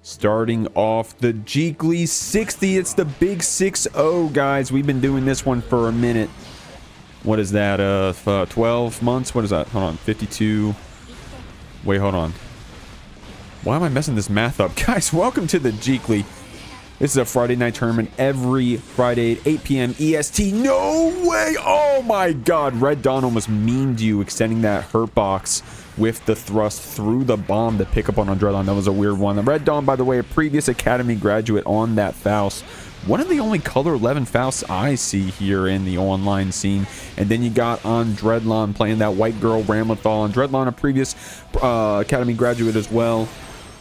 Starting off the Jeekly 60. It's the big 6-0, guys. We've been doing this one for a minute. What is that? 12 months? What is that? Hold on. 52. Wait, hold on. Why am I messing this math up? Guys, welcome to the Jeekly. This is a Friday night tournament every Friday at 8 p.m. EST. No way! Oh my god. Red Dawn almost memed you extending that hurt box with the thrust through the bomb to pick up on Andredlon. That was a weird one. The Red Dawn, by the way, a previous Academy graduate on that Faust. One of the only color 11 Fausts I see here in the online scene. And then you got Andredlon playing that white girl Ramlethal. Andredlon, a previous Academy graduate as well.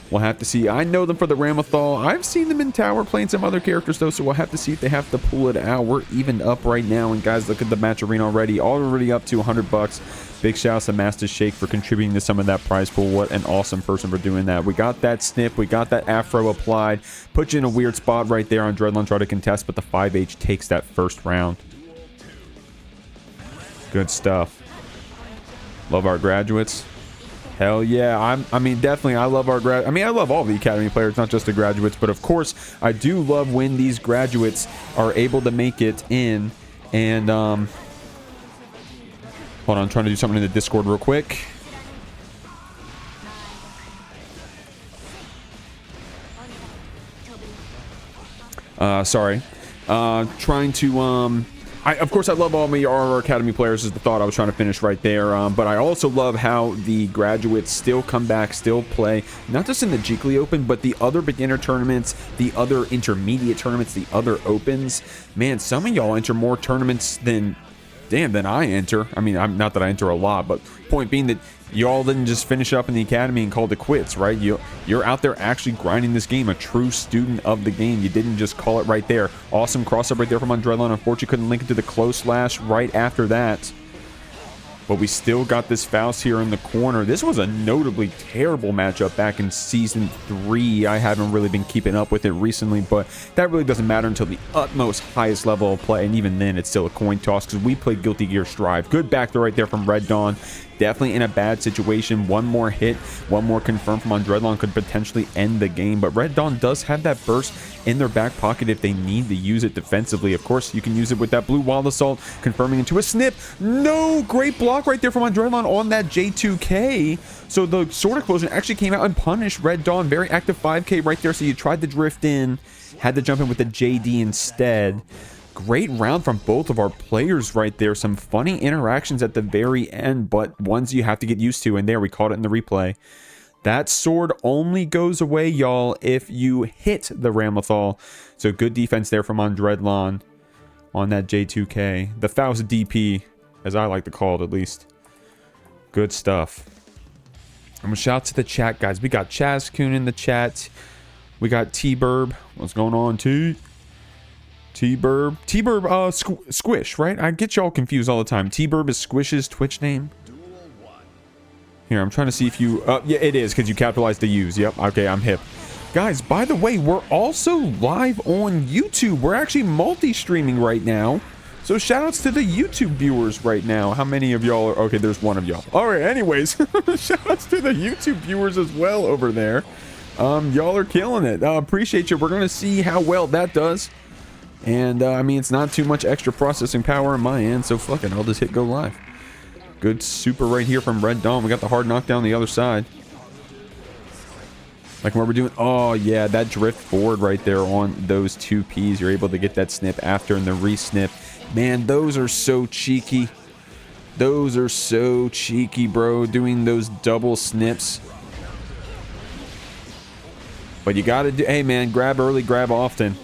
We'll have to see. I know them for the Ramlethal. I've seen them in Tower playing some other characters, though, so we'll have to see if they have to pull it out. We're even up right now, and guys, look at the match arena already. Already up to 100 bucks. Big shout out to MastaShake for contributing to some of that prize pool. What an awesome person for doing that. We got that snip. We got that afro applied. Put you in a weird spot right there on Andredlon. Try to contest, but the 5H takes that first round. Good stuff. Love our graduates. Hell yeah. I mean, definitely, I love our I love all the Academy players, not just the graduates, but of course, I do love when these graduates are able to make it in. And, hold on, I'm trying to do something in the Discord real quick. Sorry. Trying to, of course, I love all my RR Academy players is the thought I was trying to finish right there. But I also love how the graduates still come back, still play, not just in the Jeekly Open, but the other beginner tournaments, the other intermediate tournaments, the other opens. Man, some of y'all enter more tournaments than I enter. I mean, not that I enter a lot, but point being that y'all didn't just finish up in the Academy and call it quits, right? You're out there actually grinding this game, a true student of the game. You didn't just call it right there. Awesome cross-up right there from Andredlon. Unfortunately, couldn't link it to the close slash right after that. But we still got this Faust here in the corner. This was a notably terrible matchup back in Season 3. I haven't really been keeping up with it recently, but that really doesn't matter until the utmost highest level of play, and even then, it's still a coin toss because we played Guilty Gear Strive. Good back throw right there from Red Dawn. Definitely in a bad situation. One more hit, one more confirmed from Andredlon could potentially end the game, but Red Dawn does have that burst in their back pocket if they need to use it defensively. Of course, you can use it with that blue wild assault, confirming into a snip. No, great block right there from Andredlon on that J2K. So the sword explosion actually came out and punished Red Dawn. Very active 5K right there. So you tried to drift in, had to jump in with the JD instead. Great round from both of our players right there. Some funny interactions at the very end, but ones you have to get used to. And there, we caught it in the replay. That sword only goes away, y'all, if you hit the Ramlethal. So good defense there from Andredlon on that J2K. The Faust DP, as I like to call it at least. Good stuff. And shout out to the chat, guys. We got Chazcoon in the chat. We got T-Burb. What's going on, T? T-Burb. T-Burb, Squish, right? I get y'all confused all the time. T-Burb is Squish's Twitch name. Here, I'm trying to see if you... yeah, it is, because you capitalized the U's. Yep, okay, I'm hip. Guys, by the way, we're also live on YouTube. We're actually multi-streaming right now. So shout-outs to the YouTube viewers right now. How many of y'all are... Okay, there's one of y'all. All right, anyways. Shout-outs to the YouTube viewers as well over there. Y'all are killing it. Appreciate you. We're going to see how well that does. And, I mean, it's not too much extra processing power on my end, so fuck it, I'll just hit go live. Good super right here from Red Dawn. We got the hard knockdown on the other side. Like what we're doing. Oh, yeah, that drift forward right there on those two Ps. You're able to get that snip after and the re-snip. Man, those are so cheeky. Those are so cheeky, bro, doing those double snips. But you gotta do... Hey, man, grab early, grab often.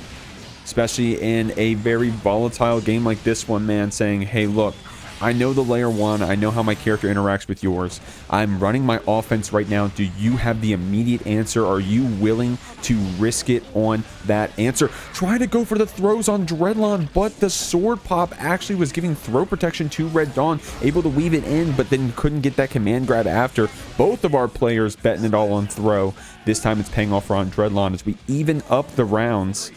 Especially in a very volatile game like this one, man, saying, hey, look, I know the layer 1. I know how my character interacts with yours. I'm running my offense right now. Do you have the immediate answer? Are you willing to risk it on that answer? Try to go for the throws on Andredlon, but the sword pop actually was giving throw protection to Red Dawn. Able to weave it in, but then couldn't get that command grab after. Both of our players betting it all on throw. This time it's paying off for Andredlon as we even up the rounds.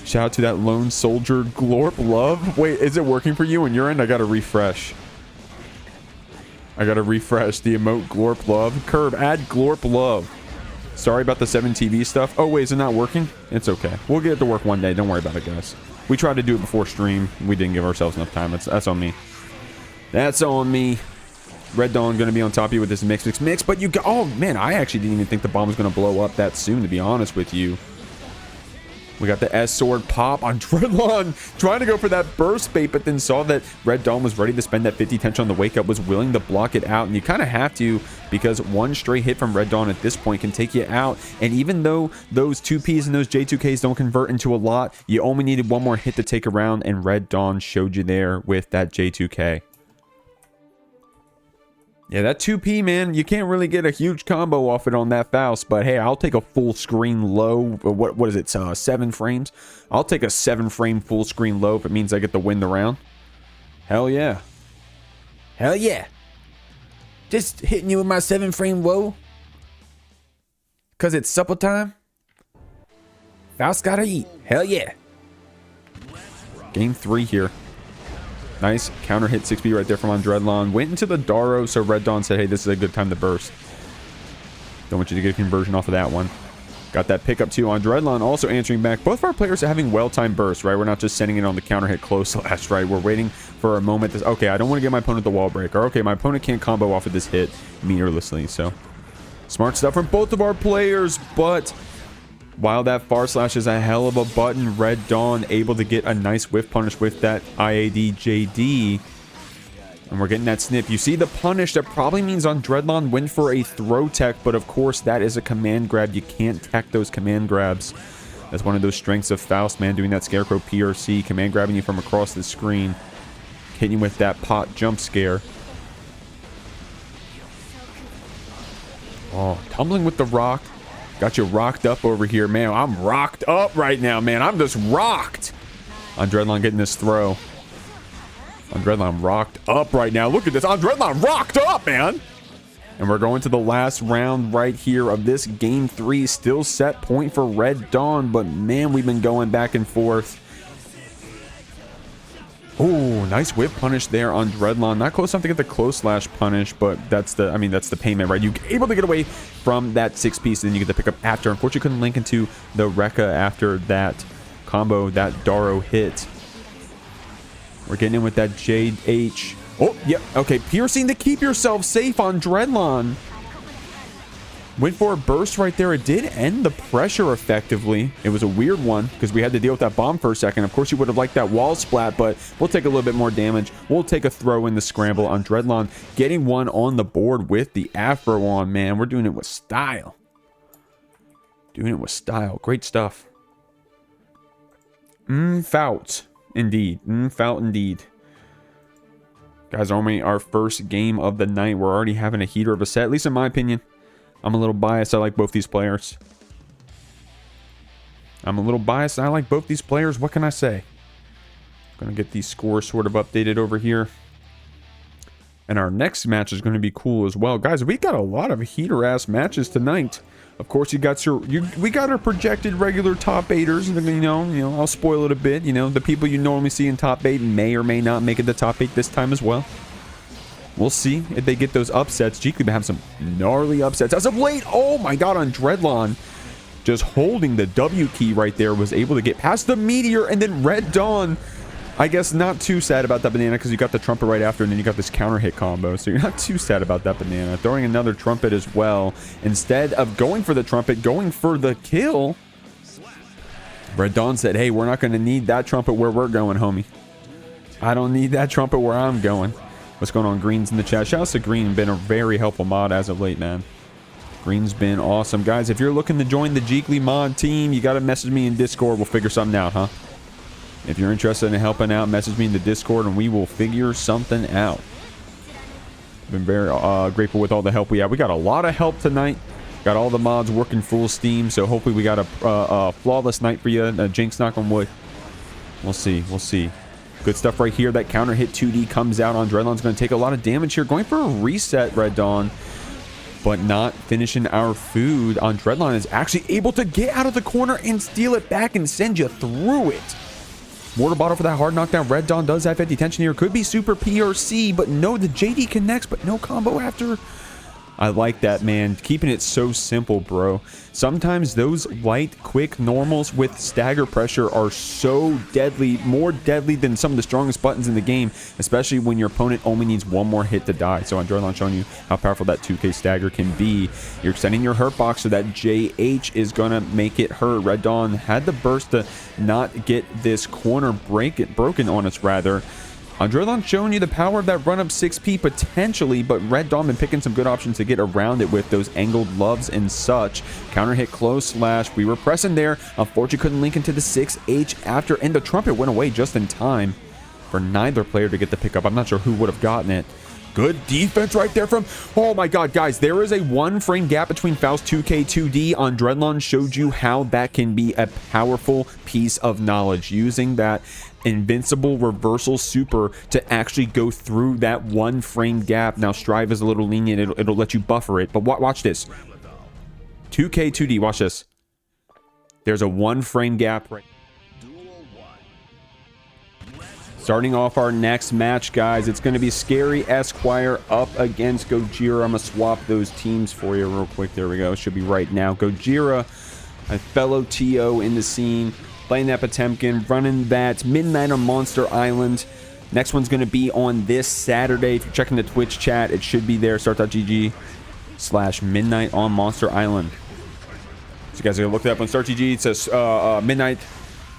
Shout out to that lone soldier, Glorp Love. Wait, is it working for you on your end? I gotta refresh. I gotta refresh the emote Glorp Love. Curve, add Glorp Love. Sorry about the 7 TV stuff. Oh, wait, is it not working? It's okay. We'll get it to work one day. Don't worry about it, guys. We tried to do it before stream. We didn't give ourselves enough time. That's on me. That's on me. Red Dawn going to be on top of you with this mix. But you got... Oh, man, I actually didn't even think the bomb was going to blow up that soon, to be honest with you. We got the S-Sword pop on Andredlon, trying to go for that burst bait, but then saw that Red Dawn was ready to spend that 50 tension on the wake up, was willing to block it out, and you kind of have to, because one stray hit from Red Dawn at this point can take you out, and even though those 2Ps and those J2Ks don't convert into a lot, you only needed one more hit to take around, and Red Dawn showed you there with that J2K. Yeah, that 2P, man, you can't really get a huge combo off it on that Faust, but hey, I'll take a full screen low. What is it, 7 frames? I'll take a 7-frame full screen low if it means I get to win the round. Hell yeah. Hell yeah. Just hitting you with my 7-frame low. Because it's supper time. Faust gotta eat. Hell yeah. Game 3 here. Nice counter hit 6B right there from Andredlon. Went into the Daro, so Red Dawn said, hey, this is a good time to burst. Don't want you to get a conversion off of that one. Got that pickup too on Andredlon, also answering back. Both of our players are having well-timed bursts, right? We're not just sending it on the counter hit close slash, right? We're waiting for a moment. Okay, I don't want to get my opponent the wall break. Or, okay, my opponent can't combo off of this hit meterlessly, so. Smart stuff from both of our players, but... while that far slash is a hell of a button, Red Dawn able to get a nice whiff punish with that IAD JD. And we're getting that snip. You see the punish. That probably means Andredlon went for a throw tech, but of course that is a command grab. You can't tech those command grabs. That's one of those strengths of Faust, man, doing that Scarecrow PRC, command grabbing you from across the screen, hitting you with that pot jump scare. Oh, tumbling with the rock. Got you rocked up over here, man. I'm rocked up right now, man. I'm just rocked. Andredlon getting this throw. Andredlon rocked up right now. Look at this. Andredlon rocked up, man. And we're going to the last round right here of this game 3. Still set point for Red Dawn, but man, we've been going back and forth. Oh, nice whip punish there on Andredlon. Not close enough to get the close slash punish, but that's the, I mean, that's the payment, right? You're able to get away from that 6-piece, and then you get to pick up after. Unfortunately, couldn't link into the Rekka after that combo, that Daro hit. We're getting in with that Jade H. Oh, yep. Okay, piercing to keep yourself safe on Andredlon. Went for a burst right there. It did end the pressure effectively. It was a weird one because we had to deal with that bomb for a second. Of course, you would have liked that wall splat, but we'll take a little bit more damage. We'll take a throw in the scramble on Andredlon, getting one on the board with the Afro on, man. We're doing it with style. Doing it with style. Great stuff. Faust. Indeed. Faust indeed. Guys, only our first game of the night. We're already having a heater of a set, at least in my opinion. I'm a little biased. I like both these players. I'm a little biased. I like both these players. What can I say? I'm going to get these scores sort of updated over here. And our next match is going to be cool as well. Guys, we got a lot of heater-ass matches tonight. Of course, we got our projected regular top 8ers. You know, I'll spoil it a bit. You know, the people you normally see in top 8 may or may not make it the top 8 this time as well. We'll see if they get those upsets. Jeekly have some gnarly upsets as of late. Oh my god, Andredlon just holding the W key right there, was able to get past the meteor, and then Red Dawn, I guess not too sad about that banana because you got the trumpet right after, and then you got this counter hit combo, so you're not too sad about that banana. Throwing another trumpet as well. Instead of going for the trumpet, going for the kill, Red Dawn said, hey, we're not going to need that trumpet where we're going, homie. I don't need that trumpet where I'm going. What's going on, Green's in the chat? Shout out to Green, been a very helpful mod as of late, man. Green's been awesome. Guys, if you're looking to join the Jeekly mod team, you got to message me in Discord. We'll figure something out, huh? If you're interested in helping out, message me in the Discord and we will figure something out. Been very grateful with all the help we have. We got a lot of help tonight. Got all the mods working full steam, so hopefully we got a flawless night for you. Jinx, knock on wood. We'll see. We'll see. Good stuff right here. That counter hit 2D comes out. Andredlon's going to take a lot of damage here. Going for a reset, Red Dawn, but not finishing our food. Andredlon is actually able to get out of the corner and steal it back and send you through it. Mortar bottle for that hard knockdown. Red Dawn does have 50 tension here. Could be super PRC, but no, the JD connects, but no combo after. I like that, man. Keeping it so simple, bro. Sometimes those light, quick normals with stagger pressure are so deadly, more deadly than some of the strongest buttons in the game, especially when your opponent only needs one more hit to die. So Andredlon showing you how powerful that 2K stagger can be. You're extending your hurt box so that JH is going to make it hurt. Red Dawn had the burst to not get this corner broken on us, rather. Andredlon showing you the power of that run-up 6P potentially, but Red Dawn been picking some good options to get around it with those angled loves and such. Counter hit close slash. We were pressing there. Unfortunately, couldn't link into the 6H after, and the trumpet went away just in time for neither player to get the pickup. I'm not sure who would have gotten it. Good defense right there from... Oh my god, guys. There is a 1 frame gap between Faust 2K 2D. Andredlon showed you how that can be a powerful piece of knowledge. Using that invincible reversal super to actually go through that 1 frame gap. Now, Strive is a little lenient. It'll let you buffer it. But watch this. 2K 2D, watch this. There's a 1 frame gap right. Starting off our next match, guys, it's going to be ScaryEsquire up against Gojira. I'm going to swap those teams for you real quick. There we go. It should be right now. Gojira, a fellow TO in the scene, playing that Potemkin, running that Midnight on Monster Island. Next one's going to be on this Saturday. If you're checking the Twitch chat, it should be there. Start.gg/Midnight on Monster Island. So you guys are going to look that up on Start.gg. It says Midnight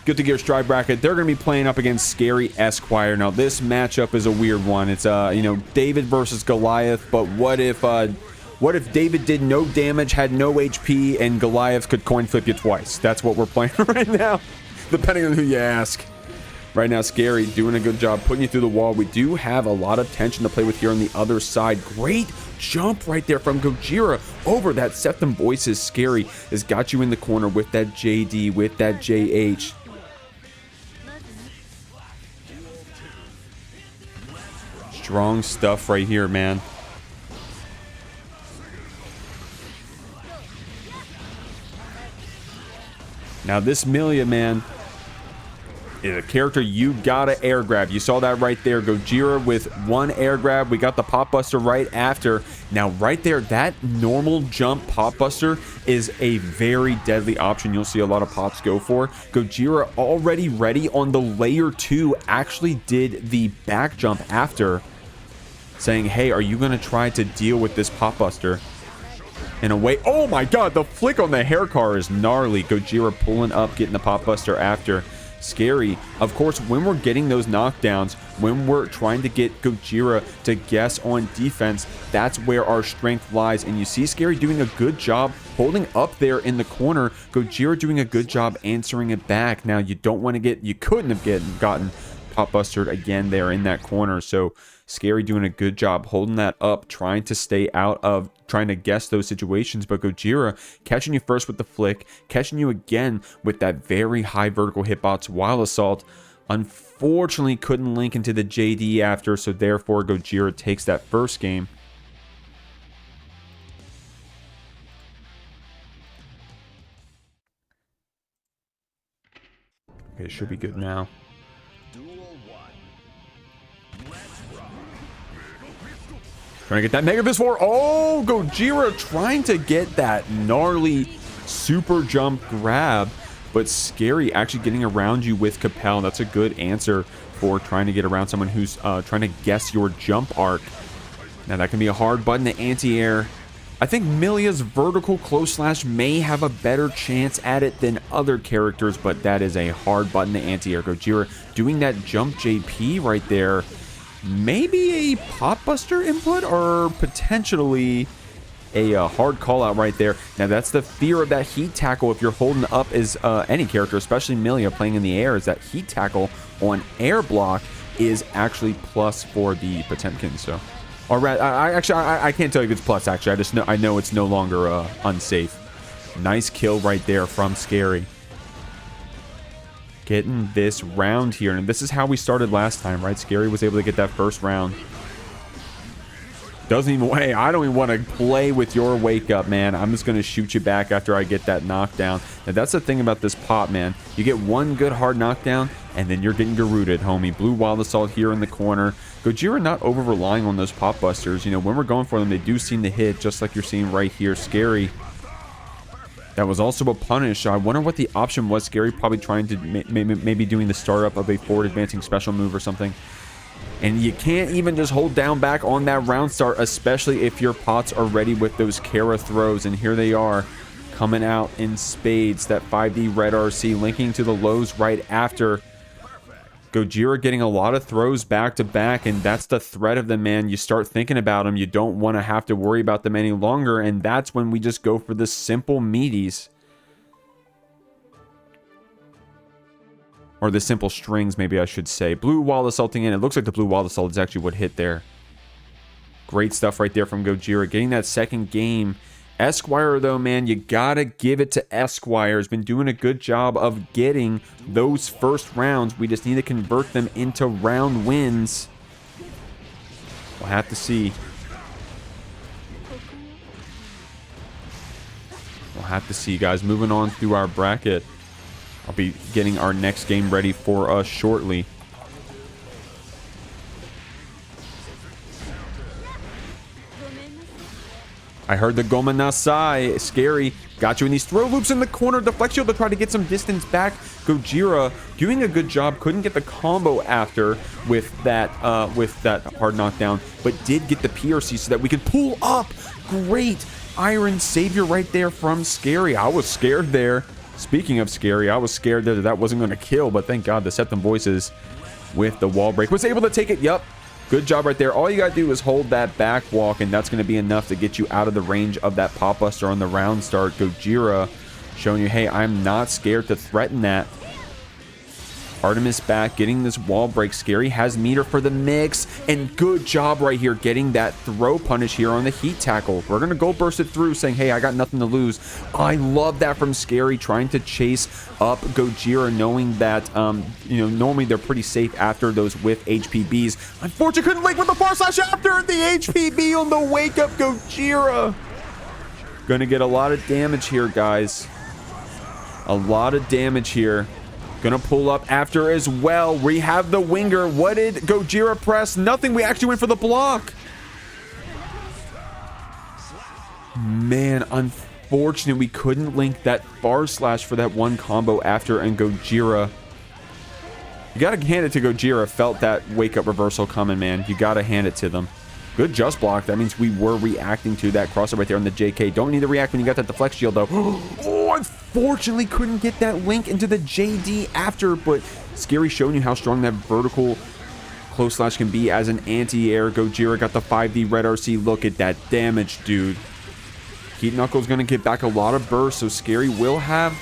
Guilty Gear Strive bracket. They're going to be playing up against ScaryEsquire. Now, this matchup is a weird one. It's, you know, David versus Goliath, but what if David did no damage, had no HP, and Goliath could coin flip you twice? That's what we're playing right now, depending on who you ask. Right now, Scary doing a good job putting you through the wall. We do have a lot of tension to play with here on the other side. Great jump right there from Gojira over that Septum Voices. Scary has got you in the corner with that JD, with that JH. Strong stuff right here, man. Now this Millia, man, is a character you gotta air grab. You saw that right there. Gojira with 1 air grab. We got the pop buster right after. Now right there, that normal jump pop buster is a very deadly option. You'll see a lot of pops go for. Gojira already ready on the layer 2. Actually did the back jump after, saying, hey, are you gonna try to deal with this pop buster? In a way, oh my god, the flick on the hair car is gnarly. Gojira pulling up, getting the pop buster after. Scary. Of course, when we're getting those knockdowns, when we're trying to get Gojira to guess on defense, that's where our strength lies. And you see Scary doing a good job holding up there in the corner. Gojira doing a good job answering it back. Now, you don't want to get, you couldn't have gotten pop bustered again there in that corner. So Scary doing a good job holding that up, trying to stay out of, trying to guess those situations. But Gojira catching you first with the flick, catching you again with that very high vertical hitbox while assault. Unfortunately, couldn't link into the JD after, so therefore Gojira takes that first game. Okay, it should be good now. Trying to get that Mega Fist 4. Oh, Gojira trying to get that gnarly super jump grab. But Scary actually getting around you with Capel. That's a good answer for trying to get around someone who's trying to guess your jump arc. Now, that can be a hard button to anti-air. I think Millia's vertical close slash may have a better chance at it than other characters, but that is a hard button to anti-air. Gojira doing that jump JP right there. Maybe a pop buster input or potentially a hard call out right there. Now that's the fear of that heat tackle if you're holding up as any character, especially Millia playing in the air, is that heat tackle on air block is actually plus for the Potemkin. So, all right, I can't tell you if it's plus. Actually, I know it's no longer unsafe. Nice kill right there from Scary. Getting this round here, and this is how we started last time, right? Scary was able to get that first round. Doesn't even, hey, I don't even want to play with your wake up, man. I'm just going to shoot you back after I get that knockdown. Now, that's the thing about this pop, man. You get one good hard knockdown, and then you're getting garroted, homie. Blue Wild Assault here in the corner. Gojira not over relying on those pop busters. You know, when we're going for them, they do seem to hit, just like you're seeing right here. Scary. That was also a punish. I wonder what the option was. Scary probably trying to maybe doing the startup of a forward advancing special move or something. And you can't even just hold down back on that round start, especially if your pots are ready with those Kara throws. And here they are coming out in spades. That 5D red RC linking to the lows right after. Gojira getting a lot of throws back to back, and that's the threat of them, man. You start thinking about them. You don't want to have to worry about them any longer, and that's when we just go for the simple meaties. Or the simple strings, maybe I should say. Blue wall assaulting in. It looks like the blue wall assault is actually what hit there. Great stuff right there from Gojira. Getting that second game. Esquire, though, man, you gotta give it to Esquire. Has been doing a good job of getting those first rounds. We just need to convert them into round wins. We'll have to see. We'll have to see, guys. Moving on through our bracket. I'll be getting our next game ready for us shortly. I heard the Gomanasai. Scary. Got you in these throw loops in the corner. Deflect shield to try to get some distance back. Gojira doing a good job. Couldn't get the combo after with that hard knockdown, but did get the PRC so that we could pull up. Great Iron Savior right there from Scary. I was scared there. Speaking of Scary, I was scared there that wasn't going to kill, but thank God the Septum Voices with the wall break was able to take it. Yup. Good job right there. All you got to do is hold that back walk, and that's going to be enough to get you out of the range of that pop buster on the round start. Gojira showing you, hey, I'm not scared to threaten that. Artemis back, getting this wall break. Scary has meter for the mix, and good job right here getting that throw punish here on the heat tackle. We're going to go burst it through, saying, hey, I got nothing to lose. I love that from Scary, trying to chase up Gojira, knowing that, you know, normally they're pretty safe after those whiff HPBs. Unfortunately, couldn't link with the far slash after the HPB on the wake up. Gojira going to get a lot of damage here, guys. A lot of damage here. Gonna pull up after as well. We have the winger. What did Gojira press? Nothing. We actually went for the block. Man, unfortunate we couldn't link that far slash for that one combo after, and Gojira. You gotta hand it to Gojira. Felt that wake up reversal coming, man. You gotta hand it to them. Good just block. That means we were reacting to that crossover right there on the JK. Don't need to react when you got that deflect shield, though. Oh, unfortunately couldn't get that link into the JD after, but Scary showing you how strong that vertical close slash can be as an anti-air. Gojira got the 5D red RC. Look at that damage, dude. Heat Knuckle's going to get back a lot of burst, so Scary will have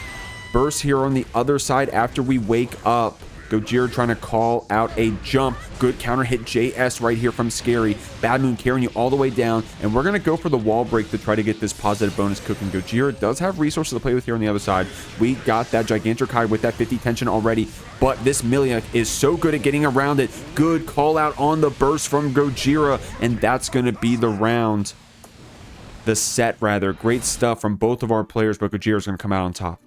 burst here on the other side after we wake up. Gojira trying to call out a jump. Good counter hit JS right here from Scary. Bad Moon carrying you all the way down. And we're going to go for the wall break to try to get this positive bonus cooking. Gojira does have resources to play with here on the other side. We got that Gigantic High with that 50 tension already. But this Millia is so good at getting around it. Good call out on the burst from Gojira. And that's going to be the round. The set, rather. Great stuff from both of our players. But Gojira's going to come out on top.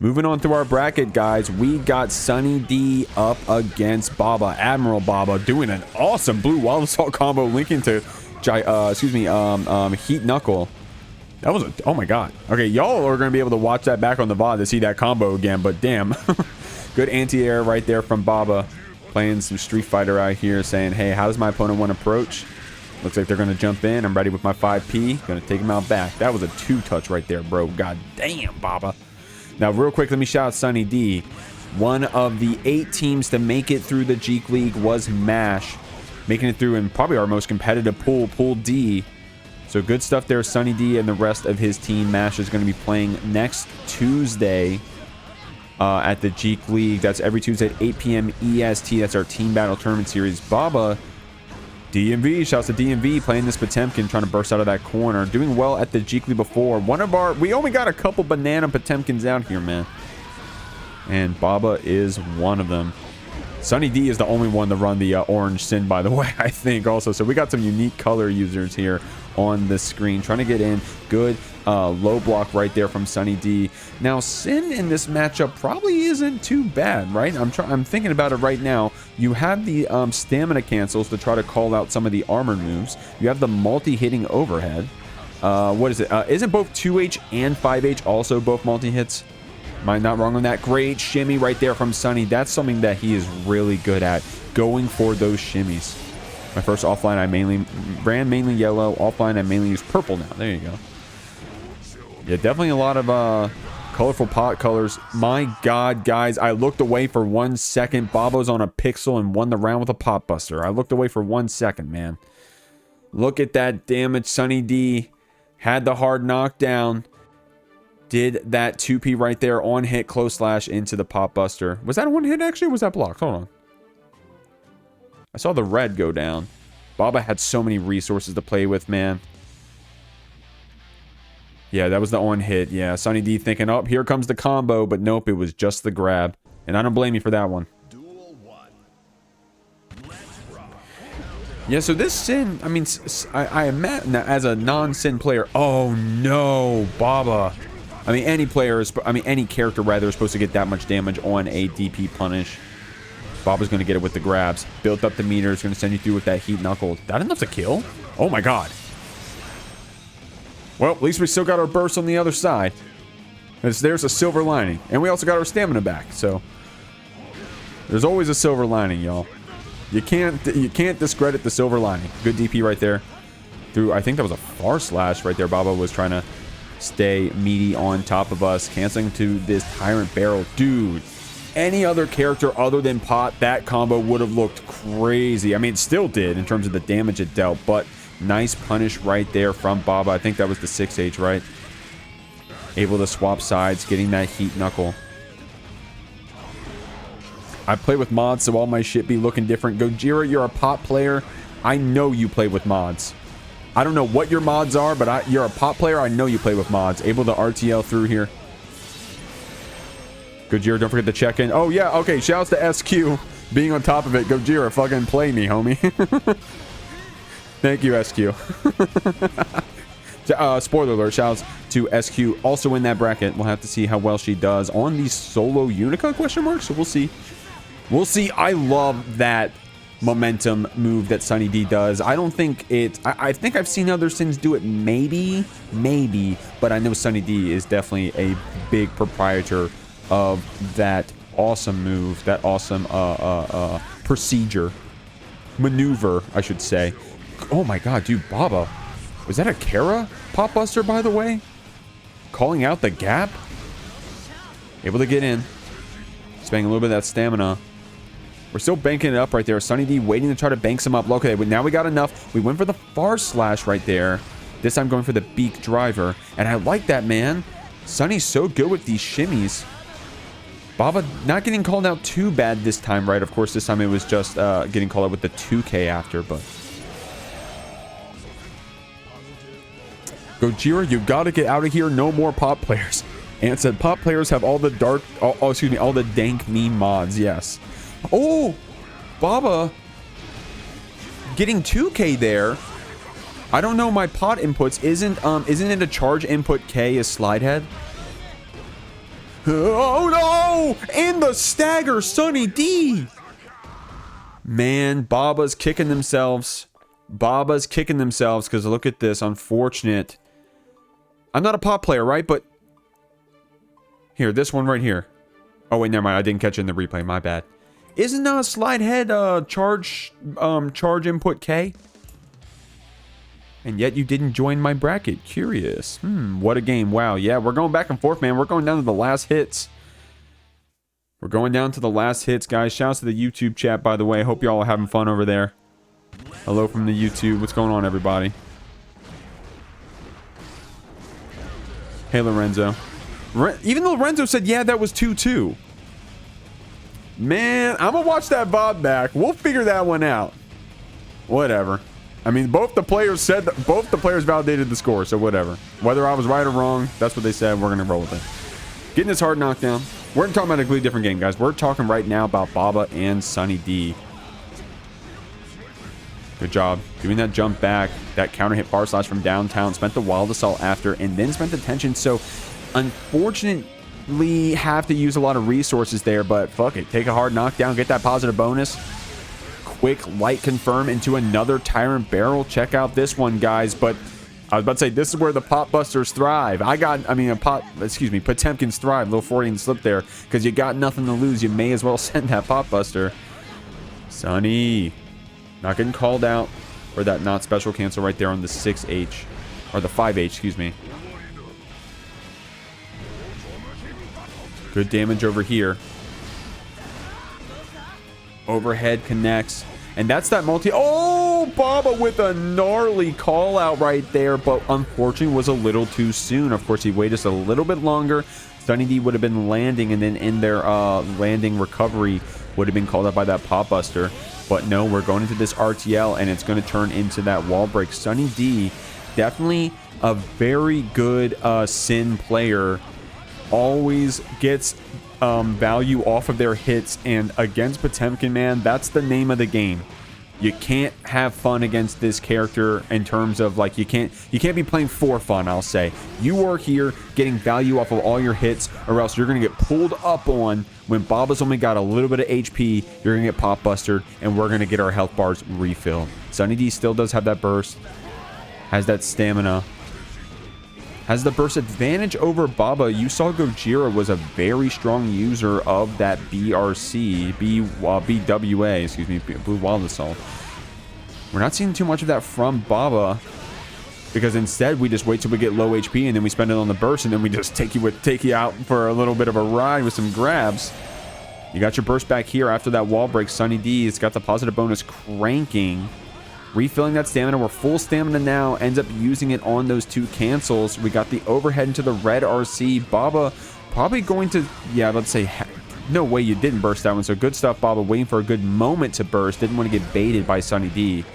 Moving on through our bracket, guys, we got Sunny D up against Baba. Admiral Baba doing an awesome blue wall assault combo linking to, Heat Knuckle. That was a, oh my god. Okay, y'all are going to be able to watch that back on the VOD to see that combo again, but damn. Good anti-air right there from Baba. Playing some Street Fighter out here, saying, hey, how does my opponent want to approach? Looks like they're going to jump in. I'm ready with my 5P. Going to take him out back. That was a 2-touch right there, bro. God damn, Baba. Now, real quick, let me shout out Sunny D. One of the 8 teams to make it through the Jeek League was MASH. Making it through in probably our most competitive pool, Pool D. So good stuff there, Sunny D and the rest of his team. MASH is going to be playing next Tuesday at the Jeek League. That's every Tuesday at 8 p.m. EST. That's our Team Battle Tournament Series. Baba, DMV, shouts to DMV, playing this Potemkin, trying to burst out of that corner. Doing well at the Jeekly before. We only got a couple banana Potemkins out here, man. And Baba is one of them. Sunny D is the only one to run the orange Sin, by the way, I think also. So we got some unique color users here on the screen. Trying to get in. Good low block right there from Sunny D. Now, Sin in this matchup probably isn't too bad, right? I'm thinking about it right now. You have the stamina cancels to try to call out some of the armored moves. You have the multi-hitting overhead. What is it? Isn't both 2H and 5H also both multi-hits? Am I not wrong on that? Great shimmy right there from Sunny. That's something that he is really good at, going for those shimmies. My first offline, I ran mainly yellow. Offline, I mainly used purple now. There you go. Yeah, definitely a lot of colorful pot colors. My God, guys, I looked away for 1 second. Bobo's on a pixel and won the round with a pot buster. I looked away for 1 second, man. Look at that damage. Sunny D had the hard knockdown. Did that 2P right there on hit, close slash into the pot buster. Was that a one hit actually? Or was that blocked? Hold on. I saw the red go down. Baba had so many resources to play with, man. Yeah, that was the on hit. Yeah, Sunny D thinking, oh, here comes the combo. But nope, it was just the grab. And I don't blame you for that one. Yeah, so this Sin, I mean, I imagine as a non-Sin player. Oh, no, Baba. I mean, any player is, any character rather is supposed to get that much damage on a DP punish. Baba's going to get it with the grabs. Built up the meter. It's going to send you through with that heat knuckle. That enough to kill? Oh, my God. Well, at least we still got our burst on the other side. There's a silver lining. And we also got our stamina back. So, there's always a silver lining, y'all. You can't discredit the silver lining. Good DP right there. Through, I think that was a far slash right there. Baba was trying to stay meaty on top of us. Canceling to this Tyrant Barrel. Dude, any other character other than Pot, that combo would have looked crazy. I mean, it still did in terms of the damage it dealt. But nice punish right there from Baba. I think that was the 6H, right? Able to swap sides, getting that heat knuckle. I play with mods, so all my shit be looking different. Gojira, you're a pot player. I know you play with mods. I don't know what your mods are, but you're a pot player. I know you play with mods. Able to RTL through here. Gojira, don't forget to check in. Oh, yeah, okay. Shouts to SQ being on top of it. Gojira, fucking play me, homie. Thank you, SQ. Spoiler alert, shouts to SQ. Also in that bracket. We'll have to see how well she does on the solo Unika question mark. So we'll see. We'll see. I love that momentum move that Sunny D does. I don't think it... I think I've seen other Sins do it maybe. But I know Sunny D is definitely a big proprietor of that awesome move. That awesome procedure. Maneuver, I should say. Oh my God, dude. Baba. Was that a Kara pop buster, by the way? Calling out the gap? Able to get in. Spending a little bit of that stamina. We're still banking it up right there. Sunny D waiting to try to bank some up. Okay, now we got enough. We went for the far slash right there. This time going for the beak driver. And I like that, man. Sunny's so good with these shimmies. Baba not getting called out too bad this time, right? Of course, this time it was just getting called out with the 2K after, but... Gojira, you gotta get out of here. No more pop players. And said pop players have all the dark... all the dank meme mods. Yes. Oh! Baba getting 2K there. I don't know my pot inputs. Isn't it a charge input K is slide head? Oh no! In the stagger, Sunny D! Man, Baba's kicking themselves. Baba's kicking themselves because look at this. Unfortunate. I'm not a pot player, right? But here, this one right here. Oh wait, never mind. I didn't catch it in the replay. My bad. Isn't a slide head charge input K? And yet you didn't join my bracket. Curious. What a game. Wow. Yeah, we're going back and forth, man. We're going down to the last hits. We're going down to the last hits, guys. Shouts to the YouTube chat, by the way. Hope y'all are having fun over there. Hello from the YouTube. What's going on, everybody? Hey, Lorenzo. Even Lorenzo said, yeah, that was 2-2. Man, I'm going to watch that VOD back. We'll figure that one out. Whatever. I mean, both the players said that, both the players validated the score, so whatever. Whether I was right or wrong, that's what they said. We're going to roll with it. Getting this hard knockdown. We're talking about a completely different game, guys. We're talking right now about Baba and Sunny D. Good job. Doing that jump back. That counter hit bar slash from downtown. Spent the wild assault after, and then spent the tension. So, unfortunately, have to use a lot of resources there, but fuck it. Take a hard knockdown. Get that positive bonus. Quick light confirm into another Tyrant Barrel. Check out this one, guys. But I was about to say, this is where the Pot Busters thrive. Potemkins thrive. Little Freudian slip there. Because you got nothing to lose. You may as well send that Pot Buster. Sunny. Not getting called out for that not special cancel right there on the 6H. Or the 5H, excuse me. Good damage over here. Overhead connects. And that's that multi. Oh, Baba with a gnarly call out right there. But unfortunately was a little too soon. Of course, he waited just a little bit longer. Sunny D would have been landing. And then in their landing recovery would have been called out by that Pop Buster. But no, we're going into this RTL. And it's going to turn into that wall break. Sunny D, definitely a very good Sin player. Always gets value off of their hits, and against Potemkin, man, that's the name of the game. You can't have fun against this character in terms of like you can't be playing for fun. I'll say you are here getting value off of all your hits, or else you're gonna get pulled up on when Baba's only got a little bit of HP. You're gonna get pop bustered, and we're gonna get our health bars refilled. Sunny D still does have that burst, has that stamina. Has the burst advantage over Baba. You saw Gojira was a very strong user of that BWA, excuse me, Blue Wild Assault. We're not seeing too much of that from Baba, because instead we just wait till we get low HP and then we spend it on the burst, and then we just take you out for a little bit of a ride with some grabs. You got your burst back here after that wall break. Sunny D has got the positive bonus cranking. Refilling that stamina. We're full stamina now. Ends up using it on those two cancels. We got the overhead into the red RC. Baba probably going to... Yeah, let's say... No way you didn't burst that one. So good stuff, Baba. Waiting for a good moment to burst. Didn't want to get baited by Sunny D.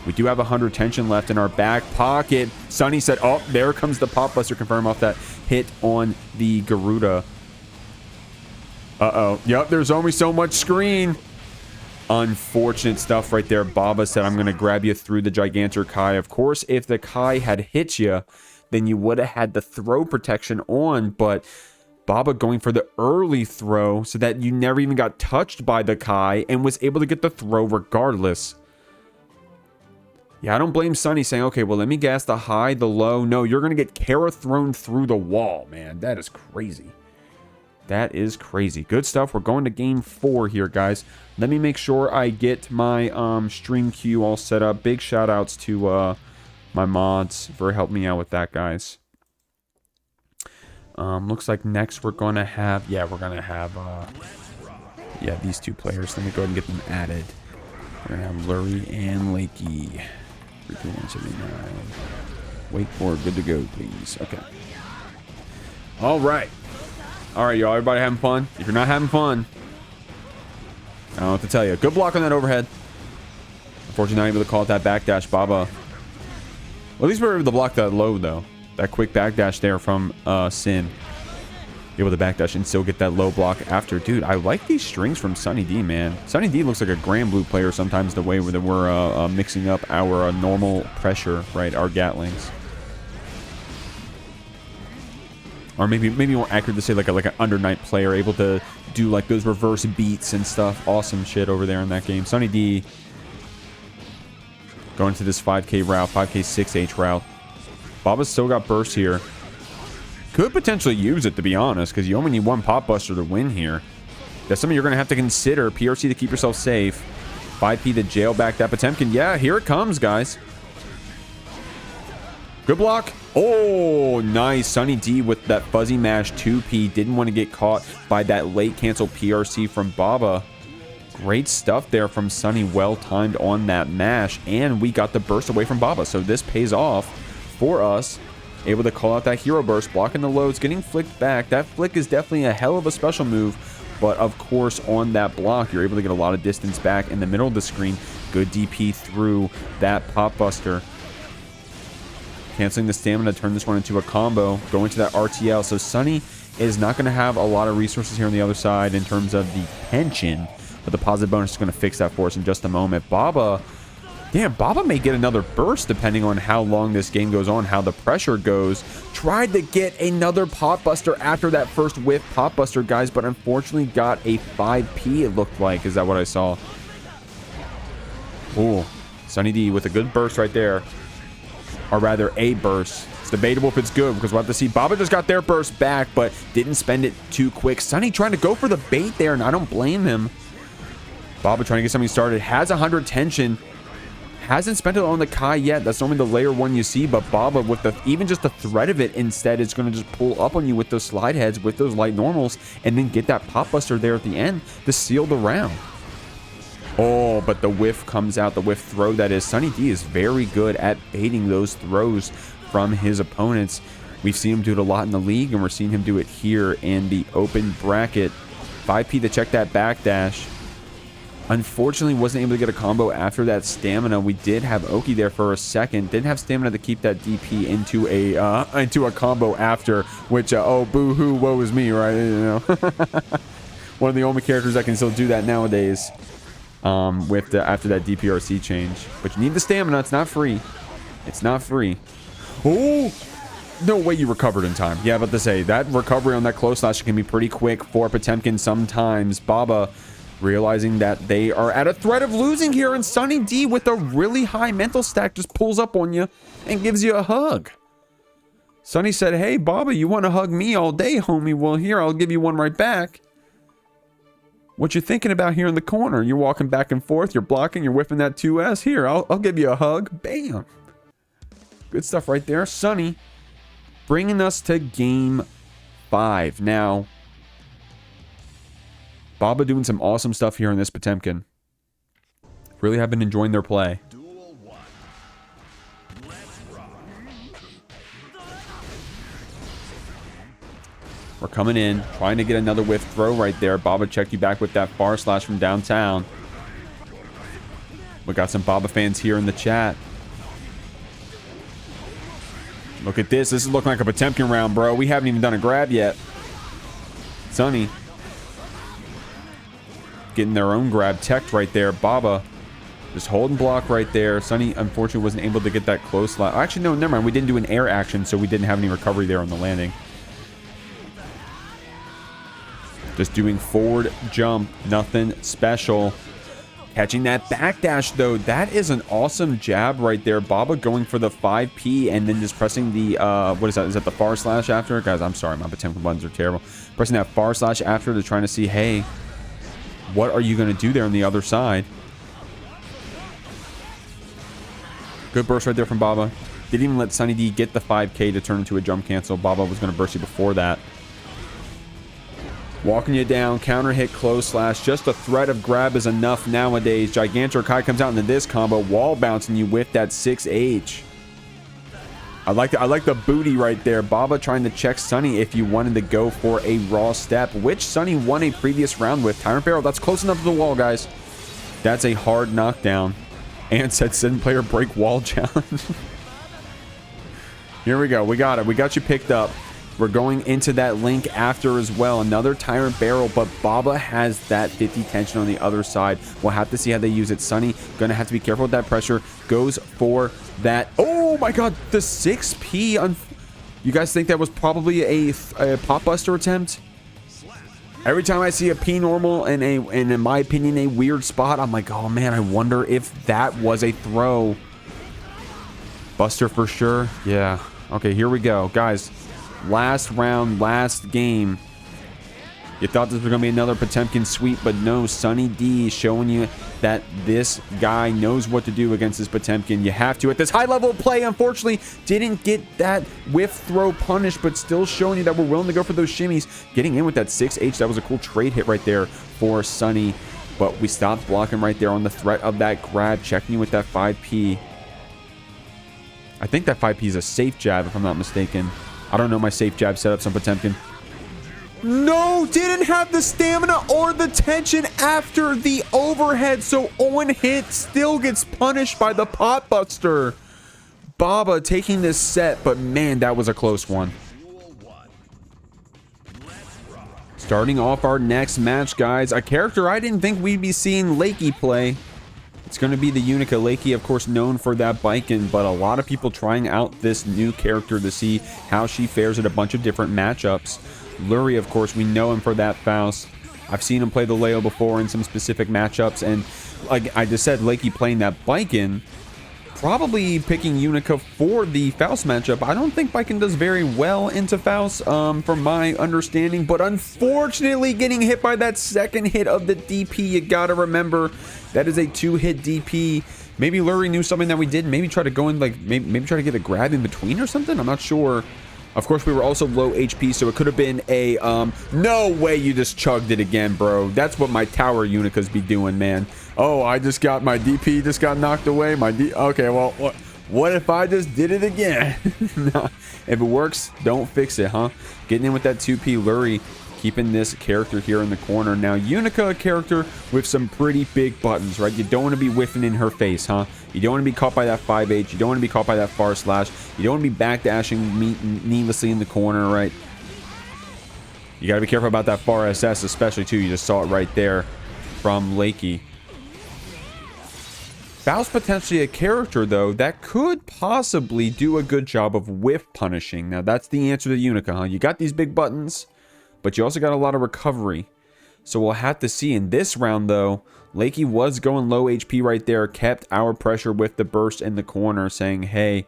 We do have 100 tension left in our back pocket. Sunny said, oh, there comes the Pop Buster. Confirm off that hit on the Garuda. Uh-oh. Yep, there's only so much screen. Unfortunate stuff right there. Baba said, I'm going to grab you through the Gigantor Kai. Of course, if the Kai had hit you, then you would have had the throw protection on. But Baba going for the early throw so that you never even got touched by the Kai and was able to get the throw regardless. Yeah, I don't blame Sunny saying, okay, well, let me gas the high, the low. No, you're going to get Kara thrown through the wall, man. That is crazy. That is crazy. Good stuff. We're going to game 4 here, guys. Let me make sure I get my stream queue all set up. Big shout outs to my mods for helping me out with that, guys. Looks like next we're going to have... Yeah, we're going to have... yeah, these two players. Let me go ahead and get them added. We're going to have Lurry and Lakey. 179. Wait for it. Good to go, please. Okay. All right. All right, y'all. Everybody having fun? If you're not having fun, I don't know what to tell you. Good block on that overhead. Unfortunately, not able to call it that backdash, Baba. Well, at least we were able to block that low, though. That quick backdash there from Sin. Able to backdash and still get that low block after. Dude, I like these strings from Sunny D, man. Sunny D looks like a Grand Blue player sometimes, the way that we're mixing up our normal pressure, right? Our Gatlings. Or maybe more accurate to say like an Under Night player, able to do like those reverse beats and stuff. Awesome shit over there in that game. Sunny D going to this 5K route, 5K 6H route. Baba's still got burst here. Could potentially use it, to be honest, because you only need one Pop Buster to win here. That's something you're going to have to consider. PRC to keep yourself safe. 5P to jail back that Potemkin. Yeah, here it comes, guys. Good block. Oh, nice. Sunny D with that fuzzy mash 2P. Didn't want to get caught by that late cancel PRC from Baba. Great stuff there from Sunny. Well timed on that mash. And we got the burst away from Baba. So this pays off for us. Able to call out that hero burst. Blocking the loads. Getting flicked back. That flick is definitely a hell of a special move. But of course, on that block, you're able to get a lot of distance back in the middle of the screen. Good DP through that Pop Buster. Canceling the stamina, turn this one into a combo. Going to that RTL. So Sunny is not going to have a lot of resources here on the other side in terms of the pension. But the positive bonus is going to fix that for us in just a moment. Baba Damn, Baba may get another burst depending on how long this game goes on, how the pressure goes. Tried to get another pot buster after that first whiff pot buster, guys, but unfortunately got a 5p, it looked like. Is that what I saw? Ooh, Sunny D with a good burst right there. Or rather, a burst. It's debatable if it's good because we'll have to see. Baba just got their burst back, but didn't spend it too quick. Sunny trying to go for the bait there, and I don't blame him. Baba trying to get something started. Has 100 tension. Hasn't spent it on the Kai yet. That's normally the layer 1 you see, but Baba with the even just the threat of it, instead it's going to just pull up on you with those slide heads, with those light normals, and then get that pop buster there at the end to seal the round. Oh, but the whiff comes out, the whiff throw that is. Sunny D is very good at baiting those throws from his opponents. We've seen him do it a lot in the league, and we're seeing him do it here in the open bracket. 5p to check that backdash. Unfortunately, wasn't able to get a combo after that stamina. We did have Oki there for a second. Didn't have stamina to keep that DP into a combo after, which, oh, boo-hoo, woe is me, right? You know, one of the only characters that can still do that nowadays after that DPRC change. But you need the stamina. It's not free. It's not free. Oh! No way you recovered in time. Yeah, about to say, that recovery on that close slash can be pretty quick for Potemkin sometimes. Baba realizing that they are at a threat of losing here, and Sunny D with a really high mental stack just pulls up on you and gives you a hug. Sunny said, hey, Baba, you want to hug me all day, homie? Well, here, I'll give you one right back. What you thinking about here in the corner? You're walking back and forth, you're blocking, you're whipping that 2S. Here, I'll give you a hug. Bam. Good stuff right there. Sunny bringing us to game 5. Now, Baba doing some awesome stuff here in this Potemkin. Really have been enjoying their play. We're coming in, trying to get another whiff throw right there. Baba checked you back with that far slash from downtown. We got some Baba fans here in the chat. Look at this. This is looking like a Potemkin round, bro. We haven't even done a grab yet. Sunny getting their own grab teched right there. Baba just holding block right there. Sunny unfortunately wasn't able to get that close slot. Actually, no, never mind. We didn't do an air action, so we didn't have any recovery there on the landing. Just doing forward jump, nothing special. Catching that backdash, though, that is an awesome jab right there. Baba going for the 5p and then just pressing the, what is that? Is that the far slash after? Guys, I'm sorry, my Potemkin buttons are terrible. Pressing that far slash after to trying to see, hey, what are you going to do there on the other side? Good burst right there from Baba. Didn't even let Sunny D get the 5k to turn into a jump cancel. Baba was going to burst you before that. Walking you down, counter hit, close slash. Just a threat of grab is enough nowadays. Gigantor Kai comes out into this combo, wall bouncing you with that 6H. I like the booty right there. Baba trying to check Sunny if you wanted to go for a raw step, which Sunny won a previous round with. Tyrant Barrel, that's close enough to the wall, guys. That's a hard knockdown. And said 7-player break wall challenge. Here we go. We got it. We got you picked up. We're going into that link after as well. Another Tyrant Barrel, but Baba has that 50 tension on the other side. We'll have to see how they use it. Sunny gonna have to be careful with that pressure. Goes for that. Oh my god, the 6p. You guys think that was probably a pop buster attempt? Every time I see a P normal and in my opinion a weird spot, I'm like, oh man, I wonder if that was a throw. Buster for sure. Yeah. Okay, here we go, guys. Last round, last game. You thought this was going to be another Potemkin sweep, but no. Sunny D showing you that this guy knows what to do against this Potemkin. You have to at this high level of play. Unfortunately, didn't get that whiff throw punished, but still showing you that we're willing to go for those shimmies. Getting in with that 6H. That was a cool trade hit right there for Sunny, but we stopped blocking right there on the threat of that grab. Checking you with that 5p. I think that 5p is a safe jab, if I'm not mistaken. I don't know my safe jab setups on Potemkin. No, didn't have the stamina or the tension after the overhead, so Owen hit still gets punished by the pot buster. Baba taking this set, but man, that was a close one. Starting off our next match, guys, a character I didn't think we'd be seeing Lakey play. It's going to be the Unika. Lakey, of course, known for that biking, but a lot of people trying out this new character to see how she fares at a bunch of different matchups. Lurry, of course, we know him for that Faust. I've seen him play the Leo before in some specific matchups, and like I just said, Lakey playing that biking, probably picking Unika for the Faust matchup. I don't think biking does very well into Faust, from my understanding, but unfortunately getting hit by that second hit of the DP. You gotta remember, that is a 2-hit DP. Maybe Lurry knew something that we didn't. Maybe try to go in, like, maybe try to get a grab in between or something. I'm not sure. Of course, we were also low HP, so it could have been a, no way you just chugged it again, bro. That's what my tower Unikas be doing, man. Oh, I just got my DP just got knocked away. Okay, well, what if I just did it again? Nah, if it works, don't fix it, huh? Getting in with that 2P Lurry, keeping this character here in the corner. Now, Unika, a character with some pretty big buttons, right? You don't want to be whiffing in her face, huh? You don't want to be caught by that 5H. You don't want to be caught by that far slash. You don't want to be backdashing needlessly in the corner, right? You got to be careful about that far SS, especially, too. You just saw it right there from Lakey. Faust potentially a character, though, that could possibly do a good job of whiff punishing. Now, that's the answer to Unika, huh? You got these big buttons, but you also got a lot of recovery. So we'll have to see. In this round, though, Lakey was going low HP right there, kept our pressure with the burst in the corner, saying, hey,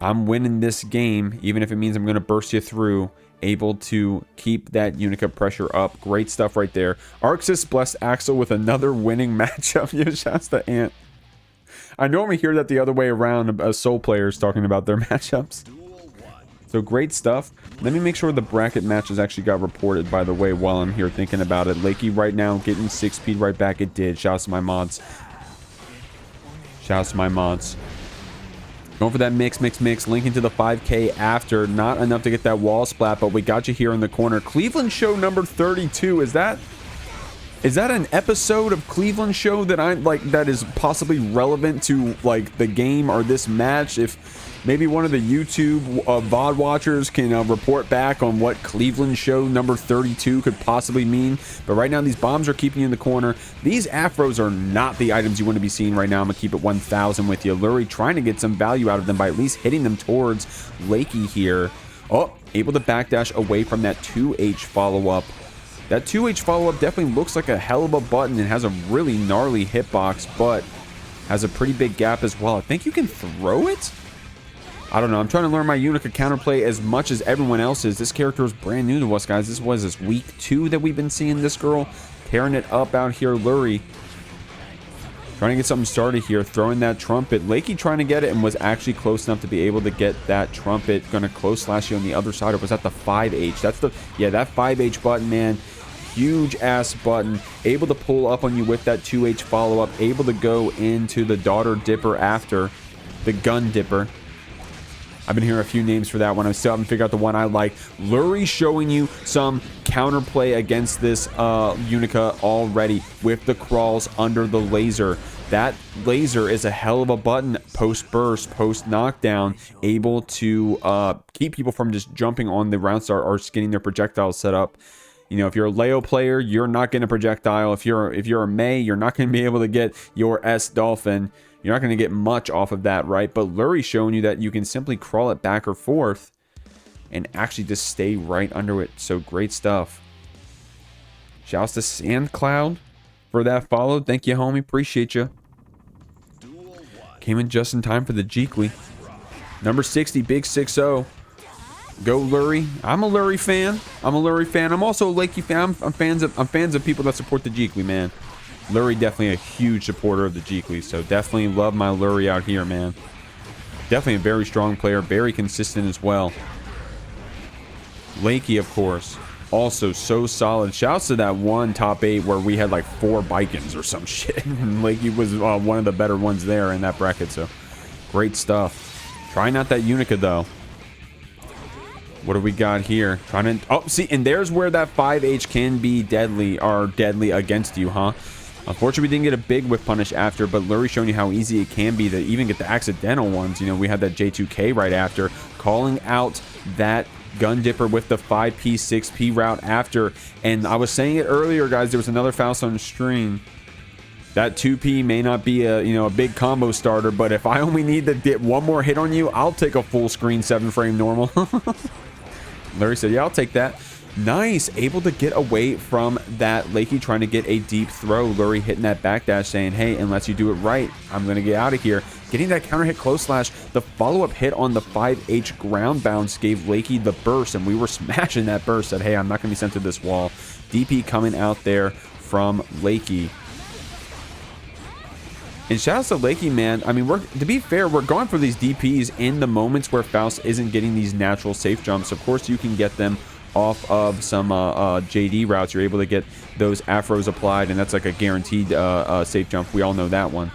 I'm winning this game, even if it means I'm going to burst you through. Able to keep that Unika pressure up. Great stuff right there. Arxis blessed Axel with another winning matchup. Yeah, shouts to Ant. I normally hear that the other way around, Soul players talking about their matchups. So great stuff. Let me make sure the bracket matches actually got reported, by the way, while I'm here thinking about it. Lakey right now getting 6 speed right back. It did. Shouts to my mods. Shouts to my mods. Going for that mix. Linking to the 5K after. Not enough to get that wall splat, but we got you here in the corner. Cleveland Show number 32. Is that an episode of Cleveland Show that I'm like that is possibly relevant to like the game or this match? If maybe one of the YouTube VOD watchers can report back on what Cleveland Show number 32 could possibly mean. But right now, these bombs are keeping you in the corner. These afros are not the items you want to be seeing right now. I'm going to keep it 1,000 with you. Lurry trying to get some value out of them by at least hitting them towards Lakey here. Oh, able to backdash away from that 2H follow-up. That 2H follow-up definitely looks like a hell of a button and has a really gnarly hitbox, but has a pretty big gap as well. I think you can throw it? I don't know. I'm trying to learn my Unika counterplay as much as everyone else is. This character is brand new to us, guys. This was this week 2 that we've been seeing this girl tearing it up out here. Lurry trying to get something started here, throwing that trumpet. Lakey trying to get it and was actually close enough to be able to get that trumpet. Going to close slash you on the other side. Or was that the 5H? That's the, yeah, that 5H button, man. Huge ass button. Able to pull up on you with that 2H follow up. Able to go into the daughter dipper after the gun dipper. I've been hearing a few names for that one. I still haven't figured out the one I like. Lurry showing you some counterplay against this Unika already with the crawls under the laser. That laser is a hell of a button post burst, post knockdown, able to keep people from just jumping on the round star or getting their projectile set up. You know, if you're a Leo player, you're not getting a projectile. If you're a May, you're not going to be able to get your S Dolphin. You're not going to get much off of that, right? But Lurry's showing you that you can simply crawl it back or forth and actually just stay right under it. So great stuff. Shouts to SandCloud for that follow. Thank you, homie. Appreciate you. Came in just in time for the Jeekly. Number 60, big 6-0. Go Lurry. I'm a Lurry fan. I'm also a Lakey fan. I'm fans of people that support the Jeekly, man. Lurry definitely a huge supporter of the Jeekly, so definitely love my Lurry out here, man. Definitely a very strong player, very consistent as well. Lakey, of course, also so solid. Shouts to that one top 8 where we had like 4 Bikins or some shit. And Lakey was one of the better ones there in that bracket, so great stuff. Trying out that Unika, though. What do we got here? Trying to... Oh, see, and there's where that 5H can be deadly against you, huh? Unfortunately, we didn't get a big whip punish after, but Lurry showing you how easy it can be to even get the accidental ones. You know, we had that J2K right after, calling out that gun dipper with the 5P, 6P route after. And I was saying it earlier, guys, there was another Faust on the stream. That 2P may not be a, you know, a big combo starter, but if I only need to get one more hit on you, I'll take a full screen 7-frame normal. Lurry said, yeah, I'll take that. Nice. Able to get away from that Lakey trying to get a deep throw. Lurry hitting that backdash saying, hey, unless you do it right, I'm going to get out of here. Getting that counter hit close slash. The follow-up hit on the 5H ground bounce gave Lakey the burst, and we were smashing that burst. Said, hey, I'm not going to be sent to this wall. DP coming out there from Lakey. And shout out to Lakey, man. I mean, to be fair, we're going for these DPs in the moments where Faust isn't getting these natural safe jumps. Of course, you can get them off of some JD routes. You're able to get those afros applied, and that's like a guaranteed safe jump. We all know that one.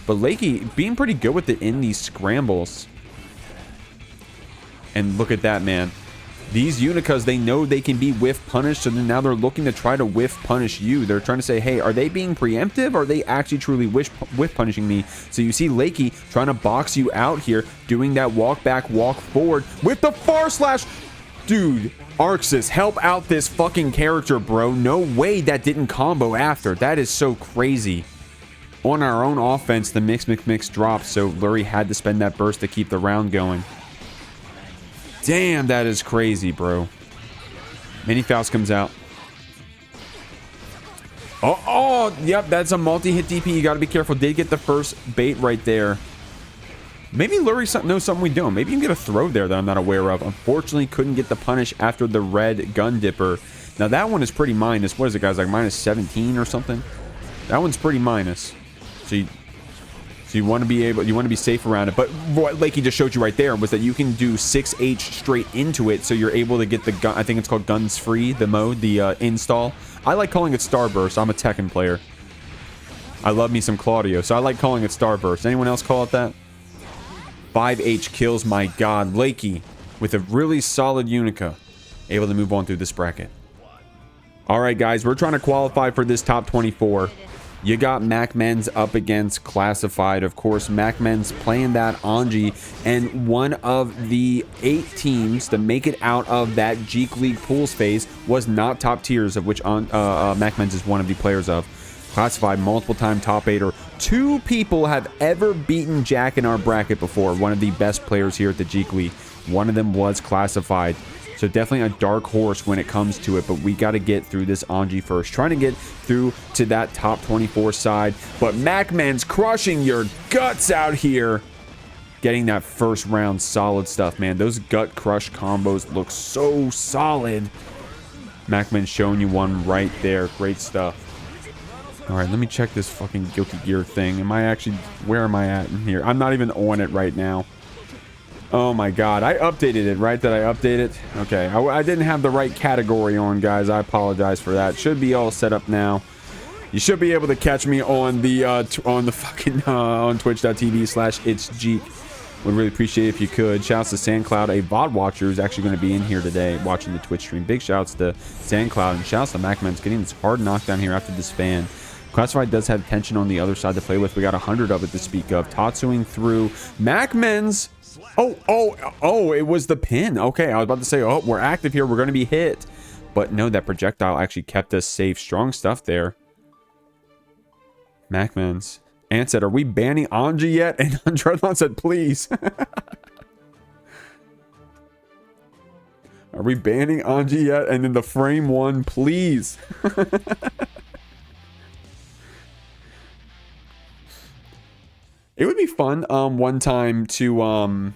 But Lakey being pretty good with it in these scrambles. And look at that, man. These Unikas, they know they can be whiff punished, so then now they're looking to try to whiff punish you. They're trying to say, hey, are they being preemptive? Or are they actually truly whiff punishing me? So you see Lakey trying to box you out here, doing that walk back, walk forward with the far slash. Dude, Arxis, help out this fucking character, bro. No way that didn't combo after. That is so crazy. On our own offense, the mix dropped, so Lurry had to spend that burst to keep the round going. Damn, that is crazy, bro. Mini Faust comes out. Oh, yep, that's a multi-hit DP. You got to be careful. Did get the first bait right there. Maybe Lurry knows something we don't. Maybe you can get a throw there that I'm not aware of. Unfortunately, couldn't get the punish after the red gun dipper. Now, that one is pretty minus. What is it, guys? Like minus 17 or something? That one's pretty minus. So you want to be safe around it. But what Lakey just showed you right there was that you can do 6H straight into it, so you're able to get the gun. I think it's called guns free, the mode, the install. I like calling it Starburst. I'm a Tekken player. I love me some Claudio, so I like calling it Starburst. Anyone else call it that? 5H kills, my god. Lakey with a really solid Unika, able to move on through this bracket. All right, guys, we're trying to qualify for this top 24. You got MacMens up against Classified. Of course, MacMens playing that Anji, and one of the 8 teams to make it out of that Jeekly pools phase was not top tiers, of which MacMens is one of the players of. Classified, multiple time top 8er. 2 people have ever beaten Jack in our bracket before. One of the best players here at the Jeekly. One of them was Classified. So definitely a dark horse when it comes to it, but we got to get through this Anji first. Trying to get through to that top 24 side, but MacMens crushing your guts out here. Getting that first round solid stuff, man. Those gut crush combos look so solid. MacMens showing you one right there. Great stuff. All right, let me check this fucking Guilty Gear thing. Where am I at in here? I'm not even on it right now. Oh my god, I updated it, right? Did I update it? Okay, I didn't have the right category on, guys. I apologize for that. Should be all set up now. You should be able to catch me on the fucking on twitch.tv/itsjikh. Would really appreciate it if you could. Shouts to SandCloud, a VOD watcher who's actually going to be in here today watching the Twitch stream. Big shouts to SandCloud, and shouts to MacMens getting this hard knockdown here after this fan. Classified does have tension on the other side to play with. We got 100 of it to speak of. Tatsuing through MacMens. Oh, it was the pin. Okay, I was about to say, oh, we're active here. We're going to be hit. But no, that projectile actually kept us safe. Strong stuff there. MacMens. Ant said, are we banning Anji yet? And Andredlon said, please. Are we banning Anji yet? And then the frame one, please. It would be fun one time to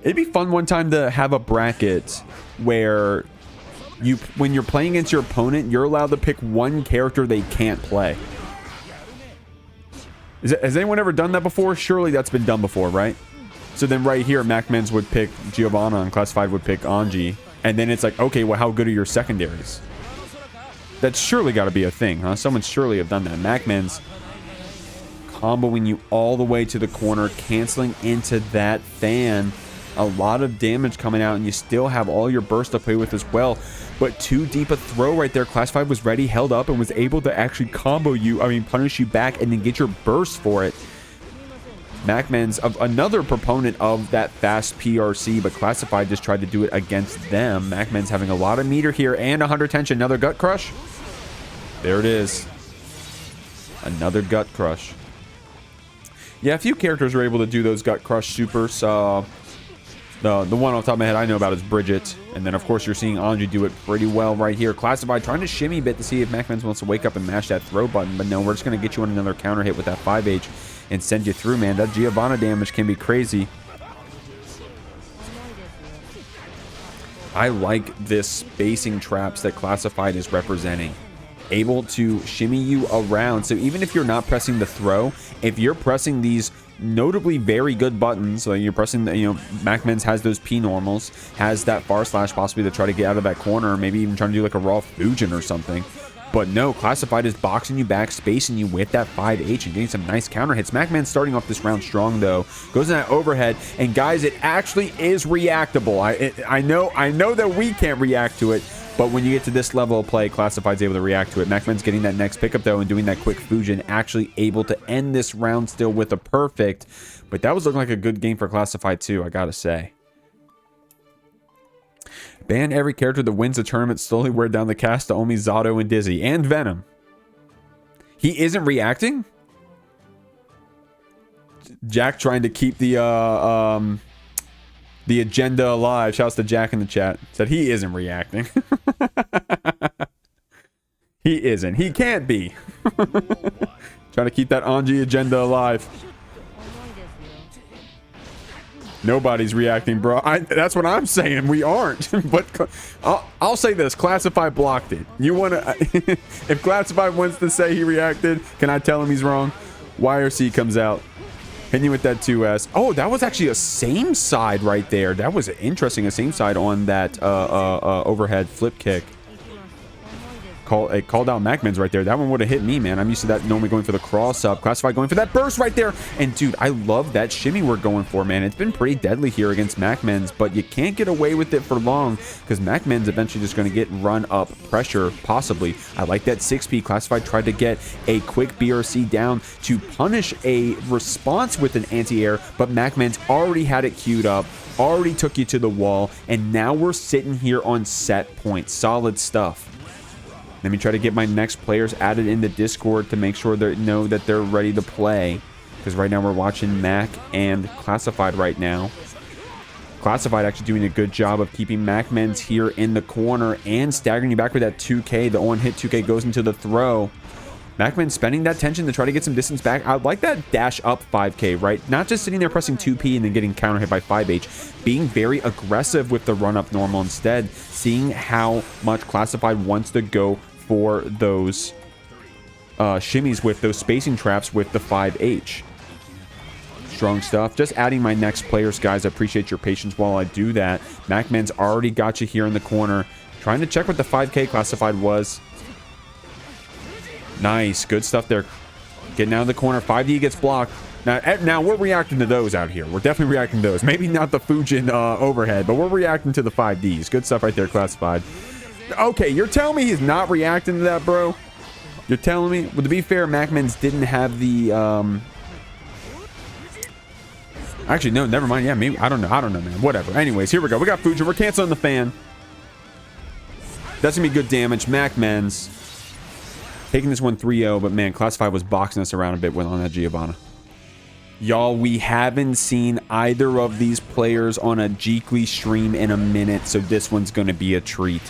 it'd be fun one time to have a bracket where when you're playing against your opponent, you're allowed to pick one character they can't play. Has anyone ever done that before? Surely that's been done before, right? So then right here, MacMens would pick Giovanna and Classified would pick Anji. And then it's like, okay, well, how good are your secondaries? That's surely got to be a thing, huh? Someone surely have done that. MacMens comboing you all the way to the corner, canceling into that fan. A lot of damage coming out, and you still have all your burst to play with as well. But too deep a throw right there. Classified was ready, held up, and was able to actually combo you, punish you back, and then get your burst for it. MacMens, another proponent of that fast PRC, but Classified just tried to do it against them. MacMens having a lot of meter here, and 100 tension. Another gut crush. There it is. Another Gut Crush. Yeah, a few characters are able to do those Gut Crush supers. The one off the top of my head I know about is Bridget. And then, of course, you're seeing Anji do it pretty well right here. Classified trying to shimmy a bit to see if MacMens wants to wake up and mash that throw button. But no, we're just going to get you on another counter hit with that 5H and send you through, man. That Giovanna damage can be crazy. I like this spacing traps that Classified is representing. Able to shimmy you around. So even if you're not pressing the throw, if you're pressing these notably very good buttons, so you're pressing the, MacMens has those P normals, has that far slash possibly to try to get out of that corner, or maybe even trying to do like a raw Fujin or something. But no, Classified is boxing you back, spacing you with that 5H and getting some nice counter hits. MacMens starting off this round strong though, goes in that overhead, and guys, it actually is reactable. I know that we can't react to it, but when you get to this level of play, Classified's able to react to it. MacMens getting that next pickup though and doing that quick Fujin, actually able to end this round still with a perfect. But that was looking like a good game for Classified too, I gotta say. Ban every character that wins the tournament, slowly wear down the cast to only Zato and Dizzy. And Venom. He isn't reacting? Jack trying to keep the agenda alive. Shouts to Jack in the chat. Said he isn't reacting. He isn't. He can't be. Trying to keep that Anji agenda alive. Nobody's reacting, bro. That's what I'm saying. We aren't. But I'll say this. Classified blocked it. You want to... if Classified wants to say he reacted, can I tell him he's wrong? YRC comes out. Hitting you with that 2S. Oh, that was actually a same side right there. That was interesting. A same side on that overhead flip kick. It called out MacMens right there. That one would have hit me, man. I'm used to that normally going for the cross up. Classified going for that burst right there. And dude, I love that shimmy we're going for, man. It's been pretty deadly here against MacMens, but you can't get away with it for long because MacMens eventually just going to get run up pressure, possibly. I like that 6P. Classified tried to get a quick BRC down to punish a response with an anti-air, but MacMens already had it queued up, already took you to the wall, and now we're sitting here on set point. Solid stuff. Let me try to get my next players added into Discord to make sure they know that they're ready to play. Because right now we're watching Mac and Classified right now. Classified actually doing a good job of keeping MacMens here in the corner and staggering you back with that 2K. The on hit 2K goes into the throw. MacMens spending that tension to try to get some distance back. I like that dash up 5K, right? Not just sitting there pressing 2P and then getting counter hit by 5H. Being very aggressive with the run up normal instead. Seeing how much Classified wants to go for those shimmies with those spacing traps with the 5H. Strong stuff. Just adding my next players, guys. I appreciate your patience while I do that. MacMens already got you here in the corner. Trying to check what the 5K Classified was. Nice. Good stuff there. Getting out of the corner. 5D gets blocked. Now we're reacting to those out here. We're definitely reacting to those. Maybe not the Fujin overhead, but we're reacting to the 5Ds. Good stuff right there, Classified. Okay, you're telling me he's not reacting to that, bro? You're telling me? Well, to be fair, MacMens didn't have the... Actually, no, never mind. Yeah, maybe. I don't know, man. Whatever. Anyways, here we go. We got Fujin. We're canceling the fan. That's going to be good damage. MacMens taking this one 3-0, but man, Classified was boxing us around a bit on that Giovanna. Y'all, we haven't seen either of these players on a Jeekly stream in a minute, so this one's going to be a treat.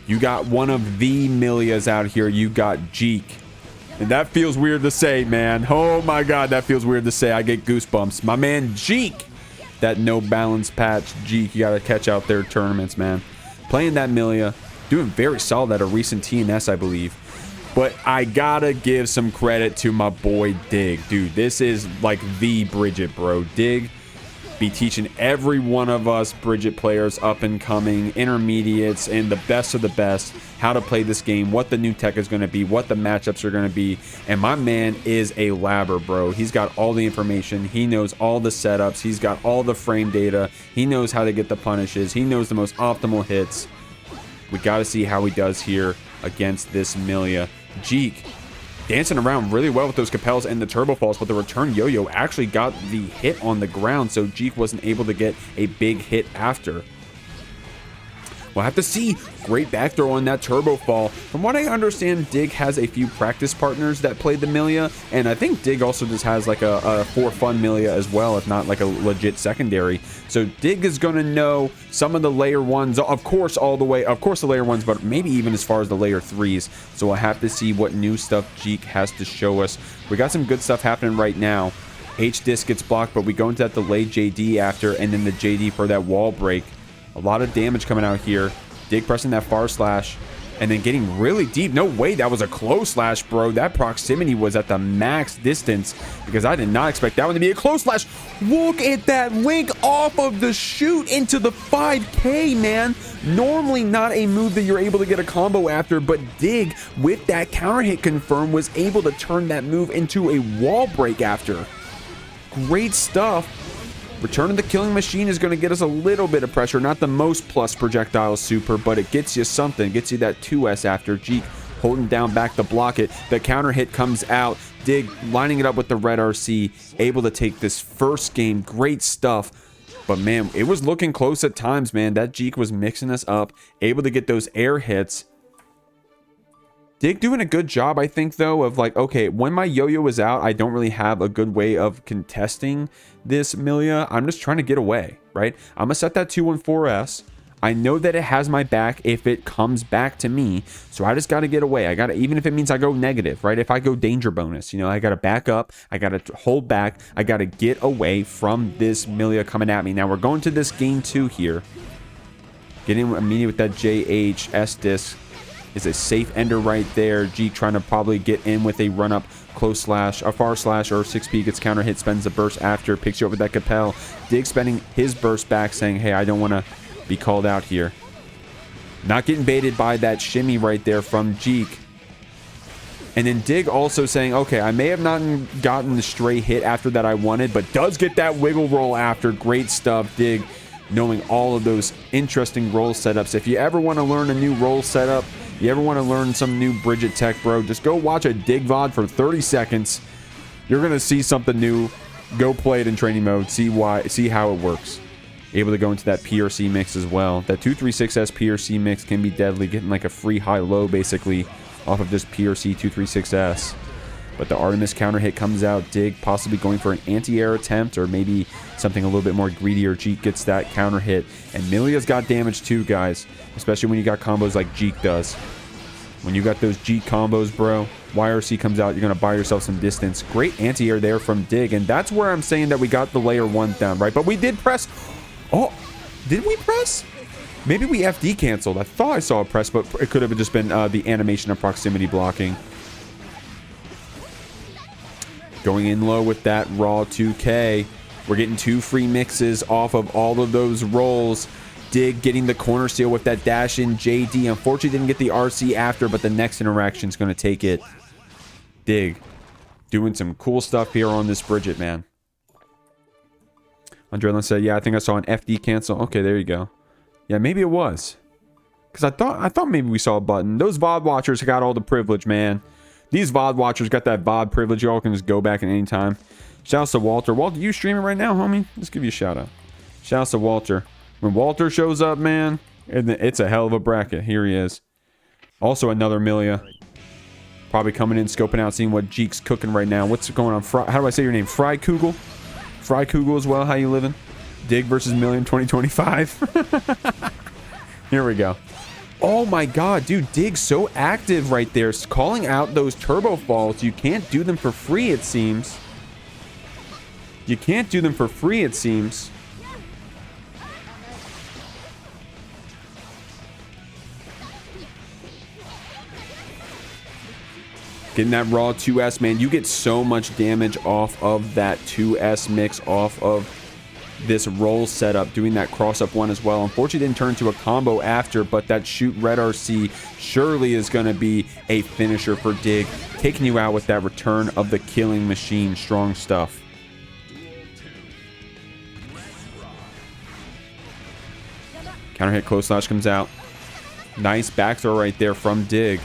You got one of the Millias out here. You got Jikh. And that feels weird to say, man. Oh my god, that feels weird to say. I get goosebumps. My man Jikh. That no balance patch Jikh. You got to catch out their tournaments, man. Playing that Millia. Doing very solid at a recent TNS, I believe. But I gotta give some credit to my boy Dig. Dude, this is like the Bridget, bro. Dig be teaching every one of us Bridget players, up and coming, intermediates, and the best of the best how to play this game, what the new tech is going to be, what the matchups are going to be. And my man is a labber, bro. He's got all the information. He knows all the setups. He's got all the frame data. He knows how to get the punishes. He knows the most optimal hits. We got to see how he does here against this Millia. Jikh dancing around really well with those Capels and the Turbo Falls, but the return yo-yo actually got the hit on the ground, so Jikh wasn't able to get a big hit after. We'll have to see. Great back throw on that turbo fall. From what I understand, Jikh has a few practice partners that play the Millia, and I think Jikh also just has like a for fun Millia as well, if not like a legit secondary. So Jikh is going to know some of the layer 1s, of course, all the way, of course the layer 1s, but maybe even as far as the layer 3s. So we'll have to see what new stuff Jikh has to show us. We got some good stuff happening right now. H-Disc gets blocked, but we go into that delayed JD after, and then the JD for that wall break. A lot of damage coming out here. Jikh pressing that far slash and then getting really deep. No way, that was a close slash, bro. That proximity was at the max distance because I did not expect that one to be a close slash. Look at that link off of the shoot into the 5K, man. Normally not a move that you're able to get a combo after, but Jikh, with that counter hit confirm, was able to turn that move into a wall break after. Great stuff. Return of the Killing Machine is going to get us a little bit of pressure. Not the most plus projectile super, but it gets you something. Gets you that 2S after. Jikh holding down back to block it. The counter hit comes out. Jikh lining it up with the red RC. Able to take this first game. Great stuff. But man, it was looking close at times, man. That Jikh was mixing us up. Able to get those air hits. Jikh doing a good job, I think, though, of like, okay, when my yo-yo is out, I don't really have a good way of contesting this Millia. I'm just trying to get away, right? I'm gonna set that 214S. I know that it has my back if it comes back to me, so I just got to get away. I got to, even if it means I go negative, right? If I go danger bonus, you know, I got to back up. I got to hold back. I got to get away from this Millia coming at me. Now, we're going to this game 2 here. Getting immediate with that JH S-Disc. Is a safe ender right there. Jikh trying to probably get in with a run up, close slash, a far slash, or 6P gets counter hit, spends the burst after, picks you up with that Capel. Jikh spending his burst back, saying, hey, I don't want to be called out here. Not getting baited by that shimmy right there from Jikh. And then Jikh also saying, okay, I may have not gotten the stray hit after that I wanted, but does get that wiggle roll after. Great stuff, Jikh, knowing all of those interesting roll setups. If you ever want to learn a new roll setup, you ever want to learn some new Bridget tech, bro, just go watch a Jikh VOD for 30 seconds. You're going to see something new. Go play it in training mode. See how it works. Able to go into that PRC mix as well. That 236S PRC mix can be deadly. Getting like a free high-low, basically, off of this PRC 236S. But the Artemis counter hit comes out. Jikh possibly going for an anti-air attempt or maybe something a little bit more greedier. Jikh gets that counter hit. And Millia's got damage too, guys. Especially when you got combos like Jikh does. When you got those Jikh combos, bro, YRC comes out, you're going to buy yourself some distance. Great anti-air there from Jikh. And that's where I'm saying that we got the layer 1 down, right? But we did press. Oh, did we press? Maybe we FD canceled. I thought I saw a press, but it could have just been the animation of proximity blocking. Going in low with that raw 2K. We're getting 2 free mixes off of all of those rolls. Jikh getting the corner steal with that dash in JD. Unfortunately, didn't get the RC after, but the next interaction is going to take it. Jikh doing some cool stuff here on this Bridget, man. Andredlon said, yeah, I think I saw an FD cancel. Okay, there you go. Yeah, maybe it was. Because I thought maybe we saw a button. Those VOD watchers got all the privilege, man. These VOD watchers got that VOD privilege. Y'all can just go back at any time. Shouts to Walter. Walter, you streaming right now, homie? Let's give you a shout out. Shouts to Walter. When Walter shows up, man, it's a hell of a bracket. Here he is. Also another Millia. Probably coming in, scoping out, seeing what Jikh's cooking right now. What's going on? How do I say your name? Fry Kugel? Fry Kugel as well. How you living? Jikh versus Millia 2025. Here we go. Oh my god, dude, Jikh's so active right there, calling out those turbo falls. You can't do them for free, it seems. You can't do them for free, it seems. Getting that raw 2S, man. You get so much damage off of that 2S mix, off of this roll setup, doing that cross-up one as well. Unfortunately, didn't turn into a combo after, but that shoot red RC surely is going to be a finisher for Jikh, taking you out with that return of the killing machine. Strong stuff. Counter hit, close slash comes out. Nice back throw right there from Jikh.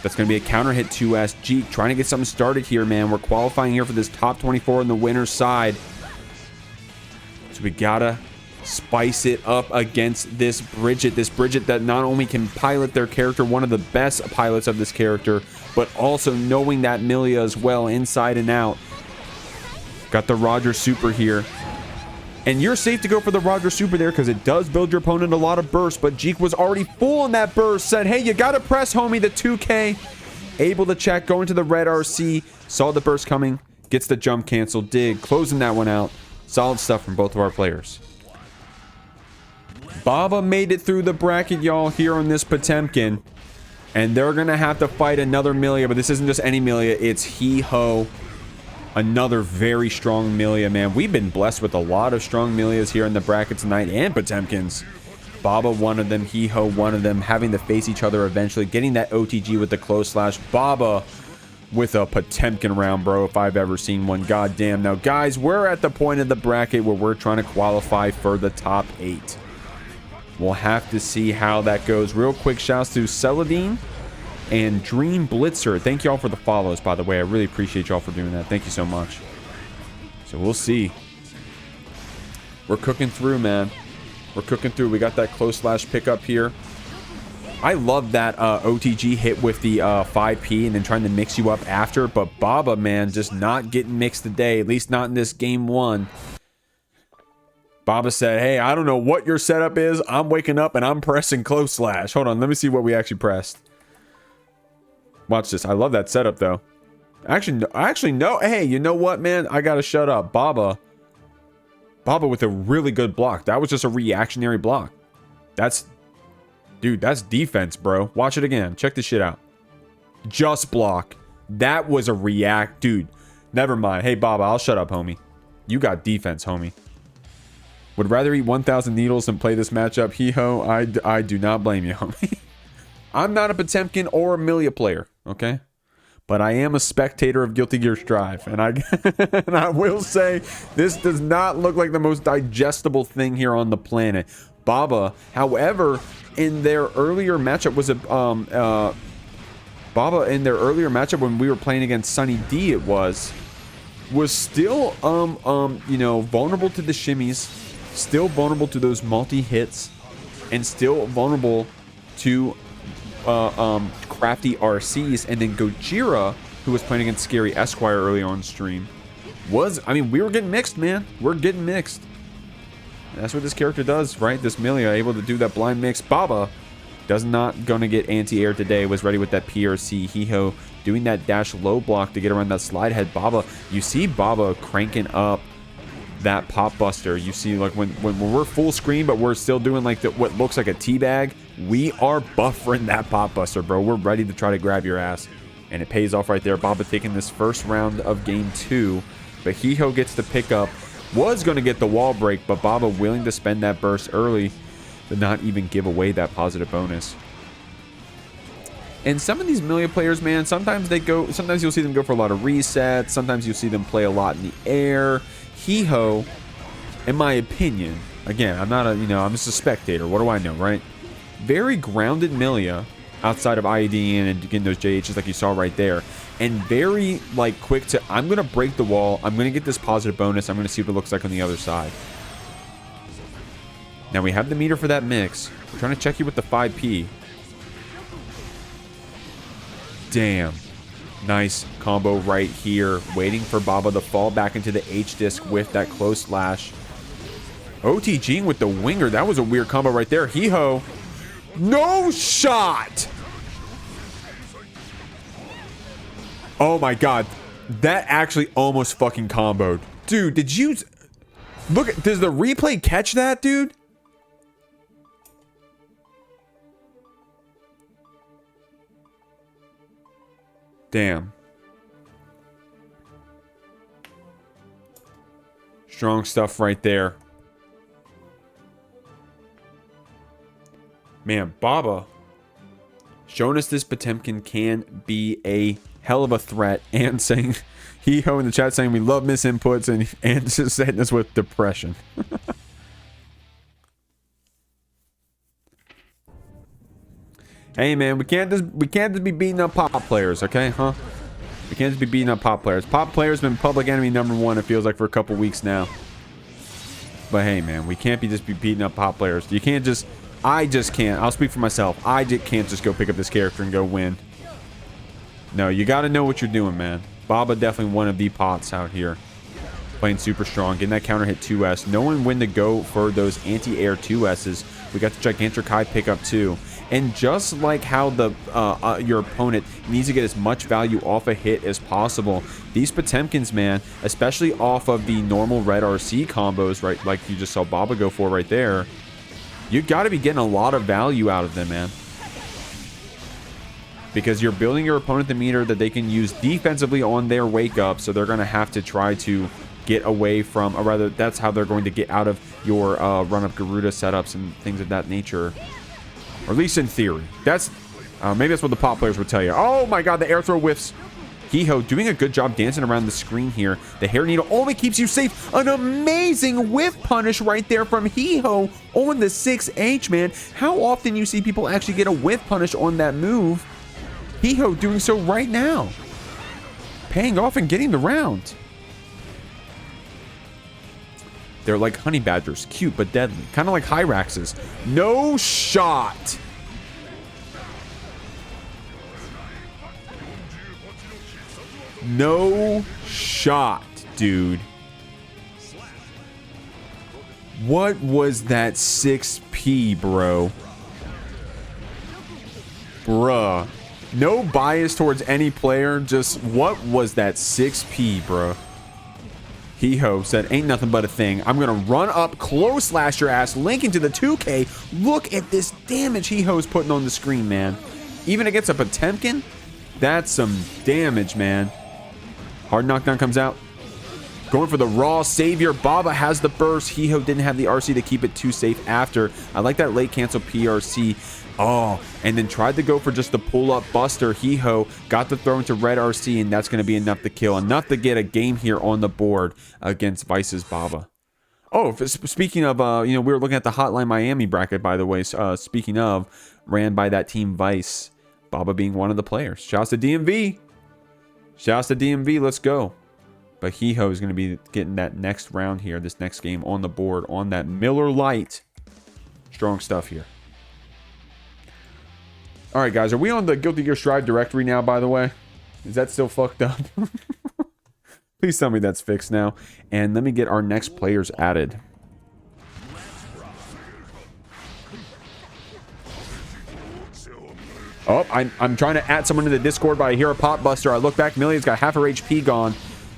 That's going to be a counter hit 2S. Jikh trying to get something started here, man. We're qualifying here for this top 24 on the winner's side. So we gotta spice it up against this Bridget. This Bridget that not only can pilot their character, one of the best pilots of this character, but also knowing that Millia as well, inside and out. Got the Roger Super here. And you're safe to go for the Roger Super there because it does build your opponent a lot of burst. But Jikh was already full on that burst. Said, hey, you got to press, homie, the 2K. Able to check, going to the red RC. Saw the burst coming. Gets the jump canceled. Dig, closing that one out. Solid stuff from both of our players. Baba made it through the bracket, y'all, here on this Potemkin. And they're going to have to fight another Millia. But this isn't just any Millia. It's He-Ho. Another very strong Millia, man. We've been blessed with a lot of strong Millias here in the bracket tonight, and Potemkins. Baba, one of them. He-Ho, one of them. Having to face each other eventually. Getting that OTG with the close slash. Baba with a Potemkin round, bro, if I've ever seen one. God damn. Now, guys, we're at the point of the bracket where we're trying to qualify for the top 8. We'll have to see how that goes. Real quick, shouts to Celadine and Dream Blitzer. Thank y'all for the follows, by the way. I really appreciate y'all for doing that. Thank you so much. So we'll see. We're cooking through, man. We're cooking through. We got that close slash pickup here. I love that OTG hit with the 5P and then trying to mix you up after. But Baba, man, just not getting mixed today. At least not in this game 1. Baba said, hey, I don't know what your setup is. I'm waking up and I'm pressing close slash. Hold on. Let me see what we actually pressed. Watch this. I love that setup, though. Actually, no. Hey, you know what, man? I gotta shut up. Baba with a really good block. That was just a reactionary block. Dude, that's defense, bro. Watch it again. Check this shit out. Just block. That was a react. Dude, never mind. Hey, Baba, I'll shut up, homie. You got defense, homie. Would rather eat 1,000 needles than play this matchup. He-ho, I do not blame you, homie. I'm not a Potemkin or a Millia player, okay? But I am a spectator of Guilty Gear Strive. And I will say, this does not look like the most digestible thing here on the planet. Baba, however, in their earlier matchup was Baba in their earlier matchup when we were playing against Sunny D, was still you know, vulnerable to the shimmies, still vulnerable to those multi-hits, and still vulnerable to crafty RCs. And then Gojira, who was playing against ScaryEsquire early on stream, I mean, we were getting mixed, man. We're getting mixed. And that's what this character does, right? This Millia able to do that blind mix. Baba does not gonna get anti-air today. Was ready with that PRC. He-Ho doing that dash low block to get around that slide head. Baba, you see Baba cranking up that pop buster. You see, like, when we're full screen, but we're still doing like what looks like a teabag, we are buffering that pop buster, bro. We're ready to try to grab your ass, and it pays off right there. Baba taking this first round of game 2, but He-Ho gets the pickup. Was going to get the wall break, but Baba willing to spend that burst early to not even give away that positive bonus. And some of these Millia players, man, sometimes you'll see them go for a lot of resets. Sometimes you'll see them play a lot in the air. He-Ho, in my opinion, again, I'm not I'm just a spectator. What do I know, right? Very grounded Millia outside of IED and getting those JHs like you saw right there. And very, like, quick to, I'm going to break the wall. I'm going to get this positive bonus. I'm going to see what it looks like on the other side. Now, we have the meter for that mix. We're trying to check you with the 5P. Damn. Nice combo right here. Waiting for Baba to fall back into the H-disc with that close slash. OTGing with the winger. That was a weird combo right there. He-Ho. No shot! Oh my god. That actually almost fucking comboed. Dude, did you... Look, does the replay catch that, dude? Damn. Strong stuff right there. Man, Baba showing us this Potemkin can be a hell of a threat, and saying, He-Ho in the chat saying we love misinputs, and just hitting us with depression. Hey man, we can't just be beating up pop players, okay, huh? We can't just be beating up pop players. Pop players been public enemy #1, it feels like, for a couple weeks now. But hey, man, we can't be just be beating up pop players. You can't just... I just can't. I'll speak for myself. I just can't just go pick up this character and go win. No, you got to know what you're doing, man. Baba definitely one of the pots out here. Playing super strong. Getting that counter hit 2S. Knowing when to go for those anti-air 2S's. We got the Gigantic High pickup too. And just like how the your opponent needs to get as much value off a hit as possible, these Potemkins, man, especially off of the normal red RC combos, right, like you just saw Baba go for right there, you got to be getting a lot of value out of them, man. Because you're building your opponent the meter that they can use defensively on their wake up, so they're going to have to try to get away from, or rather, that's how they're going to get out of your run-up Garuda setups and things of that nature. Or at least in theory. That's maybe that's what the pop players would tell you. Oh my god, the air throw whiffs. Hiho doing a good job dancing around the screen here. The hair needle only keeps you safe. An amazing whiff punish right there from Hiho on the 6H, man. How often you see people actually get a whiff punish on that move? Hiho doing so right now. Paying off and getting the round. They're like honey badgers, cute but deadly. Kind of like Hyraxes. No shot. No shot, dude. What was that 6P, bro? Bruh. No bias towards any player. Just what was that 6P, bro? Hiho said, ain't nothing but a thing. I'm going to run up, close slash your ass, link into the 2K. Look at this damage Hiho's putting on the screen, man. Even against a Potemkin, that's some damage, man. Hard knockdown comes out. Going for the raw savior. Baba has the burst. Hiho didn't have the RC to keep it too safe after. I like that late cancel PRC. Oh, and then tried to go for just the pull-up buster. Hiho got the throw into red RC, and that's going to be enough to kill. Enough to get a game here on the board against Vice's Baba. Oh, speaking of, we were looking at the Hotline Miami bracket, by the way. Speaking of, ran by that team Vice. Baba being one of the players. Shouts to DMV. Shouts to DMV. Let's go. But Hiho is going to be getting that next round here, this next game on the board on that Miller Lite. Strong stuff here. All right, guys, are we on the Guilty Gear Strive directory now, by the way? Is that still fucked up? Please tell me that's fixed now. And let me get our next players added. Oh, I'm trying to add someone to the Discord, but I hear a pop buster. I look back, Millia's got half her HP gone.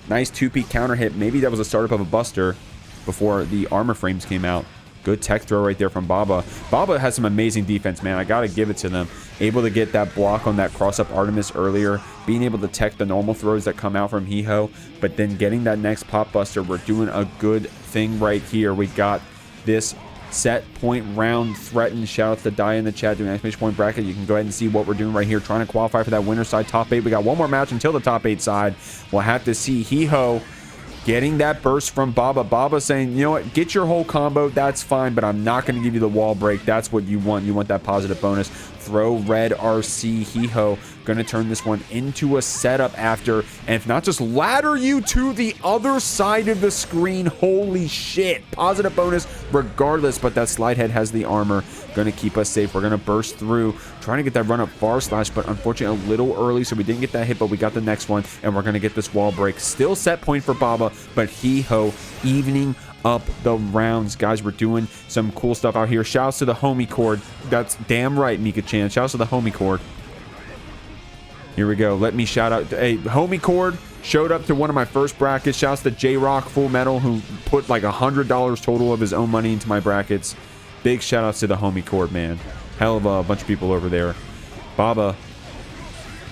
Nice 2P counter hit. Maybe that was a startup of a buster before the armor frames came out. Good tech throw right there from Baba. Baba has some amazing defense, man. I got to give it to them. Able to get that block on that cross-up Artemis earlier. Being able to tech the normal throws that come out from Hiho. But then getting that next pop buster. We're doing a good thing right here. We got this set point round threatened. Shout out to Die in the chat doing exclamation point bracket. You can go ahead and see what we're doing right here. Trying to qualify for that winner side top 8. We got one more match until the top 8 side. We'll have to see Hiho getting that burst from Baba. Baba saying, you know what, get your whole combo, that's fine, but I'm not going to give you the wall break. That's what you want. You want that positive bonus. Throw red RC. Hiho going to turn this one into a setup after, and if not, just ladder you to the other side of the screen. Holy shit. Positive bonus regardless, but that slide head has the armor. Going to keep us safe. We're going to burst through, trying to get that run up far slash, but unfortunately a little early, so we didn't get that hit, but we got the next one, and we're going to get this wall break. Still set point for Baba, but Hiho evening up the rounds. Guys, we're doing some cool stuff out here. Shouts to the homie cord. That's damn right, Mika-chan. Shouts to the homie cord. Here we go. Let me shout out. Hey, homie cord showed up to one of my first brackets. Shouts to J-Rock Full Metal, who put like $100 total of his own money into my brackets. Big shout outs to the homie cord, man. Hell of a bunch of people over there. Baba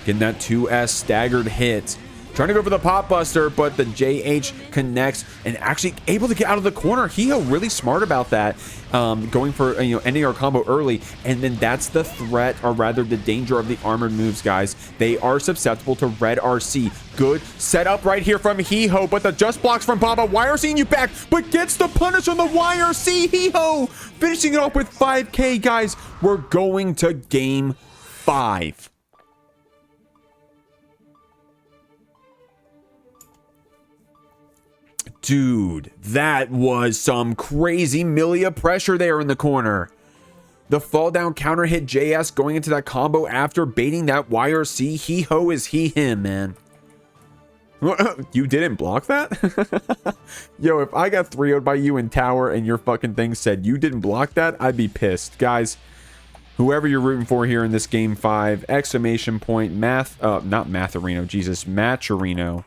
getting that 2S staggered hit. Trying to go for the pop buster, but the JH connects and actually able to get out of the corner. Hiho really smart about that, going for ending our combo early, and then that's the threat, or rather the danger of the armored moves, guys. They are susceptible to red RC. Good setup right here from Hiho, but the just blocks from Baba. YRCing you back, but gets the punish on the YRC. Hiho finishing it off with 5K, guys. We're going to game 5. Dude, that was some crazy Millia pressure there in the corner. The fall down counter hit JS going into that combo after baiting that YRC. He-ho is he-him, man. You didn't block that? Yo, if I got 3-0'd by you in tower and your fucking thing said you didn't block that, I'd be pissed. Guys, whoever you're rooting for here in this game 5, exclamation point, not Matherino, Jesus, Matcherino,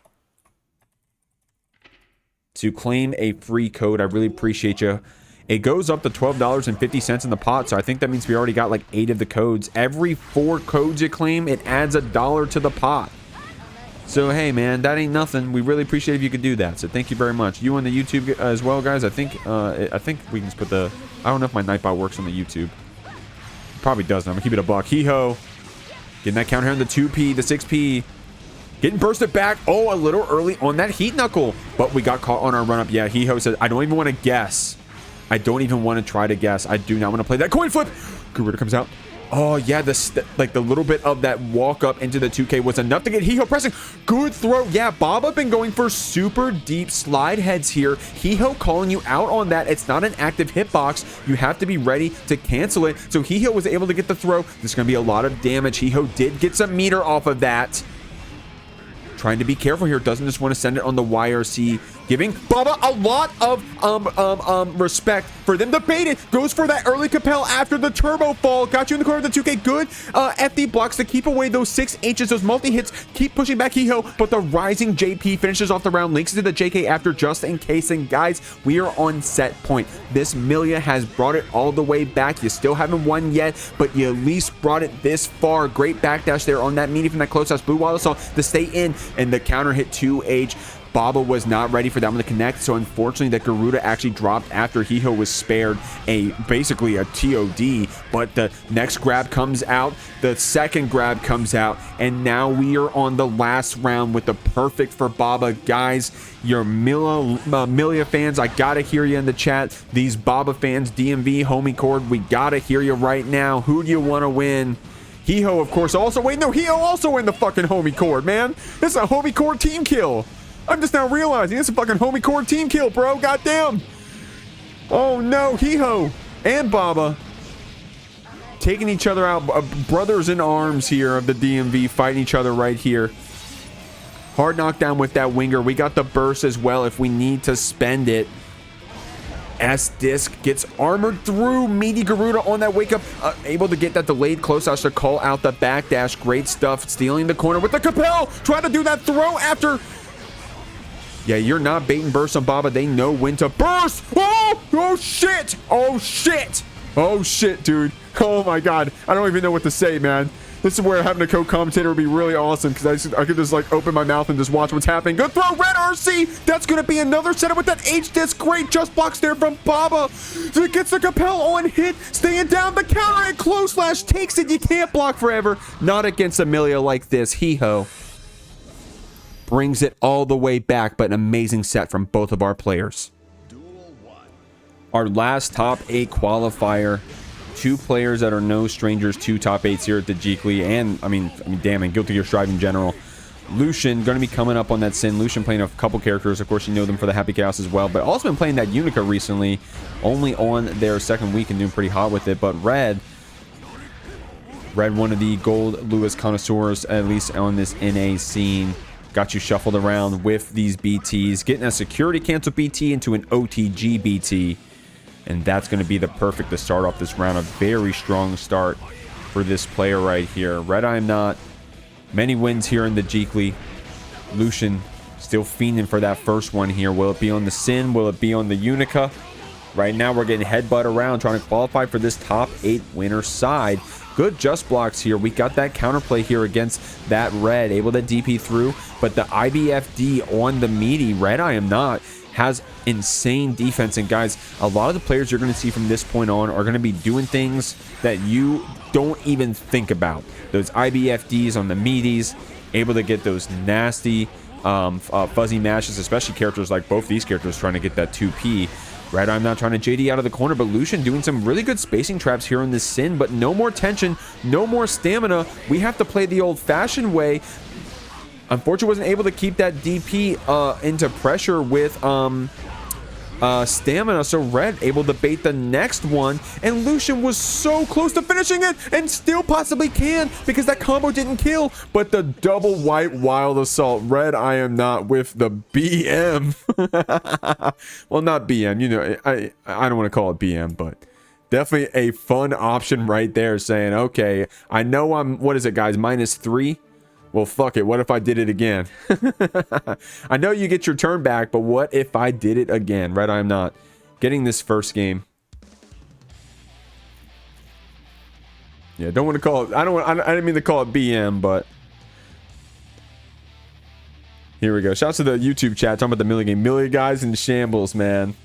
to claim a free code. I really appreciate you. It goes up to $12.50 in the pot, so I think that means we already got like 8 of the codes. Every 4 codes you claim, it adds $1 to the pot. So hey man, that ain't nothing. We really appreciate if you could do that. So thank you very much. You on the YouTube as well, guys. I think we can just put the. I don't know if my Nightbot works on the YouTube. It probably doesn't. I'm gonna keep it a buck. Hee-ho. Getting that counter here on the 2P, the 6P. Getting bursted back. Oh, a little early on that heat knuckle. But we got caught on our run up. Yeah, Hee-ho says, I don't even want to guess. I don't even want to try to guess. I do not want to play that coin flip. Gojira comes out. Oh, yeah, like the little bit of that walk up into the 2K was enough to get Hee-ho pressing. Good throw. Yeah, Baba been going for super deep slide heads here. Hee-ho calling you out on that. It's not an active hitbox. You have to be ready to cancel it. So Hee-ho was able to get the throw. There's going to be a lot of damage. Hee-ho did get some meter off of that. Trying to be careful here. Doesn't just want to send it on the YRC. Giving Baba a lot of respect for them to bait it. Goes for that early Capel after the turbo fall. Got you in the corner of the 2K. Good FD blocks to keep away those 6Hs, those multi-hits. Keep pushing back Hee-ho, but the rising JP finishes off the round. Links into the JK after just in case. And guys, we are on set point. This Millia has brought it all the way back. You still haven't won yet, but you at least brought it this far. Great backdash there on that meaty from that close house. Blue Wallace to stay in, and the counter hit 2H. Baba was not ready for that one to connect, so unfortunately that Garuda actually dropped after Hee-ho was spared basically a TOD, but the next grab comes out, the second grab comes out, and now we are on the last round with the perfect for Baba. Guys, your Millia fans, I gotta hear you in the chat. These Baba fans, DMV, homie cord, we gotta hear you right now. Who do you want to win? Hee-ho, of course, also. Wait, no, Hee-ho also in the fucking homie cord, man. This is a homie cord team kill. I'm just now realizing it's a fucking homie core team kill, bro. Goddamn. Oh no, Hee-ho and Baba taking each other out. Brothers in arms here of the DMV fighting each other right here. Hard knockdown with that winger. We got the burst as well if we need to spend it. S-Disc gets armored through. Meaty Garuda on that wake up. Able to get that delayed close out to call out the backdash. Great stuff. Stealing the corner with the Capel. Trying to do that throw after. Yeah, you're not baiting burst on Baba. They know when to burst. Oh, oh shit. Oh shit. Oh shit, dude. Oh my god. I don't even know what to say, man. This is where having a co-commentator would be really awesome, because I could just like open my mouth and just watch what's happening. Good throw, Red RC. That's going to be another setup with that H-Disc. Great just blocks there from Baba. So it gets the Capel on hit. Staying down the counter and close slash takes it. You can't block forever. Not against a Millia like this. Hee-ho. Brings it all the way back, but an amazing set from both of our players. Our last top 8 qualifier. 2 players that are no strangers to top 8s here at the Jeekly, and I mean, damn, and Guilty Gear Strive in general. Lucien going to be coming up on that Sin. Lucien playing a couple characters. Of course, you know them for the Happy Chaos as well, but also been playing that Unika recently, only on their second week and doing pretty hot with it. But Red, one of the Goldlewis connoisseurs, at least on this NA scene. Got you shuffled around with these BTs, getting a security cancel BT into an OTG BT, and that's going to be the perfect to start off this round. A very strong start for this player right here. RedIAmNot, many wins here in the Jeekly. Lucien still fiending for that first one here. Will it be on the Sin? Will it be on the Unika? Right now we're getting headbutt around, trying to qualify for this top 8 winner side. Good just blocks here. We got that counterplay here against that Red, able to DP through, but the IBFD on the meaty RedIAmNot has insane defense. And guys, a lot of the players you're going to see from this point on are going to be doing things that you don't even think about. Those IBFDs on the meaties, able to get those nasty fuzzy mashes, especially characters like both these characters trying to get that 2P. RedIAmNot trying to JD out of the corner, but Lucien doing some really good spacing traps here in this Sin, but no more tension, no more stamina. We have to play the old-fashioned way. Unfortunately, wasn't able to keep that DP into pressure with stamina, so Red able to bait the next one, and Lucien was so close to finishing it, and still possibly can, because that combo didn't kill, but the double white wild assault. RedIAmNot with the BM. Well, not BM, you know, I don't want to call it BM, but definitely a fun option right there, saying, okay, I know I'm, what is it, guys, -3? Well, fuck it. What if I did it again? I know you get your turn back, but what if I did it again? RedIAmNot getting this first game. Yeah, don't want to call it. I didn't mean to call it BM, but here we go. Shouts to the YouTube chat talking about the Millia game. Millia guys in shambles, man.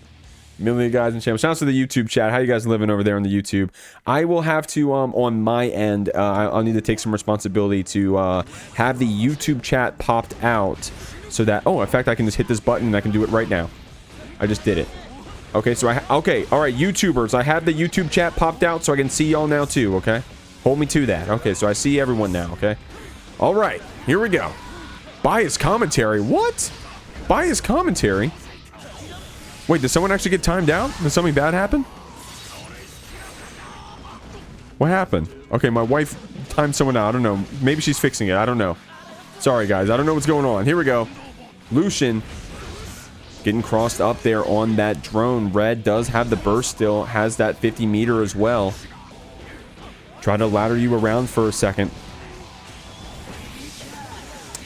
Millia guys in shambles. Shouts to the YouTube chat. How you guys living over there on the YouTube? I will have to on my end. I'll need to take some responsibility to have the YouTube chat popped out so that. Oh, in fact, I can just hit this button and I can do it right now. I just did it. Okay, so okay, all right, YouTubers. I have the YouTube chat popped out so I can see y'all now too. Okay, hold me to that. Okay, so I see everyone now. Okay, all right, here we go. Biased commentary. What? Biased commentary? Wait, did someone actually get timed out? Did something bad happen? What happened? Okay, my wife timed someone out. I don't know. Maybe she's fixing it. I don't know. Sorry, guys. I don't know what's going on. Here we go. Lucien getting crossed up there on that drone. Red does have the burst still. Has that 50 meter as well. Try to ladder you around for a second.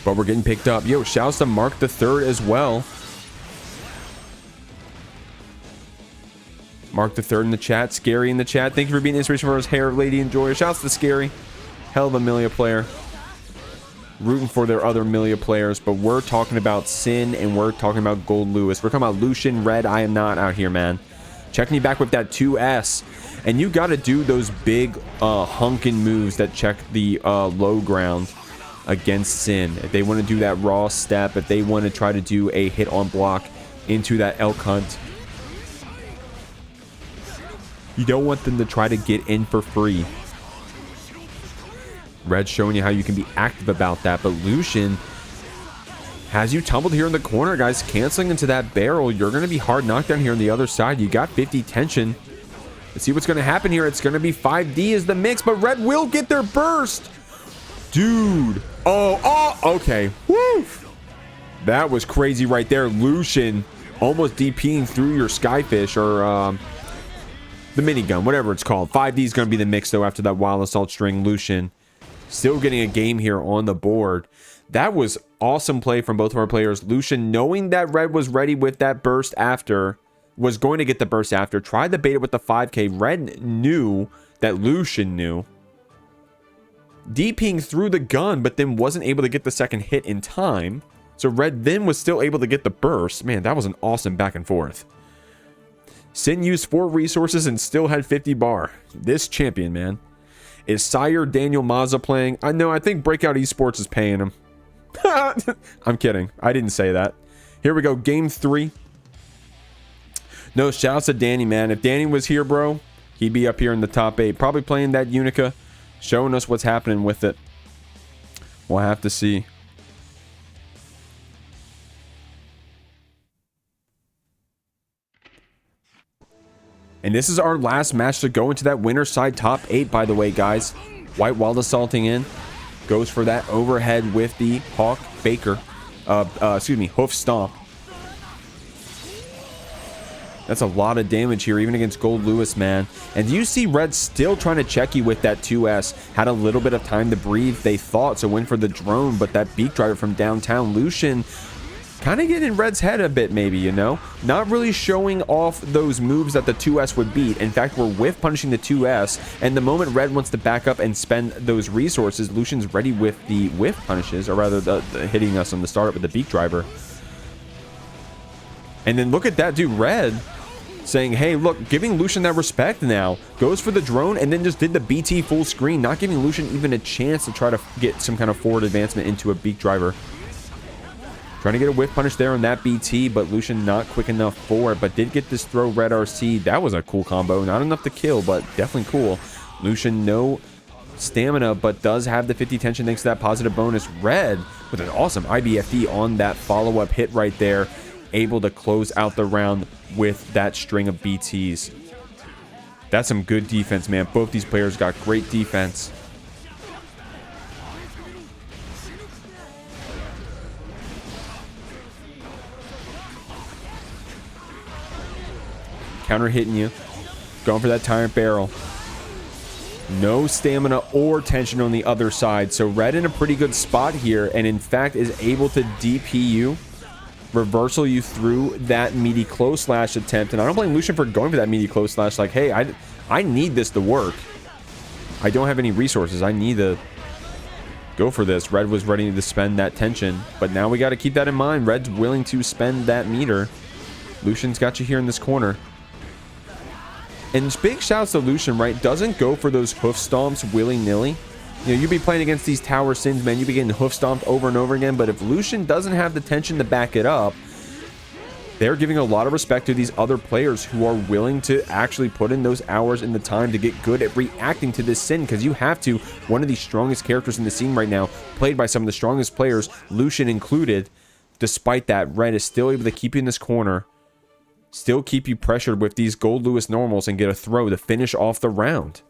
But we're getting picked up. Yo, shouts to Mark the Third as well. Mark the Third in the chat. Scary in the chat. Thank you for being inspiration for us, hair lady enjoyer. Shouts to Scary. Hell of a Millia player. Rooting for their other Millia players. But we're talking about Sin and we're talking about Goldlewis. We're talking about Lucien, RedIAmNot out here, man. Checking you back with that 2S. And you got to do those big hunkin' moves that check the low ground against Sin. If they want to do that raw step, if they want to try to do a hit on block into that elk hunt, you don't want them to try to get in for free. Red showing you how you can be active about that, but Lucien has you tumbled here in the corner, guys, canceling into that barrel. You're going to be hard knocked down here on the other side. You got 50 tension. Let's see what's going to happen here. It's going to be 5D is the mix, but Red will get their burst. Dude. Oh, okay. Woo. That was crazy right there. Lucien almost DPing through your Skyfish or the minigun, whatever it's called. 5D is going to be the mix, though, after that Wild Assault string. Lucien still getting a game here on the board. That was awesome play from both of our players. Lucien, knowing that Red was ready with that burst after, was going to get the burst after, tried to bait it with the 5K. Red knew that Lucien knew. DPing through the gun, but then wasn't able to get the second hit in time. So Red then was still able to get the burst. Man, that was an awesome back and forth. Sin used 4 resources and still had 50 bar. This champion, man. Is Sire Daniel Mazza playing? I know, I think Breakout Esports is paying him. I'm kidding. I didn't say that. Here we go. Game 3. No, shouts to Danny, man. If Danny was here, bro, he'd be up here in the top 8. Probably playing that Unika, showing us what's happening with it. We'll have to see. And this is our last match to go into that winner's side top 8, by the way, guys. White Wild assaulting in. Goes for that overhead with the Hawk Baker. Hoof Stomp. That's a lot of damage here, even against Goldlewis, man. And you see Red still trying to check you with that 2S. Had a little bit of time to breathe, they thought, so went for the drone. But that beak driver from downtown, Lucien, kind of getting in Red's head a bit, maybe, you know? Not really showing off those moves that the 2S would beat. In fact, we're whiff punishing the 2S, and the moment Red wants to back up and spend those resources, Lucien's ready with the whiff punishes, or rather the hitting us on the startup with the beak driver. And then look at that dude, Red, saying, hey, look, giving Lucien that respect now. Goes for the drone and then just did the BT full screen, not giving Lucien even a chance to try to get some kind of forward advancement into a beak driver. Trying to get a whiff punish there on that BT, but Lucien not quick enough for it, but did get this throw Red RC. That was a cool combo. Not enough to kill, but definitely cool. Lucien, no stamina, but does have the 50 tension thanks to that positive bonus. Red with an awesome IBFD on that follow-up hit right there, able to close out the round with that string of BTs. That's some good defense, man. Both these players got great defense. Counter hitting you. Going for that Tyrant Barrel. No stamina or tension on the other side. So Red in a pretty good spot here, and in fact is able to DP you, reversal you through that meaty close slash attempt. And I don't blame Lucien for going for that meaty close slash. Like, hey, I need this to work. I don't have any resources. I need to go for this. Red was ready to spend that tension, but now we got to keep that in mind. Red's willing to spend that meter. Lucien's got you here in this corner. And big shouts to Lucien, right? Doesn't go for those hoof stomps willy-nilly. You know, you'd be playing against these tower sins, man. You'd be getting hoof stomped over and over again. But if Lucien doesn't have the tension to back it up, they're giving a lot of respect to these other players who are willing to actually put in those hours and the time to get good at reacting to this sin. Because you have to. One of the strongest characters in the scene right now, played by some of the strongest players, Lucien included. Despite that, Red is still able to keep you in this corner. Still keep you pressured with these Goldlewis normals and get a throw to finish off the round.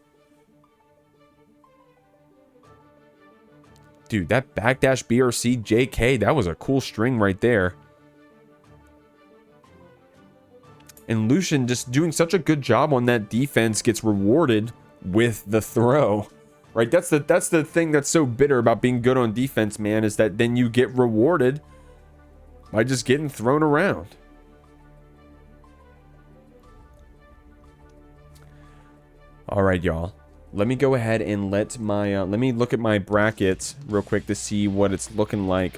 Dude, that backdash BRC Jikh, that was a cool string right there. And Lucien just doing such a good job on that defense gets rewarded with the throw. Right? That's the thing that's so bitter about being good on defense, man, is that then you get rewarded by just getting thrown around. All right, y'all. Let me go ahead and let me look at my brackets real quick to see what it's looking like.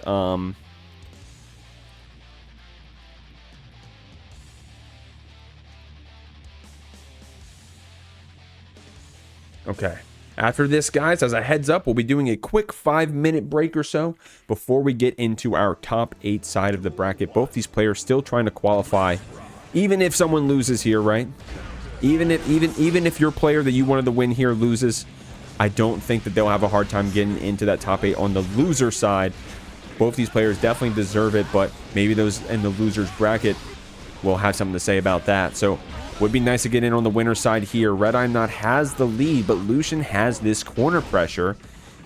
Okay. After this, guys, as a heads up, we'll be doing a quick 5-minute break or so before we get into our top 8 side of the bracket. Both these players still trying to qualify, even if someone loses here, right? Even if your player that you wanted to win here loses, I don't think that they'll have a hard time getting into that top 8 on the loser side. Both these players definitely deserve it, but maybe those in the losers bracket will have something to say about that. So would be nice to get in on the winner side here. RedIAmNot has the lead, but Lucien has this corner pressure.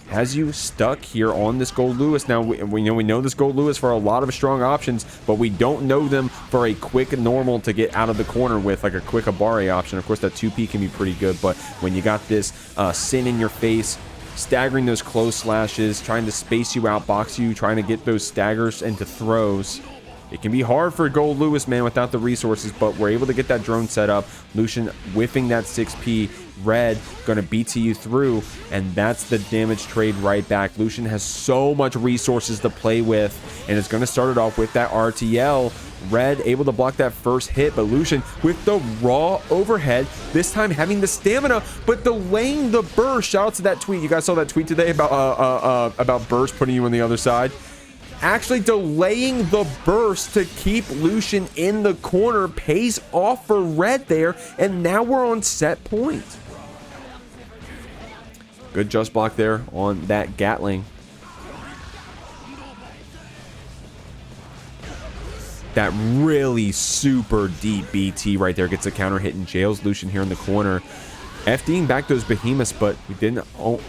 Has you stuck here on this Goldlewis. Now, we know this Goldlewis for a lot of strong options, but we don't know them for a quick normal to get out of the corner with, like a quick Abari option. Of course, that 2P can be pretty good, but when you got this sin in your face, staggering those close slashes, trying to space you out, box you, trying to get those staggers into throws, it can be hard for Goldlewis, man, without the resources, but we're able to get that drone set up. Lucien whiffing that 6P. Red going to BT you through, and that's the damage trade right back. Lucien has so much resources to play with, and it's going to start it off with that RTL. Red able to block that first hit, but Lucien with the raw overhead, this time having the stamina, but delaying the burst. Shout out to that tweet. You guys saw that tweet today about burst putting you on the other side. Actually delaying the burst to keep Lucien in the corner pays off for Red there, and now we're on set point. Good just block there on that Gatling. That really super deep BT right there gets a counter hit and jails Lucien here in the corner. FDing back those behemoths, but we didn't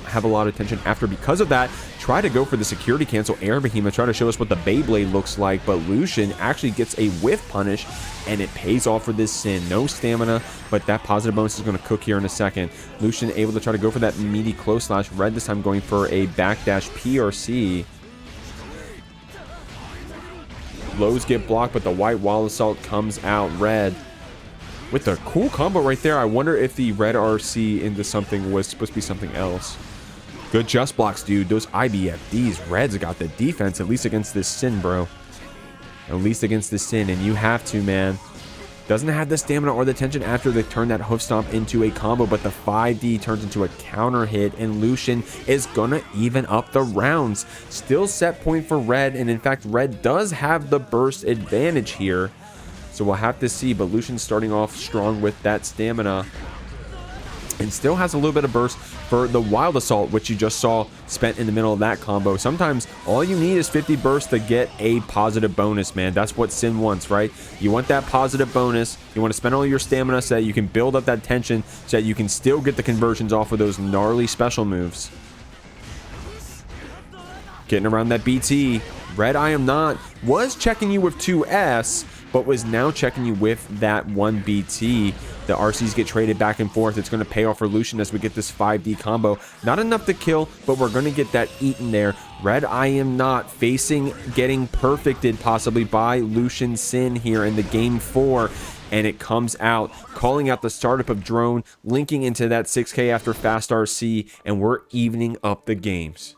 have a lot of attention after. Because of that, try to go for the security cancel air behemoth, try to show us what the Beyblade looks like, but Lucien actually gets a whiff punish, and it pays off for this sin. No stamina, but that positive bonus is going to cook here in a second. Lucien able to try to go for that meaty close slash. Red this time going for a backdash PRC. Lows get blocked, but the white wall assault comes out. Red with a cool combo right there. I wonder if the red RC into something was supposed to be something else. Good just blocks, dude. Those IBFDs. Red's got the defense, at least against this sin, bro. At least against this sin, and you have to, man. Doesn't have the stamina or the tension after they turn that hoof stomp into a combo, but the 5D turns into a counter hit, and Lucien is gonna even up the rounds. Still set point for Red, and in fact, Red does have the burst advantage here. So we'll have to see, but Lucien's starting off strong with that stamina. and still has a little bit of burst for the Wild Assault, which you just saw spent in the middle of that combo. Sometimes all you need is 50 burst to get a positive bonus, man. That's what Sin wants, right? You want that positive bonus. You want to spend all your stamina so that you can build up that tension so that you can still get the conversions off of those gnarly special moves. Getting around that BT. RedIAmNot was checking you with 2S, but was now checking you with that 1 BT. The RCs get traded back and forth. It's going to pay off for Lucien as we get this 5D combo. Not enough to kill, but we're going to get that eaten there. RedIAmNot facing getting perfected possibly by Lucien Sin here in the game 4. And it comes out, calling out the startup of drone, linking into that 6K after fast RC, and we're evening up the games.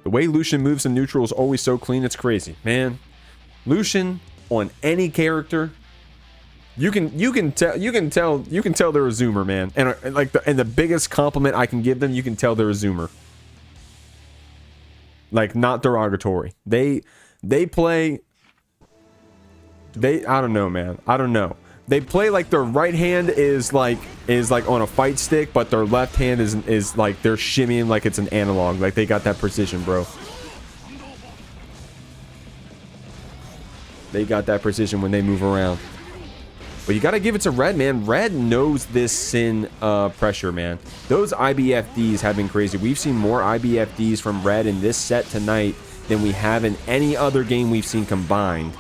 The way Lucien moves in neutral is always so clean, it's crazy, man. Lucien on any character, you can tell they're a zoomer, man. And the biggest compliment I can give them, you can tell they're a zoomer. Like, not derogatory. They play. I don't know, man. I don't know. They play like their right hand is like on a fight stick, but their left hand is like they're shimmying like it's an analog. Like they got that precision, bro. They got that precision when they move around. But you got to give it to Red, man. Red knows this Sin pressure, man. Those IBFDs have been crazy. We've seen more IBFDs from Red in this set tonight than we have in any other game we've seen combined.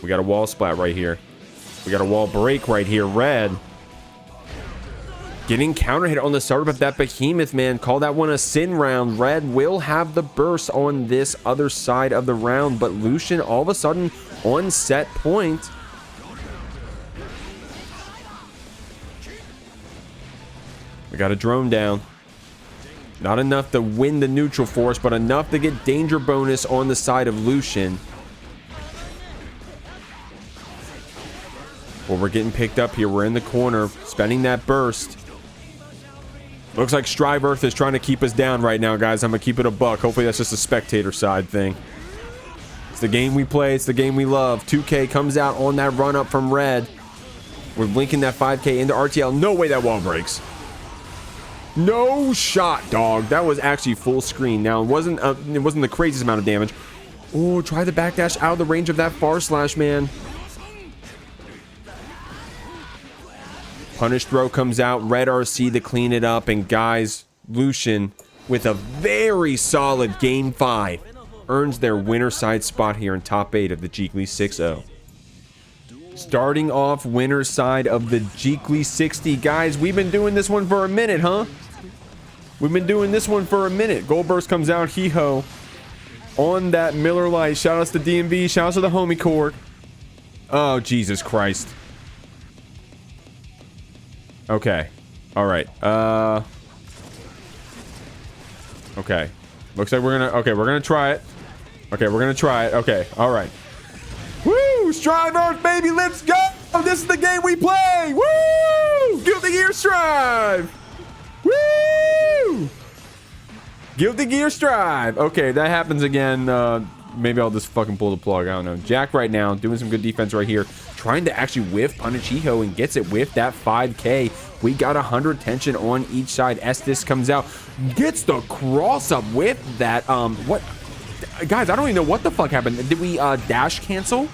We got a wall splat right here. We got a wall break right here. Red getting counter hit on the startup of that behemoth, man. Call that one a Sin round. Red will have the burst on this other side of the round, but Lucien all of a sudden on set point. We got a drone down. Not enough to win the neutral force, but enough to get danger bonus on the side of Lucien. Well, we're getting picked up here. We're in the corner, spending that burst. Looks like Strive Earth is trying to keep us down right now, guys. I'm going to keep it a buck. Hopefully that's just a spectator side thing. It's the game we play. It's the game we love. 2K comes out on that run up from Red. We're linking that 5K into RTL. No way that wall breaks. No shot, dog. That was actually full screen. Now, it wasn't the craziest amount of damage. Oh, try the backdash out of the range of that far slash, man. Punish throw comes out, Red RC to clean it up, and guys, Lucien with a very solid game 5 earns their winner side spot here in top 8 of the Jeekly 6-0. Starting off winner side of the Jeekly 60. Guys, we've been doing this one for a minute, huh? We've been doing this one for a minute. Gold burst comes out, hee-ho. On that Miller Lite. Shout outs to DMV, shout outs to the homie court. Oh, Jesus Christ. Okay. Alright. Okay. Looks like we're gonna try it. Okay, we're gonna try it. Okay, alright. Woo! Strive Earth, baby, let's go! This is the game we play! Woo! Guilty Gear Strive! Woo! Guilty Gear Strive! Okay, that happens again. Maybe I'll just fucking pull the plug. I don't know. Jack right now doing some good defense right here. Trying to actually whiff Punish Iho and gets it with that 5K. We got 100 tension on each side. Estes comes out. Gets the cross up with that. What? Guys, I don't even know what the fuck happened. Did we dash cancel?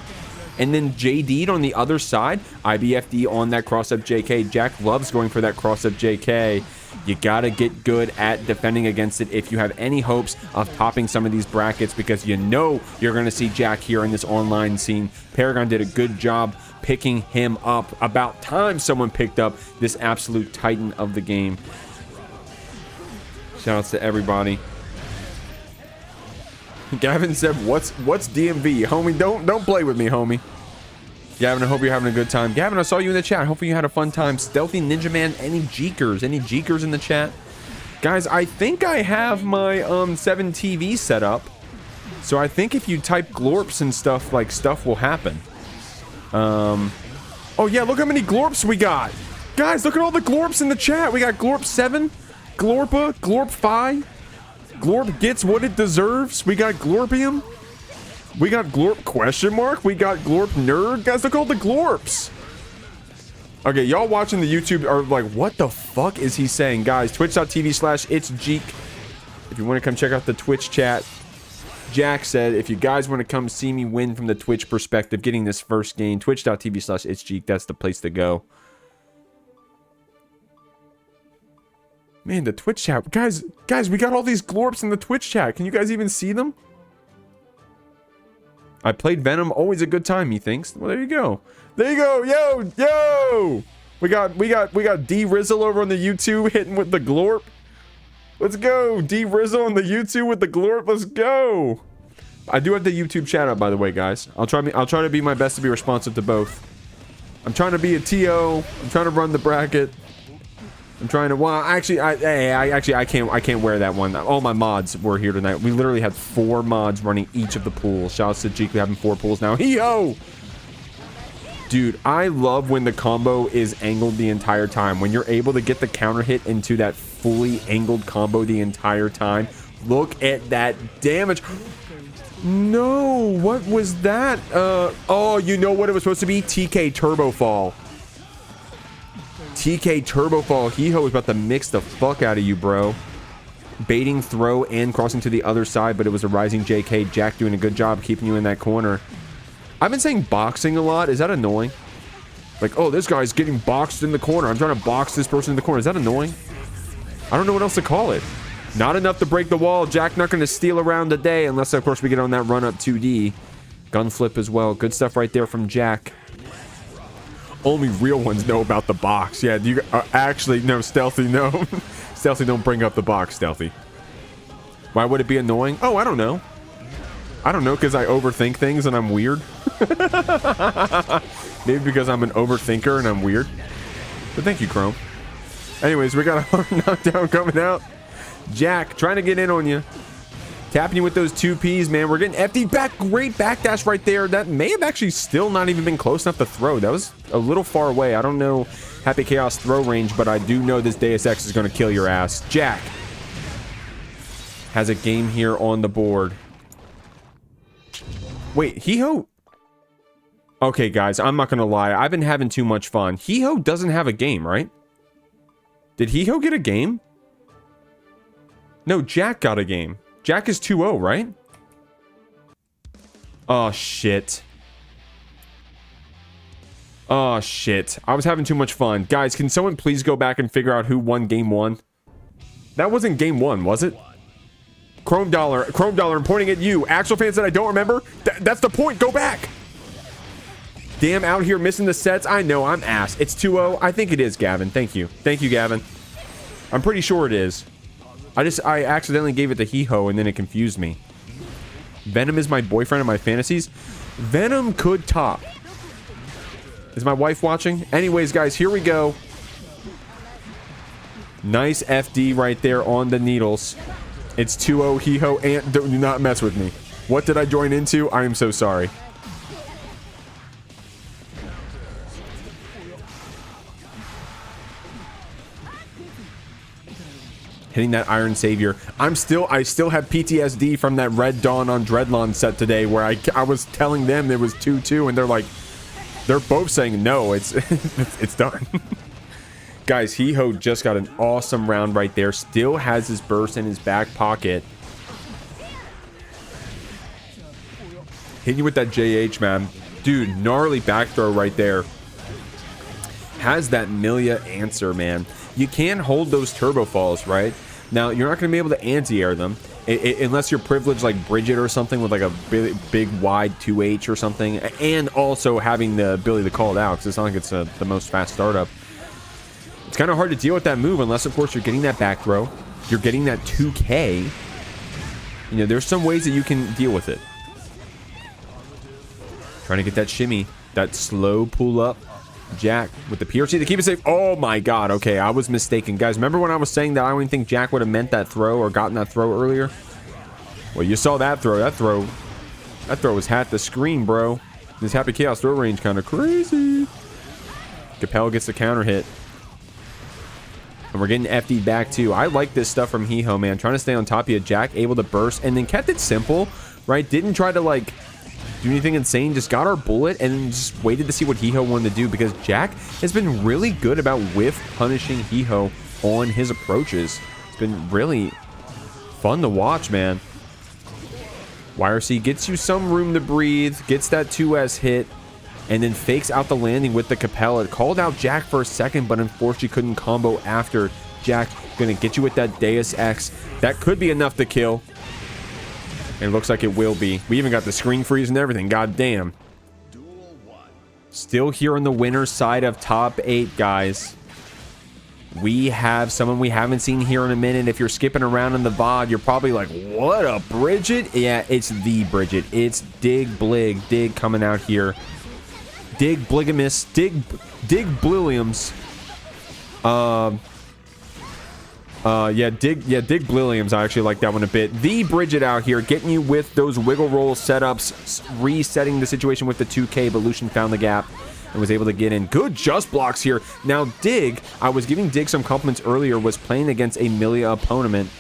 And then JD'd on the other side. IBFD on that cross up JK. Jack loves going for that cross up JK. You gotta get good at defending against it if you have any hopes of topping some of these brackets, because you know you're gonna see Jack here in this online scene. Paragon did a good job picking him up. About time someone picked up this absolute titan of the game. Shoutouts to everybody. Gavin said, what's DMV? Homie, don't play with me, homie. Gavin, I hope you're having a good time. Gavin, I saw you in the chat. Hopefully you had a fun time. Stealthy Ninja Man, any Jeekers? Any Jeekers in the chat? Guys, I think I have my 7 TV set up. So I think if you type glorps and stuff, like, stuff will happen. Oh, yeah, look how many glorps we got. Guys, look at all the glorps in the chat. We got glorp 7, glorpa, glorp 5. Glorp gets what it deserves. We got glorpium. We got glorp question mark. We got glorp nerd. Guys, look at all the glorps. Okay, y'all watching the YouTube are like, what the fuck is he saying? Guys, twitch.tv/itsjikh. If you want to come check out the Twitch chat. Jack said, if you guys want to come see me win from the Twitch perspective, getting this first game, twitch.tv/itsjikh, that's the place to go. Man, the Twitch chat. Guys, we got all these glorps in the Twitch chat. Can you guys even see them? I played Venom, always a good time, he thinks. Well, there you go. There you go. Yo! We got D Rizzle over on the YouTube hitting with the glorp. Let's go. D Rizzle on the YouTube with the glorp. Let's go. I do have the YouTube chat up, by the way, guys. I'll try to be my best to be responsive to both. I'm trying to be a TO. I'm trying to run the bracket. I'm trying to. Well, actually, I can't wear that one. All my mods were here tonight. We literally had 4 mods running each of the pools. Shout out to Jikh having 4 pools now. Hee-ho! Dude, I love when the combo is angled the entire time. When you're able to get the counter hit into that fully angled combo the entire time. Look at that damage. No, what was that? Oh, you know what it was supposed to be? TK Turbo Fall. TK Turbo Fall. He-Ho was about to mix the fuck out of you, bro. Baiting throw and crossing to the other side, but it was a rising JK. Jack doing a good job keeping you in that corner. I've been saying boxing a lot. Is that annoying? Like, oh, this guy's getting boxed in the corner. I'm trying to box this person in the corner. Is that annoying? I don't know what else to call it. Not enough to break the wall. Jack not going to steal around today unless, of course, we get on that run up 2D. Gun flip as well. Good stuff right there from Jack. Only real ones know about the box. Yeah, you actually, no, Stealthy, no. Stealthy, don't bring up the box, Stealthy. Why would it be annoying? Oh, I don't know. I don't know, because I overthink things and I'm weird. Maybe because I'm an overthinker and I'm weird. But thank you, Chrome. Anyways, we got a hard knockdown coming out. Jack, trying to get in on you. Tapping you with those 2Ps, man. We're getting FD back. Great backdash right there. That may have actually still not even been close enough to throw. That was a little far away. I don't know Happy Chaos throw range, but I do know this Deus Ex is going to kill your ass. Jack has a game here on the board. Wait, He-Ho? Okay, guys, I'm not going to lie. I've been having too much fun. He-Ho doesn't have a game, right? Did He-Ho get a game? No, Jack got a game. Jack is 2-0, right? Oh, shit. Oh, shit. I was having too much fun. Guys, can someone please go back and figure out who won game 1? That wasn't game 1, was it? Chrome Dollar, I'm pointing at you. Actual fans that I don't remember? That's the point. Go back. Damn, out here missing the sets. I know, I'm ass. It's 2-0. I think it is, Gavin. Thank you. Thank you, Gavin. I'm pretty sure it is. I accidentally gave it to He-Ho and then it confused me. Venom is my boyfriend in my fantasies. Venom could top. Is my wife watching? Anyways, guys, here we go. Nice FD right there on the needles. It's 2-0 He-Ho and do not mess with me. What did I join into? I am so sorry. Hitting that Iron Savior. I still have PTSD from that Red Dawn on Andredlon set today where I was telling them it was 2-2 and they're like, they're both saying no, it's it's done. Guys, He-Ho just got an awesome round right there. Still has his burst in his back pocket. Hitting you with that JH, man. Dude, gnarly back throw right there. Has that Millia answer, man. You can hold those turbo falls, right? Now, you're not going to be able to anti-air them unless you're privileged like Bridget or something with like a big wide 2H or something. And also having the ability to call it out because it's not like it's the most fast startup. It's kind of hard to deal with that move unless, of course, you're getting that back throw. You're getting that 2K. You know, there's some ways that you can deal with it. Trying to get that shimmy. That slow pull up. Jack with the PRC to keep it safe. Oh my god. Okay, I was mistaken. Guys, remember when I was saying that I don't even think Jack would have meant that throw or gotten that throw earlier? Well, you saw that throw. That throw was hat the screen, bro. This Happy Chaos throw range kind of crazy. Capel gets the counter hit. And we're getting FD'd back too. I like this stuff from Hiho, man. Trying to stay on top of you. Jack able to burst and then kept it simple, right? Didn't try to like do anything insane. Just got our bullet and then just waited to see what Hiho wanted to do, because Jack has been really good about whiff punishing Hiho on his approaches. It's been really fun to watch, man. YRC gets you some room to breathe, gets that 2S hit, and then fakes out the landing with the Capella. It called out Jack for a second, but unfortunately couldn't combo after. Jack gonna get you with that Deus Ex. That could be enough to kill. And it looks like it will be. We even got the screen freeze and everything. God damn. Still here on the winner's side of top 8, guys. We have someone we haven't seen here in a minute. If you're skipping around in the VOD, you're probably like, what a Bridget? Yeah, it's the Bridget. It's Dig Blig. Dig coming out here. Dig Bligamus. Dig Blilliams. Dig Blilliams. I actually like that one a bit. The Bridget out here getting you with those wiggle roll setups, resetting the situation with the 2K, but Lucien found the gap and was able to get in. Good just blocks here. Now Dig, I was giving Dig some compliments earlier, was playing against a Millia opponent,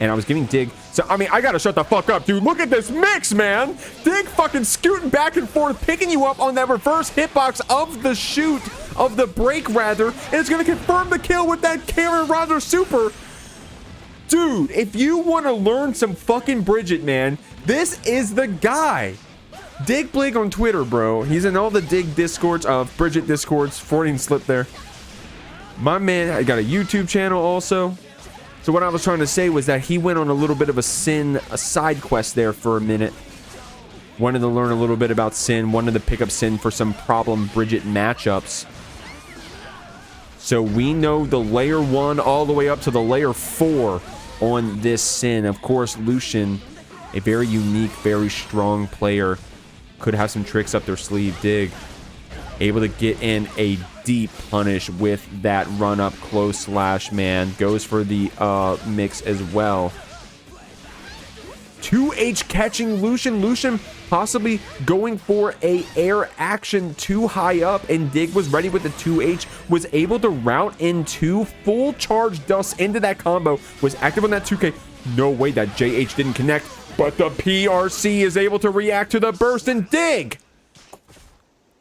and I was giving Dig, so I mean, I gotta shut the fuck up, dude. Look at this mix, man. Dig fucking scooting back and forth, picking you up on that reverse hitbox of the shoot, of the break rather, and it's gonna confirm the kill with that Karen Roger super. Dude, if you want to learn some fucking Bridget, man, this is the guy. Dig Blig on Twitter, bro. He's in all the Dig Discords, Bridget Discords. 14 slip there. My man, I got a YouTube channel also. So what I was trying to say was that he went on a little bit of a side quest there for a minute. Wanted to learn a little bit about Sin. Wanted to pick up Sin for some problem Bridget matchups. So we know the layer 1 all the way up to the layer 4 on this Sin. Of course, Lucien, a very unique, very strong player. Could have some tricks up their sleeve. Dig able to get in a deep punish with that run up close slash, man. Goes for the mix as well. 2H catching Lucien. Lucien possibly going for a air action too high up, and Dig was ready with the 2H, was able to route into full charge dust into that combo, was active on that 2K. No way that JH didn't connect, but the PRC is able to react to the burst, and Dig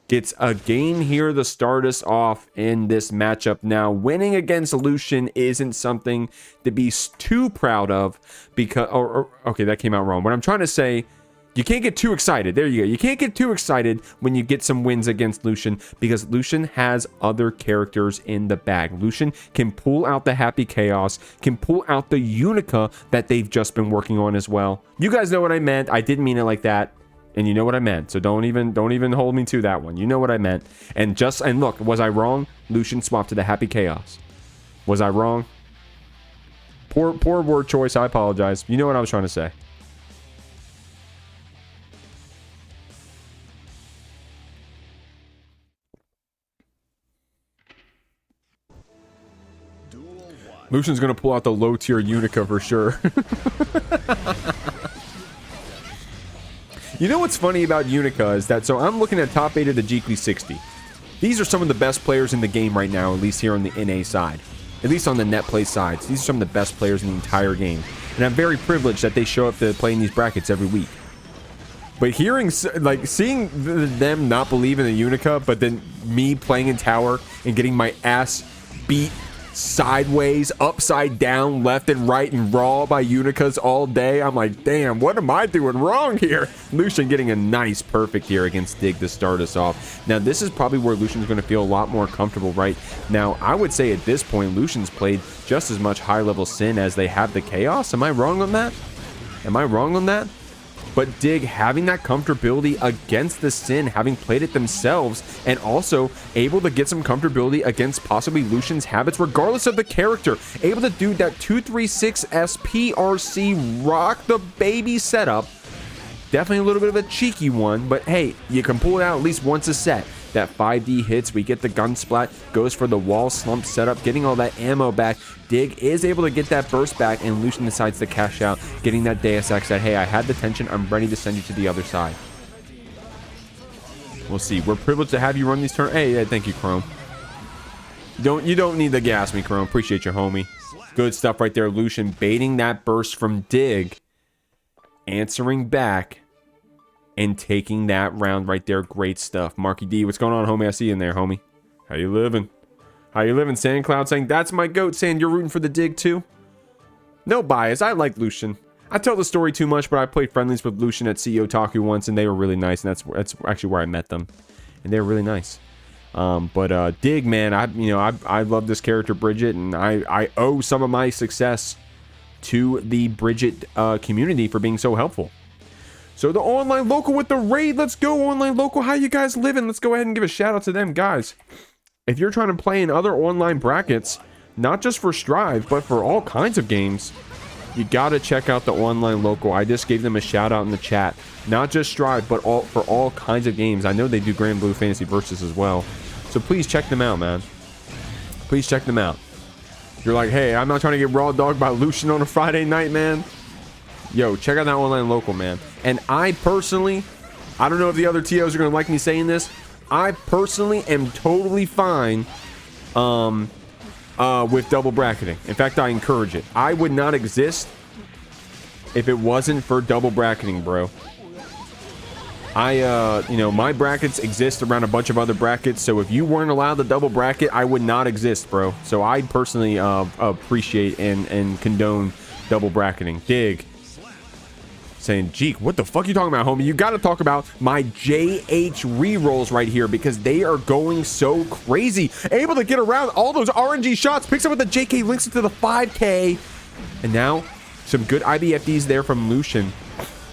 gets a game here to start us off in this matchup. Now, winning against Lucien isn't something to be too proud of, because, okay, that came out wrong. What I'm trying to say, you can't get too excited. There you go. You can't get too excited when you get some wins against Lucien, because Lucien has other characters in the bag. Lucien can pull out the Happy Chaos, can pull out the Unika that they've just been working on as well. You guys know what I meant. I didn't mean it like that. And you know what I meant. So don't even hold me to that one. You know what I meant. And look, was I wrong? Lucien swapped to the Happy Chaos. Was I wrong? Poor word choice. I apologize. You know what I was trying to say. Lucien's going to pull out the low tier Unika for sure. You know what's funny about Unika is that, so I'm looking at top 8 of the Jeekly 60. These are some of the best players in the game right now, at least here on the NA side. At least on the net play sides. These are some of the best players in the entire game. And I'm very privileged that they show up to play in these brackets every week. But seeing them not believe in the Unika, but then me playing in tower and getting my ass beat sideways, upside down, left and right, and raw by Unikas all day. I'm like, damn, what am I doing wrong here? Lucien getting a nice perfect here against Dig to start us off. Now, this is probably where Lucien's going to feel a lot more comfortable right now. I would say at this point, Lucien's played just as much high-level Sin as they have the Chaos. Am I wrong on that? Am I wrong on that? But Dig having that comfortability against the Sin, having played it themselves, and also able to get some comfortability against possibly Lucien's habits, regardless of the character. Able to do that 236 SPRC rock the baby setup. Definitely a little bit of a cheeky one, but hey, you can pull it out at least once a set. That 5D hits, we get the gun splat, goes for the wall slump setup, getting all that ammo back. Dig is able to get that burst back, and Lucien decides to cash out, getting that Deus Ex that, hey, I had the tension, I'm ready to send you to the other side. We'll see. We're privileged to have you run these turns. Hey, thank you, Chrome. You don't need to gas me, Chrome. Appreciate you, homie. Good stuff right there. Lucien baiting that burst from Dig. Answering back. And taking that round right there. Great stuff. MarkyD, what's going on, homie? I see you in there, homie. How you living? How you living? SandCloud saying, that's my goat. Saying you're rooting for the Dig too? No bias. I like Lucien. I tell the story too much, but I played friendlies with Lucien at ScaryEsquire once, and they were really nice, and that's actually where I met them. And they were really nice. But Dig, man, I love this character, Bridget, and I owe some of my success to the Bridget community for being so helpful. So the online local with the raid. Let's go, online local. How you guys living? Let's go ahead and give a shout out to them, guys. If you're trying to play in other online brackets, not just for Strive, but for all kinds of games, you gotta check out the online local. I just gave them a shout out in the chat. Not just Strive, but for all kinds of games. I know they do Grand Blue Fantasy Versus as well. So please check them out, man. Please check them out. You're like, hey, I'm not trying to get raw dogged by Lucien on a Friday night, man. Yo, check out that online local, man. And I personally, I don't know if the other TOs are gonna like me saying this. I personally am totally fine with double bracketing. In fact, I encourage it. I would not exist if it wasn't for double bracketing, bro. My brackets exist around a bunch of other brackets, so if you weren't allowed to double bracket, I would not exist, bro. So I personally appreciate and condone double bracketing. Dig. Saying, Jikh, what the fuck are you talking about, homie? You got to talk about my JH rerolls right here because they are going so crazy. Able to get around all those RNG shots. Picks up with the JK, links it to the 5K. And now, some good IBFDs there from Lucien.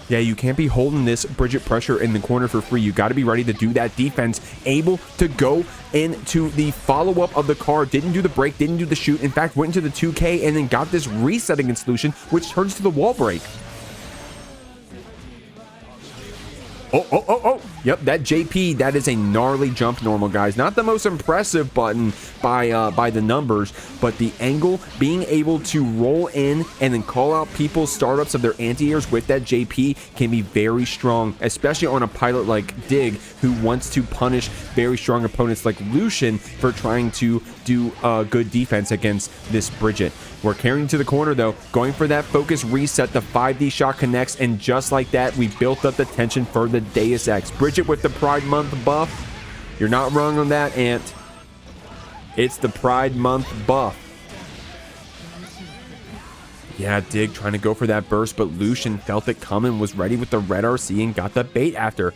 Yeah, you can't be holding this Bridget pressure in the corner for free. You got to be ready to do that defense. Able to go into the follow-up of the car. Didn't do the break, didn't do the shoot. In fact, went into the 2K and then got this reset against Lucien, which turns to the wall break. Oh. Yep, that JP, that is a gnarly jump normal, guys. Not the most impressive button by the numbers, but the angle, being able to roll in and then call out people's startups of their anti-airs with that JP can be very strong, especially on a pilot like Dig, who wants to punish very strong opponents like Lucien for trying to do good defense against this Bridget. We're carrying to the corner, though, going for that focus reset. The 5D shot connects, and just like that, we built up the tension for the Deus Ex. Bridget with the Pride Month buff. You're not wrong on that, Ant. It's the Pride Month buff. Yeah, Dig trying to go for that burst, but Lucien felt it coming, was ready with the red RC, and got the bait after.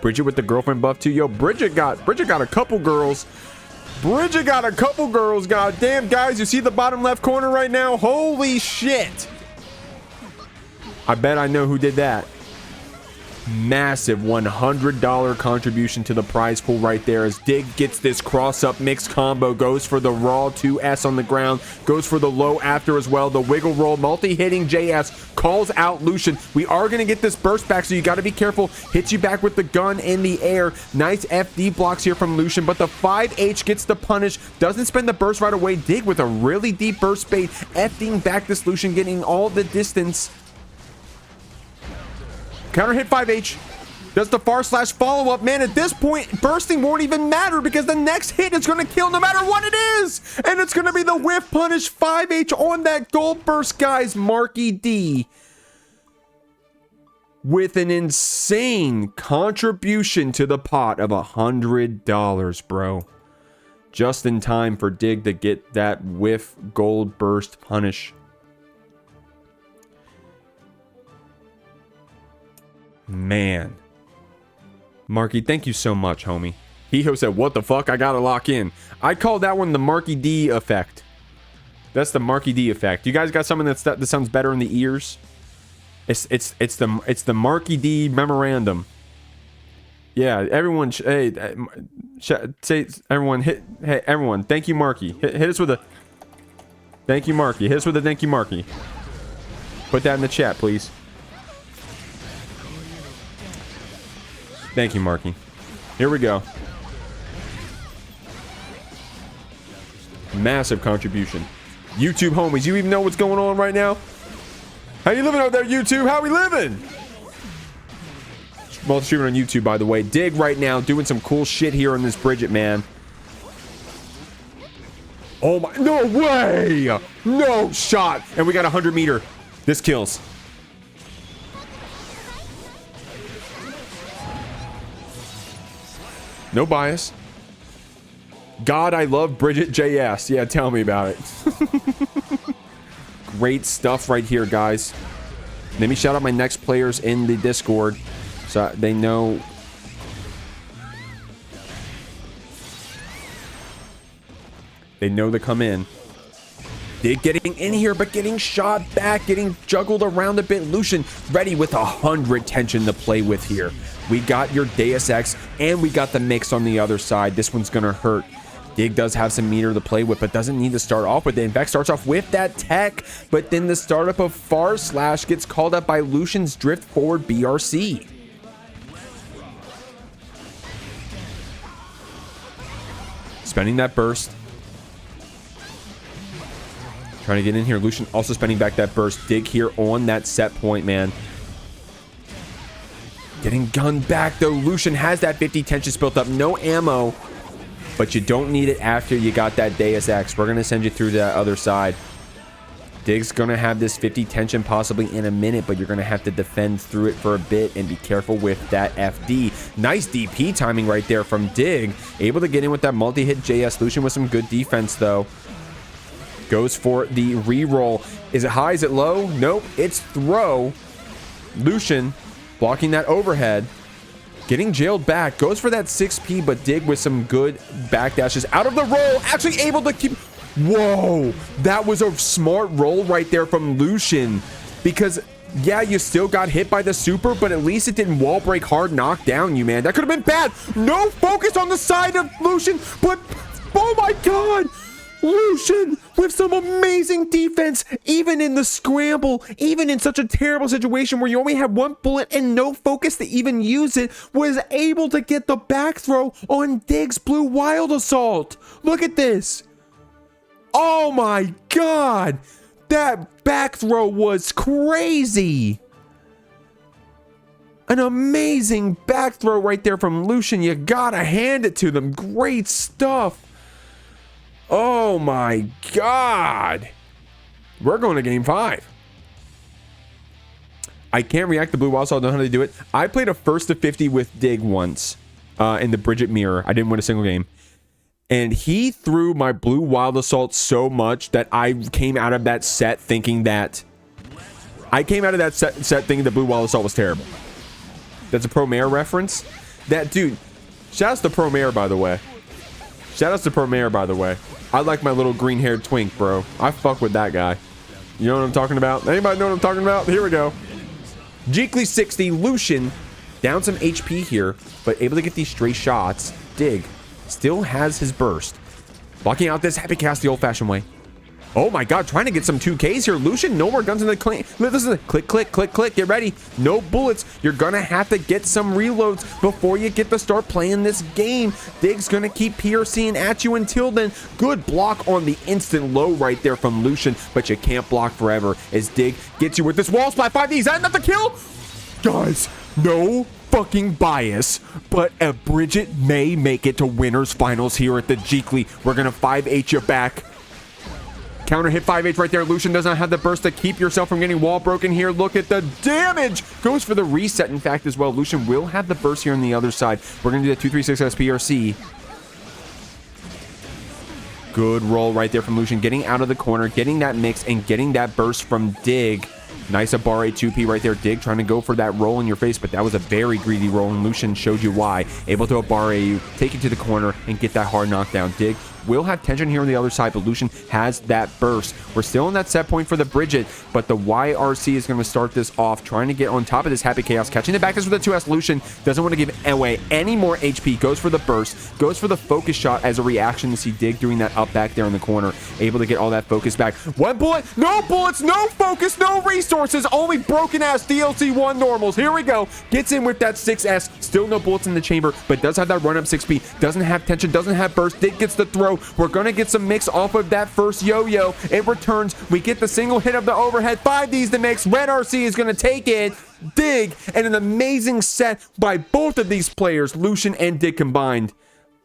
Bridget with the girlfriend buff, too. Yo, Bridget got a couple girls. Bridget got a couple girls. God damn, guys, you see the bottom left corner right now? Holy shit. I bet I know who did that. Massive $100 contribution to the prize pool right there as Dig gets this cross-up mix combo, goes for the raw 2S on the ground, goes for the low after as well, the wiggle roll, multi-hitting JS, calls out Lucien. We are going to get this burst back, so you got to be careful. Hits you back with the gun in the air. Nice FD blocks here from Lucien, but the 5H gets the punish, doesn't spend the burst right away. Dig with a really deep burst bait, FDing back this Lucien, getting all the distance. Counter hit 5H. Does the far slash follow up. Man, at this point, bursting won't even matter because the next hit is going to kill no matter what it is. And it's going to be the whiff punish 5H on that gold burst, guys. MarkyD with an insane contribution to the pot of $100, bro. Just in time for Dig to get that whiff gold burst punish. Man. Marky, thank you so much, homie. Hiho said, what the fuck? I gotta lock in. I call that one the MarkyD effect. That's the MarkyD effect. You guys got something that sounds better in the ears? It's the MarkyD memorandum. Yeah, everyone, hey, say, everyone, hey, everyone, thank you, Marky. Hit us with a, thank you, Marky. Hit us with a thank you, Marky. Put that in the chat, please. Thank you, Marky. Here we go. Massive contribution. YouTube homies, you even know what's going on right now? How you living out there, YouTube? How we living? multi-streaming on YouTube, by the way. Dig right now, doing some cool shit here on this Bridget, man. Oh my, no way! No shot! And we got 100 meter. This kills. No bias. God, I love Bridget JS. Yeah, tell me about it. Great stuff right here, guys. Let me shout out my next players in the Discord so they know. They know to come in. Dig getting in here, but getting shot back, getting juggled around a bit. Lucien ready with 100 tension to play with here. We got your Deus Ex, and we got the mix on the other side. This one's gonna hurt. Dig does have some meter to play with, but doesn't need to start off with it. In fact, starts off with that tech, but then the startup of Far Slash gets called up by Lucien's drift forward BRC. Spending that burst. Trying to get in here. Lucien also spending back that burst. Dig here on that set point, man. Getting gunned back, though. Lucien has that 50 tensions built up. No ammo. But you don't need it after you got that Deus Ex. We're going to send you through to that other side. Dig's going to have this 50 tension possibly in a minute, but you're going to have to defend through it for a bit and be careful with that FD. Nice DP timing right there from Dig. Able to get in with that multi-hit JS. Lucien with some good defense, though. Goes for the reroll. Is it high? Is it low? Nope. It's throw. Lucien blocking that overhead. Getting jailed back. Goes for that 6P, but Dig with some good backdashes. Out of the roll. Actually able to keep... Whoa. That was a smart roll right there from Lucien. Because, yeah, you still got hit by the super, but at least it didn't wall break hard knock down you, man. That could have been bad. No focus on the side of Lucien, but... Oh, my God. Lucien with some amazing defense, even in the scramble, even in such a terrible situation where you only had one bullet and no focus to even use it, was able to get the back throw on Dig's Blue Wild Assault. Look at this. Oh my God. That back throw was crazy. An amazing back throw right there from Lucien. You gotta hand it to them. Great stuff. Oh my God. We're going to game 5. I can't react to Blue Wild, so I don't know how to do it. I played a first to 50 with Dig once in the Bridget mirror. I didn't win a single game. And he threw my Blue Wild Assault so much that I came out of that set thinking that... I came out of that set thinking the Blue Wild Assault was terrible. That's a Pro Mayor reference. That dude... Shoutouts to Pro Mayor, by the way. Shoutouts to Pro Mayor, by the way. I like my little green-haired twink, bro. I fuck with that guy. You know what I'm talking about? Anybody know what I'm talking about? Here we go. Jeekly 60. Lucien down some HP here, but able to get these stray shots. Dig still has his burst. Blocking out this happy cast the old-fashioned way. Oh my God, trying to get some 2Ks here. Lucien, no more guns in the clean. Listen, click, click, click, click. Get ready. No bullets. You're gonna have to get some reloads before you get to start playing this game. Dig's gonna keep PRCing at you until then. Good block on the instant low right there from Lucien, but you can't block forever as Dig gets you with this wall splat. 5D, is that enough to kill? Guys, no fucking bias, but a Bridget may make it to winners finals here at the Jeekly. We're gonna 5H you back. Counter hit 5H right there. Lucien does not have the burst to keep yourself from getting wall broken here. Look at the damage. Goes for the reset, in fact, as well. Lucien will have the burst here on the other side. We're going to do the 236 SPRC. Good roll right there from Lucien. Getting out of the corner, getting that mix, and getting that burst from Dig. Nice Abare 2P right there. Dig trying to go for that roll in your face, but that was a very greedy roll, and Lucien showed you why. Able to Abare you, take you to the corner, and get that hard knockdown. Dig will have tension here on the other side, but Lucien has that burst. We're still in that set point for the Bridget, but the YRC is going to start this off, trying to get on top of this Happy Chaos. Catching the back with the 2S. Lucien doesn't want to give away any more HP. Goes for the burst. Goes for the focus shot as a reaction to see Dig doing that up back there in the corner. Able to get all that focus back. One bullet. No bullets. No focus. No resources. Only broken ass DLC 1 normals. Here we go. Gets in with that 6S. Still no bullets in the chamber, but does have that run up 6P. Doesn't have tension. Doesn't have burst. Dig gets the throw. We're going to get some mix off of that first yo-yo. It returns. We get the single hit of the overhead. 5D's the mix. Red RC is going to take it. dig, and an amazing set by both of these players, Lucien and Jikh combined.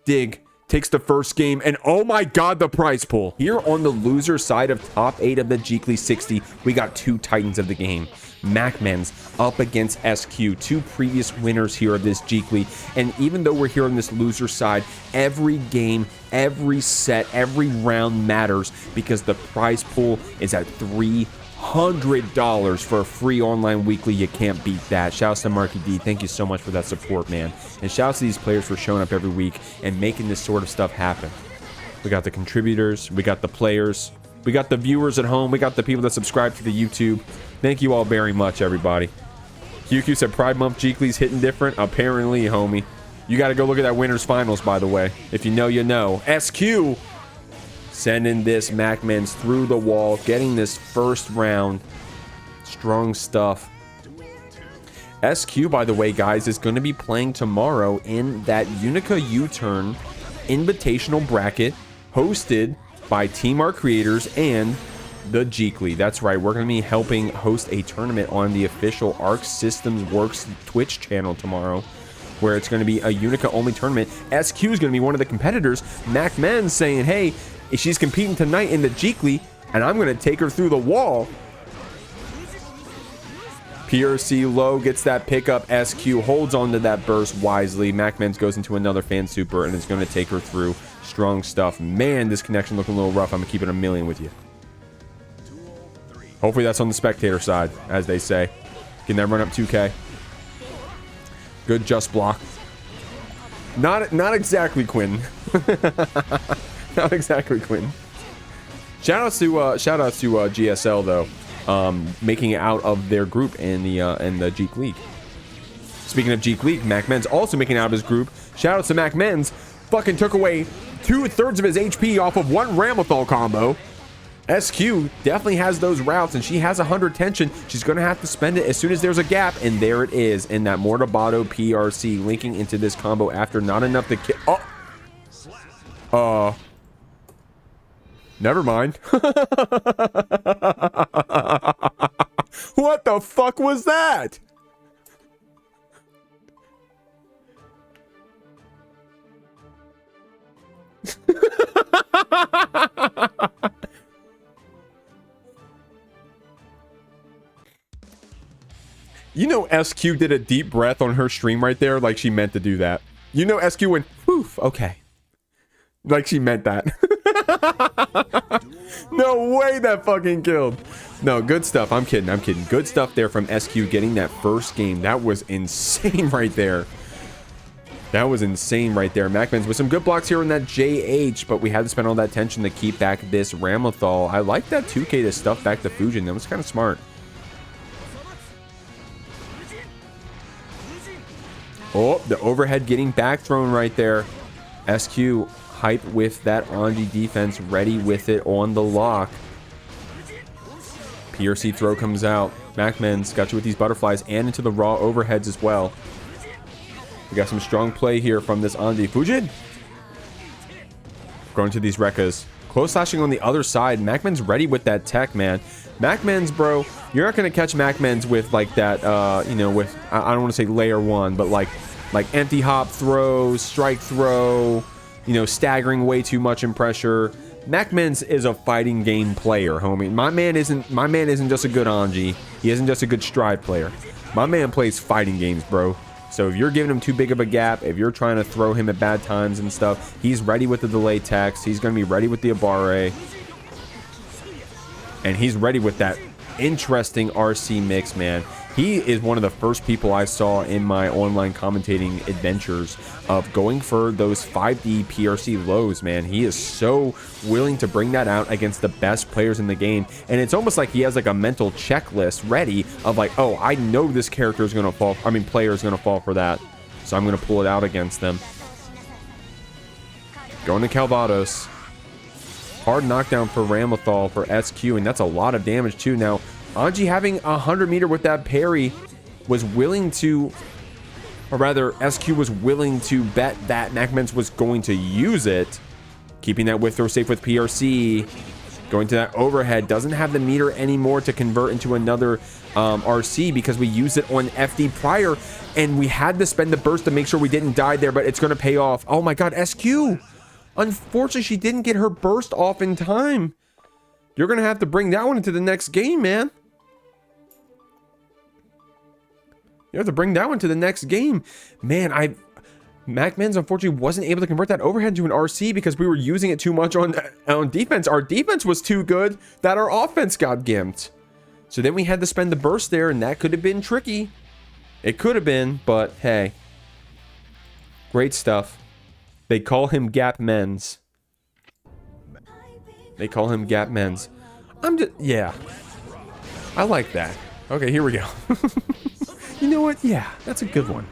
Dig takes the first game, and oh my god, the prize pool. Here on the loser side of top 8 of the Jeekly 60, we got 2 titans of the game. MacMens up against SQ, 2 previous winners here of this Jeekly. And even though we're here on this loser side, every game, every set, every round matters because the prize pool is at $300 for a free online weekly. You can't beat that. Shouts to MarkyD. Thank you so much for that support, man. And shouts to these players for showing up every week and making this sort of stuff happen. We got the contributors, we got the players, we got the viewers at home, we got the people that subscribe to the YouTube. Thank you all very much, everybody. QQ said Pride Month Jeekly's hitting different. Apparently, homie. You got to go look at that winners finals, by the way. If you know, you know. SQ sending this MacMens through the wall, getting this first round. Strong stuff. SQ, by the way, guys, is going to be playing tomorrow in that Unika U-Turn invitational bracket hosted by Team Art Creators and the Jeekly. That's right, we're going to be helping host a tournament on the official Arc Systems Works Twitch channel tomorrow, where it's going to be a Unika only tournament. SQ is going to be one of the competitors. MacMens saying, hey, she's competing tonight in the Jeekly, and I'm going to take her through the wall. PRC low gets that pickup. SQ holds on to that burst wisely. MacMens goes into another fan super, and it's going to take her through. Strong stuff. Man, this connection looking a little rough. I'm going to keep it a million with you. Hopefully that's on the spectator side, as they say. Can that run up 2K? Good just block. Not exactly Quinn. Not exactly Quinn. Shout outs to GSL though, making it out of their group in the Jikh League. Speaking of Jikh League, MacMens also making it out of his group. Shout outs to MacMens. Fucking took away 2/3 of his HP off of one Ramlethal combo. SQ definitely has those routes, and she has 100 tension. She's going to have to spend it as soon as there's a gap, and there it is in that Mortabato PRC linking into this combo after not enough to kill. Oh. Never mind. What the fuck was that? You know SQ did a deep breath on her stream right there, like she meant to do that. You know SQ went, whew, okay. Like she meant that. No way that fucking killed. No, good stuff. I'm kidding. I'm kidding. Good stuff there from SQ getting that first game. That was insane right there. That was insane right there. MacMens with some good blocks here on that JH, but we had to spend all that tension to keep back this Ramlethal. I like that 2K to stuff back the Fujin. That was kind of smart. Oh, the overhead getting back thrown right there. SQ hype with that Anji defense, ready with it on the lock. PRC throw comes out. MacMens got you with these butterflies and into the raw overheads as well. We got some strong play here from this Anji. Fujin going to these Rekkas. Close slashing on the other side. MacMens ready with that tech, man. MacMens, bro, you're not going to catch MacMens with like that, you know, with, I don't want to say layer 1, but like empty hop throw, strike throw, you know, staggering way too much in pressure. MacMens is a fighting game player, homie. My man isn't just a good Anji. He isn't just a good stride player. My man plays fighting games, bro. So if you're giving him too big of a gap, if you're trying to throw him at bad times and stuff, he's ready with the delay text. He's going to be ready with the Abare. And he's ready with that interesting RC mix, man. He is one of the first people I saw in my online commentating adventures of going for those 5D PRC lows, man. He is so willing to bring that out against the best players in the game. And it's almost like he has like a mental checklist ready of like, oh, I know this character is going to fall. I mean, player is going to fall for that. So I'm going to pull it out against them. Going to Calvados. Hard knockdown for Ramlethal for SQ, and that's a lot of damage too. Now, Anji having 100 meter with that parry was willing to, or rather, SQ was willing to bet that MacMens was going to use it. Keeping that whiff throw safe with PRC. Going to that overhead. Doesn't have the meter anymore to convert into another RC because we used it on FD prior. And we had to spend the burst to make sure we didn't die there, but it's going to pay off. Oh my god, SQ. Unfortunately, she didn't get her burst off in time. You're going to have to bring that one into the next game, man. You have to bring that one to the next game. Man, MacMens unfortunately wasn't able to convert that overhead to an RC because we were using it too much on defense. Our defense was too good that our offense got gimped. So then we had to spend the burst there, and that could have been tricky. It could have been, but hey. Great stuff. They call him MacMens. They call him MacMens. Yeah. I like that. Okay, here we go. You know what? Yeah, that's a good one.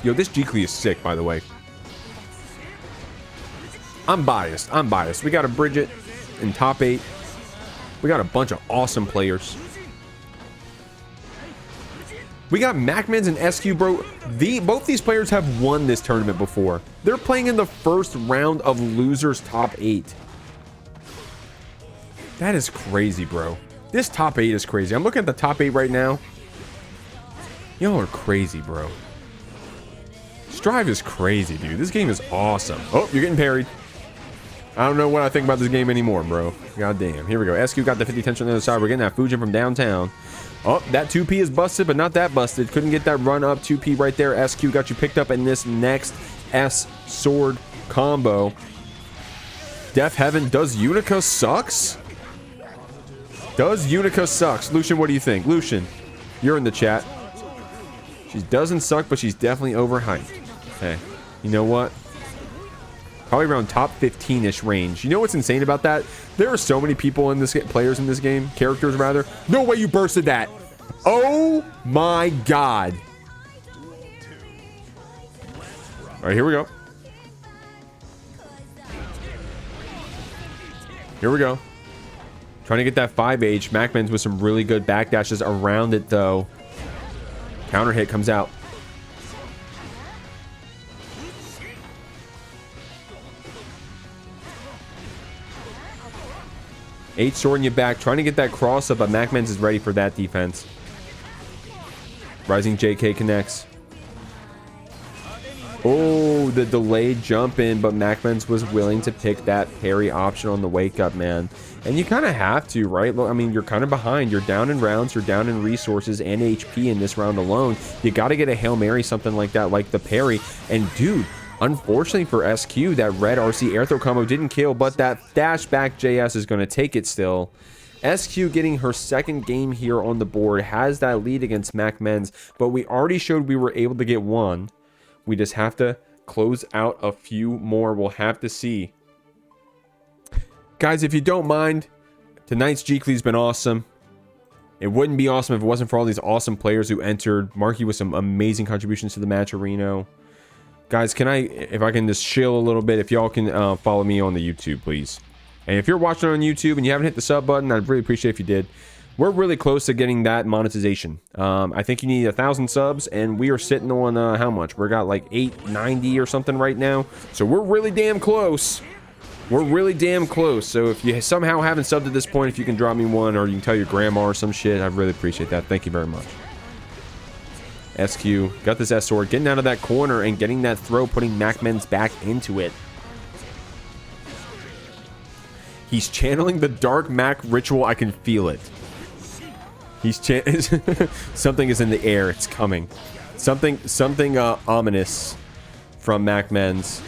Yo, this Jeekly is sick, by the way. I'm biased. We got a Bridget in top 8. We got a bunch of awesome players. We got MacMens and SQ, bro. Both these players have won this tournament before. They're playing in the first round of losers top 8. That is crazy, bro. This top 8 is crazy. I'm looking at the top 8 right now. Y'all are crazy, bro. Strive is crazy, dude. This game is awesome. Oh, you're getting parried. I don't know what I think about this game anymore, bro. God damn. Here we go. SQ got the 50 tension on the other side. We're getting that Fujin from downtown. Oh, that 2P is busted, but not that busted. Couldn't get that run up 2P right there. SQ got you picked up in this next S sword combo. Deaf Heaven. Does Unika sucks? Does Unika sucks? Lucien, what do you think? Lucien, you're in the chat. She doesn't suck, but she's definitely overhyped. Hey, you know what? Probably around top 15-ish range. You know what's insane about that? There are so many people in this players in this game, characters rather. No way you bursted that. Oh my god. All right, here we go. Here we go. Trying to get that 5H. MacMens with some really good backdashes around it, though. Counter hit comes out. H swording you back. Trying to get that cross up, but MacMens is ready for that defense. Rising JK connects. Oh, the delayed jump in, but MacMens was willing to pick that parry option on the wake up, man. And you kind of have to, right? I mean, you're kind of behind. You're down in rounds. You're down in resources and HP in this round alone. You got to get a Hail Mary, something like that, like the parry. And dude, unfortunately for SQ, that red RC air throw combo didn't kill, but that dash back JS is going to take it still. SQ getting her second game here on the board, has that lead against MacMens, but we already showed we were able to get one. We just have to close out a few more. We'll have to see. Guys, if you don't mind, tonight's Jeekly's been awesome. It wouldn't be awesome if it wasn't for all these awesome players who entered. Marky with some amazing contributions to the match arena. Guys, if I can just chill a little bit, if y'all can follow me on the YouTube, please. And if you're watching on YouTube and you haven't hit the sub button, I'd really appreciate if you did. We're really close to getting that monetization. I think you need 1,000 subs, and we are sitting on how much? We got like 890 or something right now. So we're really damn close. We're really damn close. So if you somehow haven't subbed at this point, if you can drop me one, or you can tell your grandma or some shit, I'd really appreciate that. Thank you very much. SQ got this S sword, getting out of that corner and getting that throw, putting MacMens back into it. He's channeling the Dark Mac ritual. I can feel it. He's something is in the air. It's coming. Something ominous from MacMens.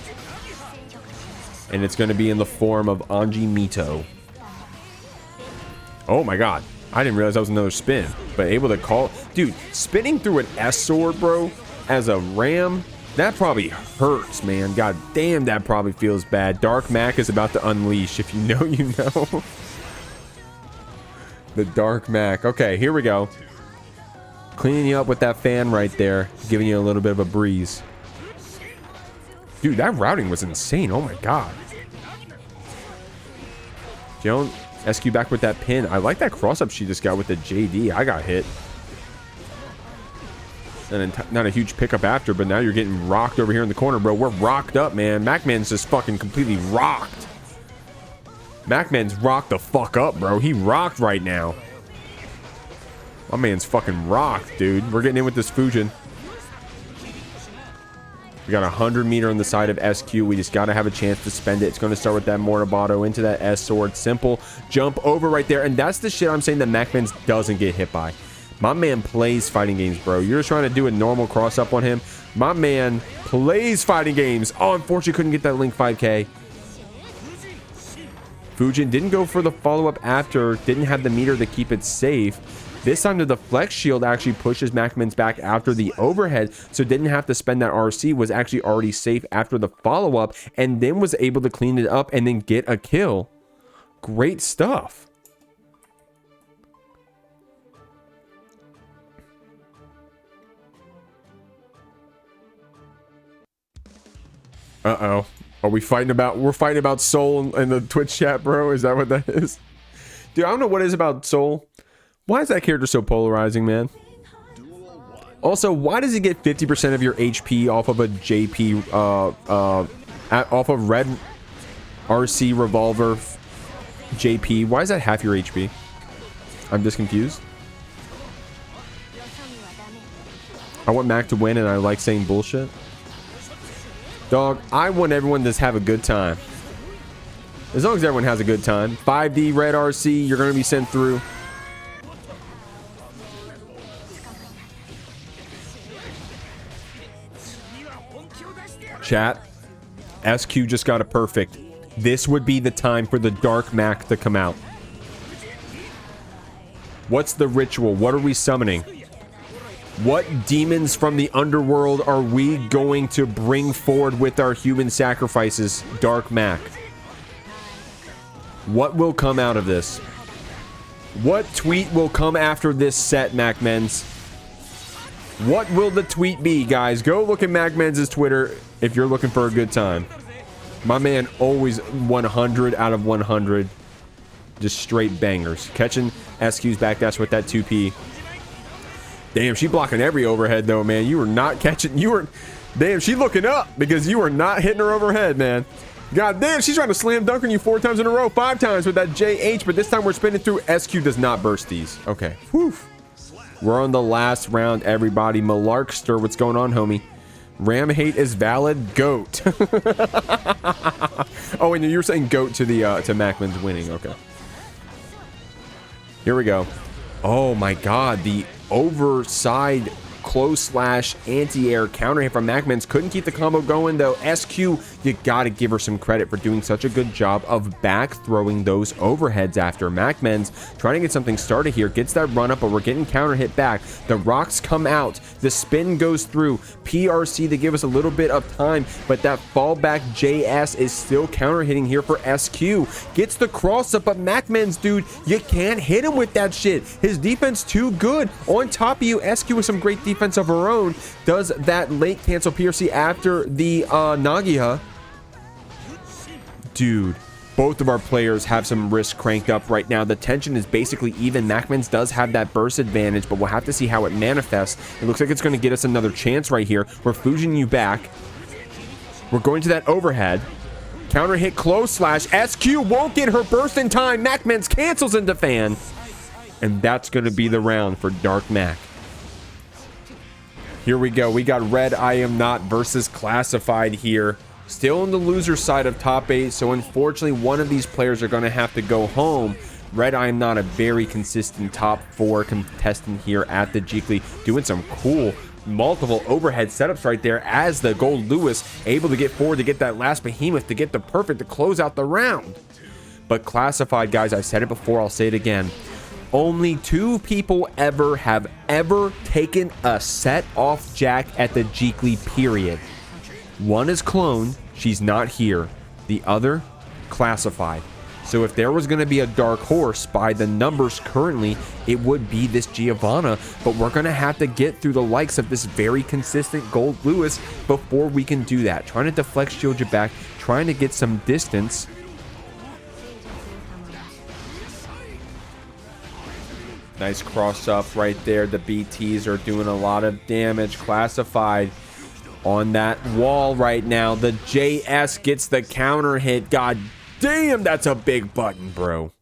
And it's going to be in the form of Anji Mito. Oh my god. I didn't realize that was another spin. But able to call... Dude, spinning through an S sword, bro, as a ram, that probably hurts, man. God damn, that probably feels bad. Dark Mac is about to unleash. If you know, you know. The Dark Mac. Okay, here we go. Cleaning you up with that fan right there. Giving you a little bit of a breeze. Dude, that routing was insane. Oh my god. Joan, SQ back with that pin. I like that cross-up she just got with the JD. I got hit. And then not a huge pickup after, but now you're getting rocked over here in the corner, bro. We're rocked up, man. MacMen's just fucking completely rocked. MacMens rocked the fuck up, bro. He rocked right now. My man's fucking rocked, dude. We're getting in with this Fujin. We got a 100 meter on the side of SQ. We just got to have a chance to spend it. It's going to start with that Mortabato into that S sword. Simple jump over right there. And that's the shit I'm saying that MacMens doesn't get hit by. My man plays fighting games, bro. You're just trying to do a normal cross up on him. My man plays fighting games. Oh, unfortunately, couldn't get that Link 5K. Fujin didn't go for the follow-up after. Didn't have the meter to keep it safe. This time the deflect shield actually pushes MacMens back after the overhead, so didn't have to spend that RC, was actually already safe after the follow-up, and then was able to clean it up and then get a kill. Great stuff. Uh-oh. Are we fighting about... We're fighting about Soul in the Twitch chat, bro? Is that what that is? Dude, I don't know what it is about Soul. Why is that character so polarizing, man? Also, why does he get 50% of your HP off of a JP, off of Red RC Revolver JP? Why is that half your HP? I'm just confused. I want Mac to win, and I like saying bullshit. Dog, I want everyone to have a good time. As long as everyone has a good time. 5D Red RC, you're going to be sent through. Chat, SQ just got a perfect. This would be the time for the Dark Mac to come out. What's the ritual? What are we summoning? What demons from the underworld are we going to bring forward with our human sacrifices, Dark Mac? What will come out of this? What tweet will come after this set, MacMens? What will the tweet be, guys? Go look at MacMens' Twitter if you're looking for a good time. My man always 100 out of 100. Just straight bangers. Catching SQ's back dash with that 2P. Damn, she blocking every overhead, though, man. You were not catching... You were... Damn, she looking up because you were not hitting her overhead, man. God damn, she's trying to slam dunk on you 4 times in a row, 5 times with that JH, but this time we're spinning through. SQ does not burst these. Okay. Whew. We're on the last round, everybody. Malarkster, what's going on, homie? Ram hate is valid. Goat. Oh, and you were saying goat to the to MacMens winning. Okay. Here we go. Oh my God, the overside close slash anti-air counter hit from MacMens. Couldn't keep the combo going though. SQ, you gotta give her some credit for doing such a good job of back throwing those overheads after. MacMens trying to get something started here, gets that run up, but we're getting counter hit back. The rocks come out, the spin goes through, PRC to give us a little bit of time, but that fallback JS is still counter hitting here for SQ. Gets the cross up, but MacMens, dude, you can't hit him with that shit. His defense too good. On top of you, SQ with some great defense of her own, does that late cancel PRC after the Nagiha. Dude, both of our players have some risk cranked up right now. The tension is basically even. MacMens does have that burst advantage, but we'll have to see how it manifests. It looks like it's going to get us another chance right here. We're Fujin you back. We're going to that overhead. Counter hit close slash. SQ won't get her burst in time. MacMens cancels into fan. And that's going to be the round for Dark Mac. Here we go. We got RedIAmNot versus Classified here. Still on the loser side of top 8, so unfortunately one of these players are going to have to go home. RedIAmNot, a very consistent top 4 contestant here at the Jeekly, doing some cool multiple overhead setups right there as the Goldlewis able to get forward to get that last behemoth to get the perfect to close out the round. But Classified, guys, I said it before, I'll say it again. Only 2 people have ever taken a set off Jack at the Jeekly, period. One is Clone, she's not here. The other, Classified. So if there was going to be a dark horse by the numbers currently, it would be this Giovanna. But we're going to have to get through the likes of this very consistent Goldlewis before we can do that. Trying to deflect shield you back, trying to get some distance. Nice cross up right there. The BTs are doing a lot of damage. Classified on that wall right now. The JS gets the counter hit. God damn, that's a big button, bro.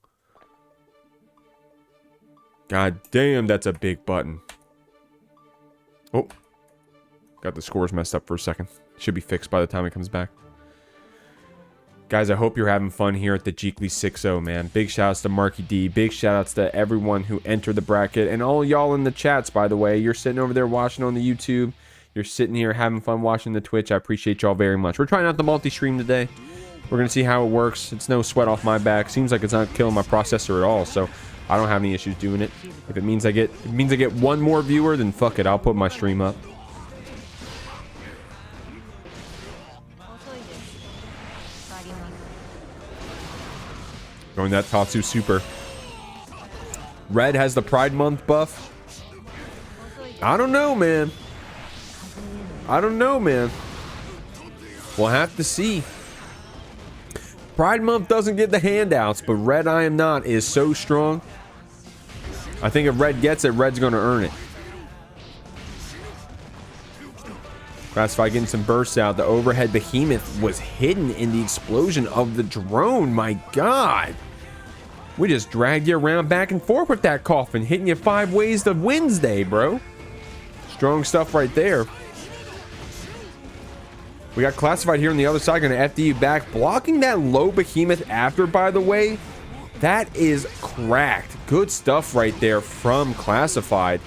God damn, that's a big button. Oh. Got the scores messed up for a second. Should be fixed by the time it comes back. Guys, I hope you're having fun here at the Jeekly 6-0, man. Big shoutouts to MarkyD. Big shoutouts to everyone who entered the bracket. And all y'all in the chats, by the way. You're sitting over there watching on the YouTube. You're sitting here having fun watching the Twitch. I appreciate y'all very much. We're trying out the multi-stream today. We're going to see how it works. It's no sweat off my back. Seems like it's not killing my processor at all. So I don't have any issues doing it. If it means I get one more viewer, then fuck it. I'll put my stream up. Going that Tatsu super. Red has the Pride Month buff. I don't know, man. I don't know, man. We'll have to see. Pride Month doesn't get the handouts, but RedIAmNot is so strong. I think if Red gets it, Red's going to earn it. Classified getting some bursts out. The overhead behemoth was hidden in the explosion of the drone. My God. We just dragged you around back and forth with that coffin, hitting you 5 ways to Wednesday, bro. Strong stuff right there. We got Classified here on the other side, going to FD you back. Blocking that low behemoth after, by the way. That is cracked. Good stuff right there from Classified.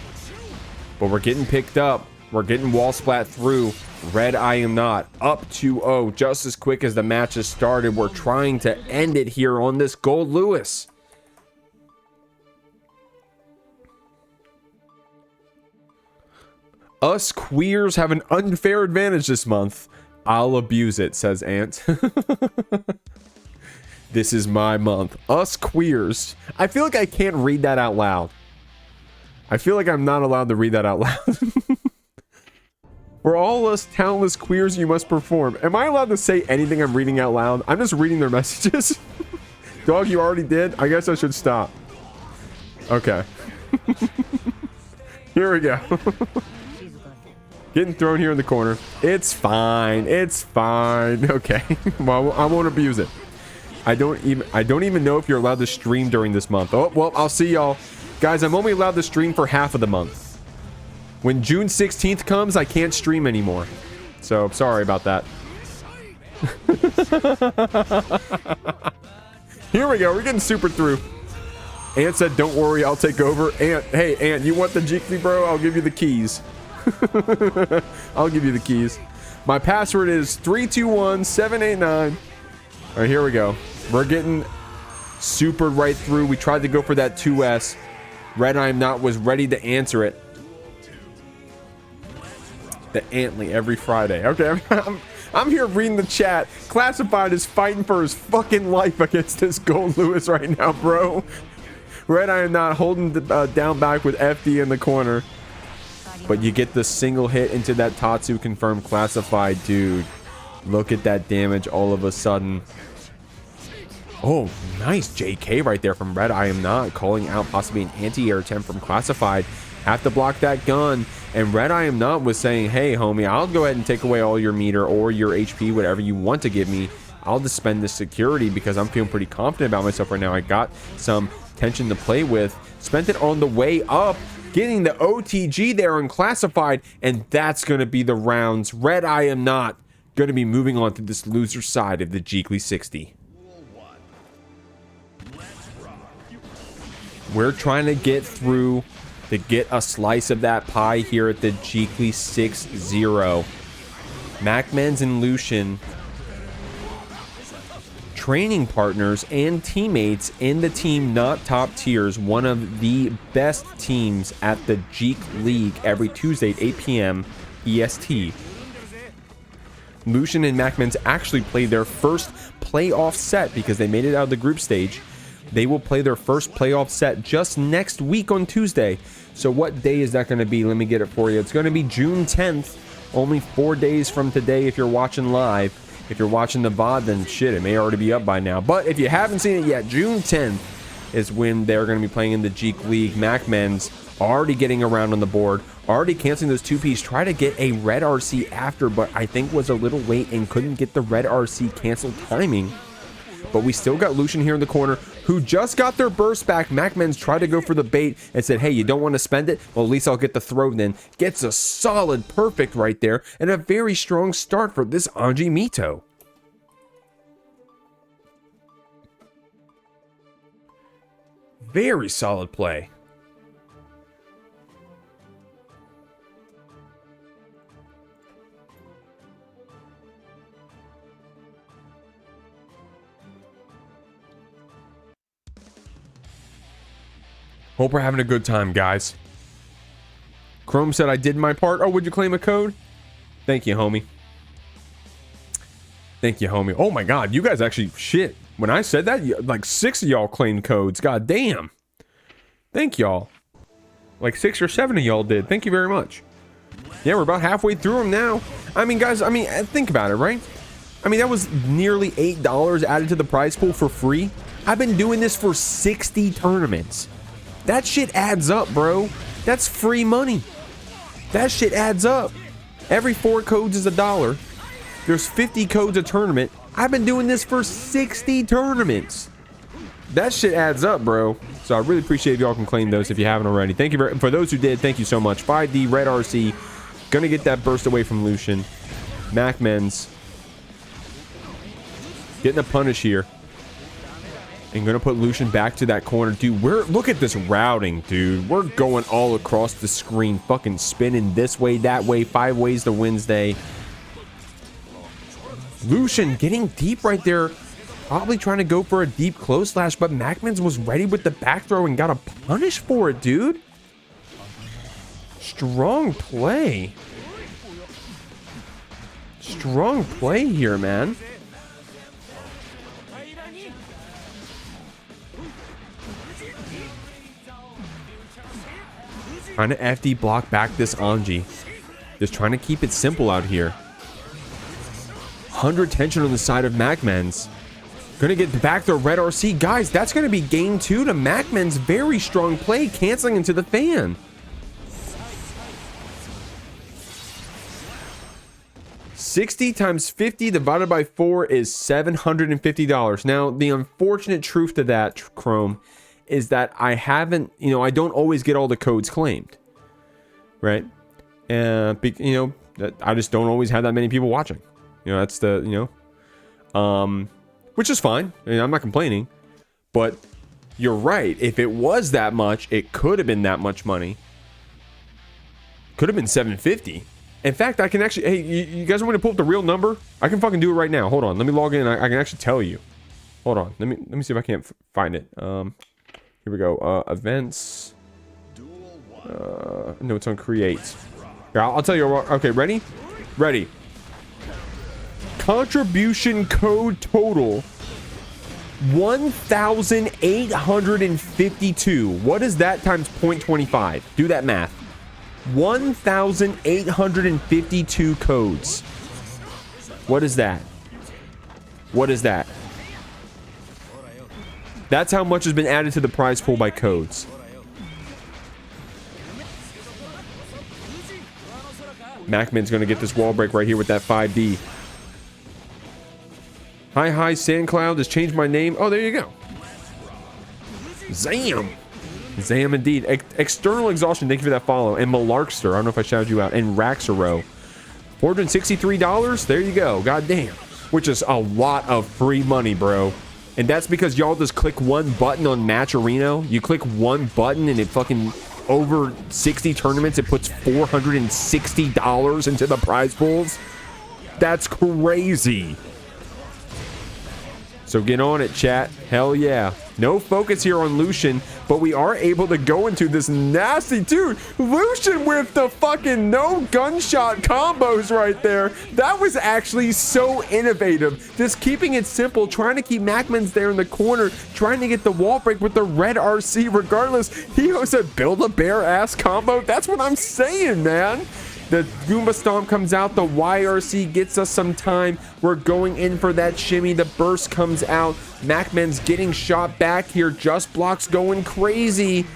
But we're getting picked up. We're getting wall splat through. RedIAmNot up 2-0 just as quick as the match has started. We're trying to end it here on this Goldlewis. Us queers have an unfair advantage this month. I'll abuse it, says Ant. This is my month. Us queers. I feel like I can't read that out loud. I feel like I'm not allowed to read that out loud. For all us talentless queers, you must perform. Am I allowed to say anything I'm reading out loud? I'm just reading their messages. Dog, you already did? I guess I should stop. Okay. Here we go. Getting thrown here in the corner. It's fine. It's fine. Okay. Well, I won't abuse it. I don't even know if you're allowed to stream during this month. Oh, well, I'll see y'all. Guys, I'm only allowed to stream for half of the month. When June 16th comes, I can't stream anymore. So, sorry about that. Here we go. We're getting super through. Ant said, don't worry, I'll take over. Ant, hey, Ant, you want the Jeekly, bro? I'll give you the keys. I'll give you the keys. My password is 321789. All right, here we go. We're getting super right through. We tried to go for that 2S. RedIAmNot was ready to answer it. The Antly every Friday. Okay, I'm here reading the chat. Classified is fighting for his fucking life against this Goldlewis right now, bro. RedIAmNot holding the down back with FD in the corner. But you get the single hit into that Tatsu confirmed Classified, dude. Look at that damage all of a sudden. Oh, nice JK right there from RedIAmNot, calling out possibly an anti-air attempt from Classified. Have to block that gun. And RedIAmNot was saying, hey, homie, I'll go ahead and take away all your meter or your HP, whatever you want to give me. I'll just spend the security because I'm feeling pretty confident about myself right now. I got some tension to play with. Spent it on the way up. Getting the OTG there on Classified, and that's going to be the rounds. RedIAmNot going to be moving on to this loser side of the Jeekly 60. We're trying to get through to get a slice of that pie here at the Jeekly 6-0. MacMens and Lucien, training partners and teammates in the team not top tiers, one of the best teams at the Jikh League every Tuesday at 8 p.m. EST. Lucien and MacMens actually played their first playoff set because they made it out of the group stage. They will play their first playoff set just next week on Tuesday. So what day is that going to be? Let me get it for you. It's going to be June 10th, only 4 days from today if you're watching live. If you're watching the VOD, then shit, it may already be up by now. But if you haven't seen it yet, June 10th is when they're going to be playing in the Jikh League. MacMens already getting around on the board, already canceling those 2Ps. Try to get a red RC after, but I think was a little late and couldn't get the red RC cancel timing. but we still got Lucien here in the corner, who just got their burst back. MacMens tried to go for the bait and said, hey, you don't want to spend it? Well, at least I'll get the throw then. Gets a solid perfect right there, and a very strong start for this Anji Mito. Very solid play. Hope we're having a good time, guys. Chrome said I did my part. Oh, would you claim a code? Thank you, homie. Thank you, homie. Oh my god, you guys actually, shit. When I said that, like 6 of y'all claimed codes. God damn. Thank y'all. Like 6 or 7 of y'all did. Thank you very much. Yeah, we're about halfway through them now. I mean, guys, think about it, right? I mean, that was nearly $8 added to the prize pool for free. I've been doing this for 60 tournaments. That shit adds up, bro. That's free money. That shit adds up. Every 4 codes is $1. There's 50 codes a tournament. I've been doing this for 60 tournaments. That shit adds up, bro. So I really appreciate if y'all can claim those if you haven't already. Thank you for those who did. Thank you so much. 5D, Red RC. Gonna get that burst away from Lucien. MacMens. Getting a punish here. And gonna put Lucien back to that corner. Dude, look at this routing, dude. We're going all across the screen. Fucking spinning this way, that way. 5 ways to Wednesday. Lucien getting deep right there. Probably trying to go for a deep close slash, but MacMens was ready with the back throw and got a punish for it, dude. Strong play. Strong play here, man. Trying to FD block back this Anji. Just trying to keep it simple out here. 100 tension on the side of MacMens. Gonna get back to Red RC. Guys, that's gonna be game 2 to MacMens. Very strong play, canceling into the fan. $60 times 50 divided by 4 is $750. Now, the unfortunate truth to that, Chrome, is that I haven't, I don't always get all the codes claimed, right? I just don't always have that many people watching. That's the, which is fine. I mean, I'm not complaining, but you're right. If it was that much, it could have been that much money. Could have been $750. In fact, I can actually, hey, you guys want me to pull up the real number? I can fucking do it right now. Hold on. Let me log in. I can actually tell you. Hold on. Let me see if I can't find it. Here we go. Events. No, it's on create. Here, I'll tell you what. Okay, ready? Ready. Contribution code total 1,852. What is that times 0.25? Do that math. 1,852 codes. What is that? What is that? That's how much has been added to the prize pool by codes. MacMen's gonna get this wall break right here with that 5D. Hi, SandCloud has changed my name. Oh, there you go. Zam. Zam indeed. External Exhaustion, thank you for that follow. And Malarkster, I don't know if I shouted you out. And Raxero. $463? There you go. God damn. Which is a lot of free money, bro. And that's because y'all just click one button on Match Arena. You click one button and it fucking, over 60 tournaments, it puts $460 into the prize pools. That's crazy. So get on it, chat. Hell yeah. No focus here on Lucien, but we are able to go into this nasty... Dude, Lucien with the fucking no gunshot combos right there. That was actually so innovative. Just keeping it simple, trying to keep MacMens there in the corner, trying to get the wall break with the Red RC regardless. He said, build a bear-ass combo. That's what I'm saying, man. The Goomba Stomp comes out. The YRC gets us some time. We're going in for that shimmy. The burst comes out. MacMen's getting shot back here. Just Blocks going crazy.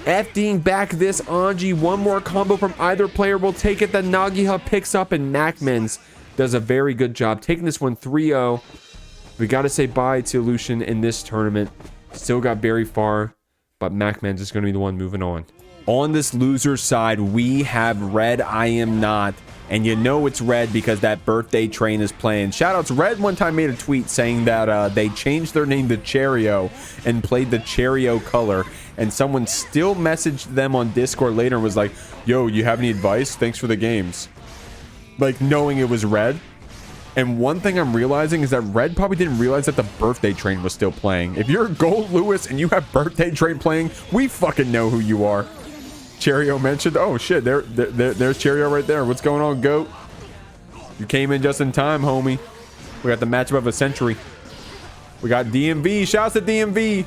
FDing back this Anji. One more combo from either player will take it. The Nagiha picks up, and MacMens does a very good job taking this one 3-0. We got to say bye to Lucien in this tournament. Still got very far, but MacMens is going to be the one moving on. On this loser's side, we have RedIAmNot. And you know it's Red because that birthday train is playing. Shoutouts, Red one time made a tweet saying that they changed their name to Cheerio and played the Cheerio color. And someone still messaged them on Discord later and was like, yo, you have any advice? Thanks for the games. Like, knowing it was Red. And one thing I'm realizing is that Red probably didn't realize that the birthday train was still playing. If you're Goldlewis and you have birthday train playing, we fucking know who you are. Cheerio mentioned. Oh shit, there's Cheerio right there. What's going on, GOAT? You came in just in time, homie. We got the matchup of a century. We got DMV. Shouts to DMV.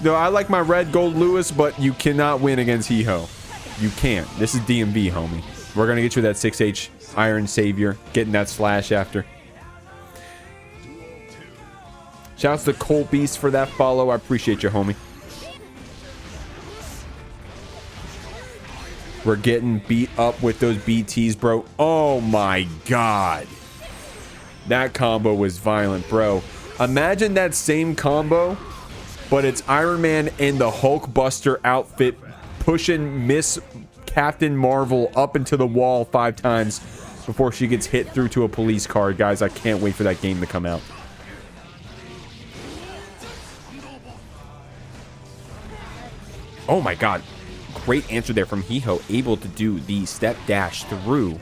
No, I like my Red Goldlewis, but you cannot win against Hiho. You can't. This is DMV, homie. We're gonna get you that 6H Iron Savior, getting that slash after. Shouts to Colt Beast for that follow. I appreciate you, homie. We're getting beat up with those BTs, bro. Oh my god. That combo was violent, bro. Imagine that same combo, but it's Iron Man in the Hulk Buster outfit pushing Miss Captain Marvel up into the wall 5 times before she gets hit through to a police car. Guys, I can't wait for that game to come out. Oh my god. Great answer there from Hiho, able to do the step dash through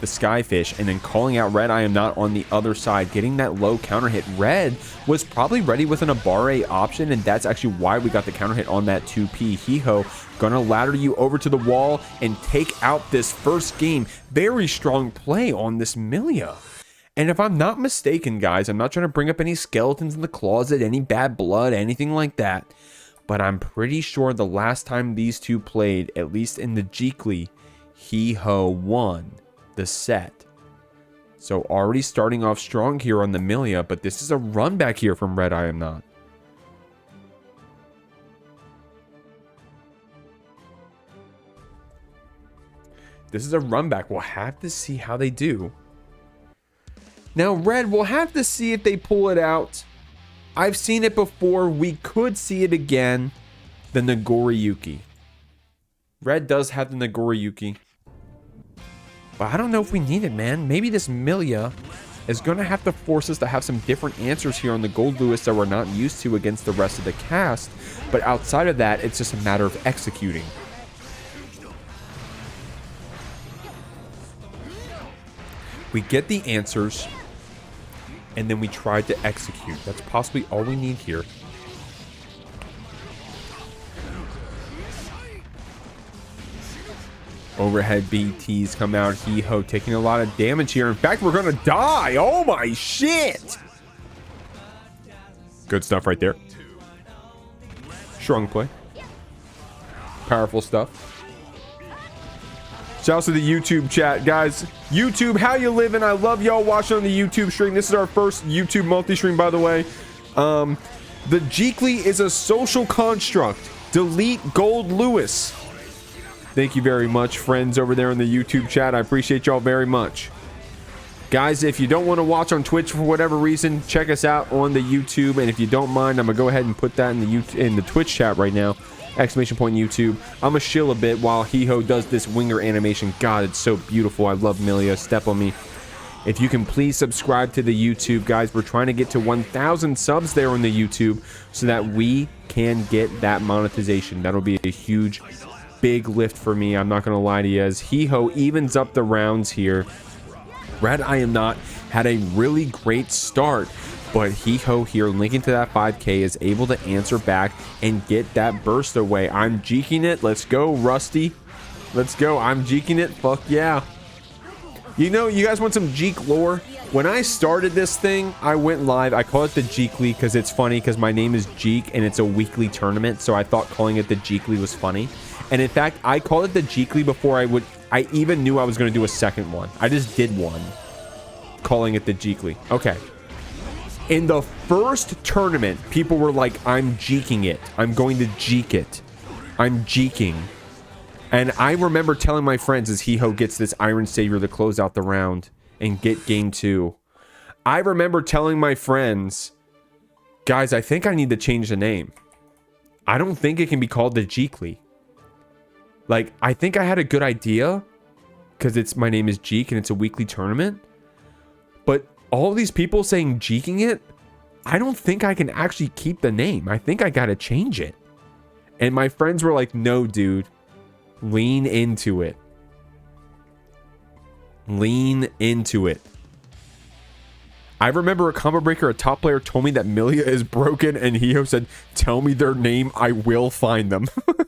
the Skyfish and then calling out RedIAmNot on the other side, getting that low counter hit. Red was probably ready with an Abare option, and that's actually why we got the counter hit on that 2P. Hiho gonna ladder you over to the wall and take out this first game. Very strong play on this Millia. And if I'm not mistaken, guys, I'm not trying to bring up any skeletons in the closet, any bad blood, anything like that. But I'm pretty sure the last time these two played, at least in the Jeekly, Hiho won the set. So already starting off strong here on the Millia, but this is a run back here from RedIAmNot. This is a run back. We'll have to see how they do. Now, Red, we'll have to see if they pull it out. I've seen it before. We could see it again. The Nagoriyuki. Red does have the Nagoriyuki. But I don't know if we need it, man. Maybe this Millia is going to have to force us to have some different answers here on the Goldlewis that we're not used to against the rest of the cast. But outside of that, it's just a matter of executing. We get the answers, and then we try to execute. That's possibly all we need here. Overhead BTs come out. Hiho taking a lot of damage here. In fact, we're going to die. Oh my shit. Good stuff right there. Strong play. Powerful stuff. Shouts to the YouTube chat, guys. YouTube, how you living? I love y'all watching on the YouTube stream. This is our first YouTube multi-stream, by the way. The Jeekly is a social construct. Delete Goldlewis. Thank you very much, friends over there in the YouTube chat. I appreciate y'all very much. Guys, if you don't want to watch on Twitch for whatever reason, check us out on the YouTube. And if you don't mind, I'm going to go ahead and put that in the Twitch chat right now. Exclamation point YouTube. I'm going to chill a bit while Hiho does this winger animation. God, it's so beautiful. I love Millia. Step on me. If you can please subscribe to the YouTube, guys. We're trying to get to 1,000 subs there on the YouTube so that we can get that monetization. That'll be a huge, big lift for me. I'm not going to lie to you. As Hiho evens up the rounds here, RedIAmNot had a really great start. But Hiho here, linking to that 5K, is able to answer back and get that burst away. I'm jeeking it. Let's go, Rusty. Let's go. I'm jeeking it. Fuck yeah. You know, you guys want some Jikh lore? When I started this thing, I went live. I call it the Jeekly because it's funny because my name is Jikh and it's a weekly tournament. So I thought calling it the Jeekly was funny. And in fact, I called it the Jeekly before I even knew I was going to do a second one. I just did one, calling it the Jeekly. Okay. In the first tournament, people were like, I'm jeeking it. I'm going to jeek it. I'm jeeking. And I remember telling my friends as Hiho gets this Iron Savior to close out the round and get game 2. I remember telling my friends, guys, I think I need to change the name. I don't think it can be called the Jeekly. Like, I think I had a good idea because my name is Jikh and it's a weekly tournament. But all these people saying Jeeking it, I don't think I can actually keep the name. I think I got to change it. And my friends were like, no, dude, lean into it. Lean into it. I remember a combo breaker, a top player told me that Millia is broken, and Hio said, tell me their name, I will find them. And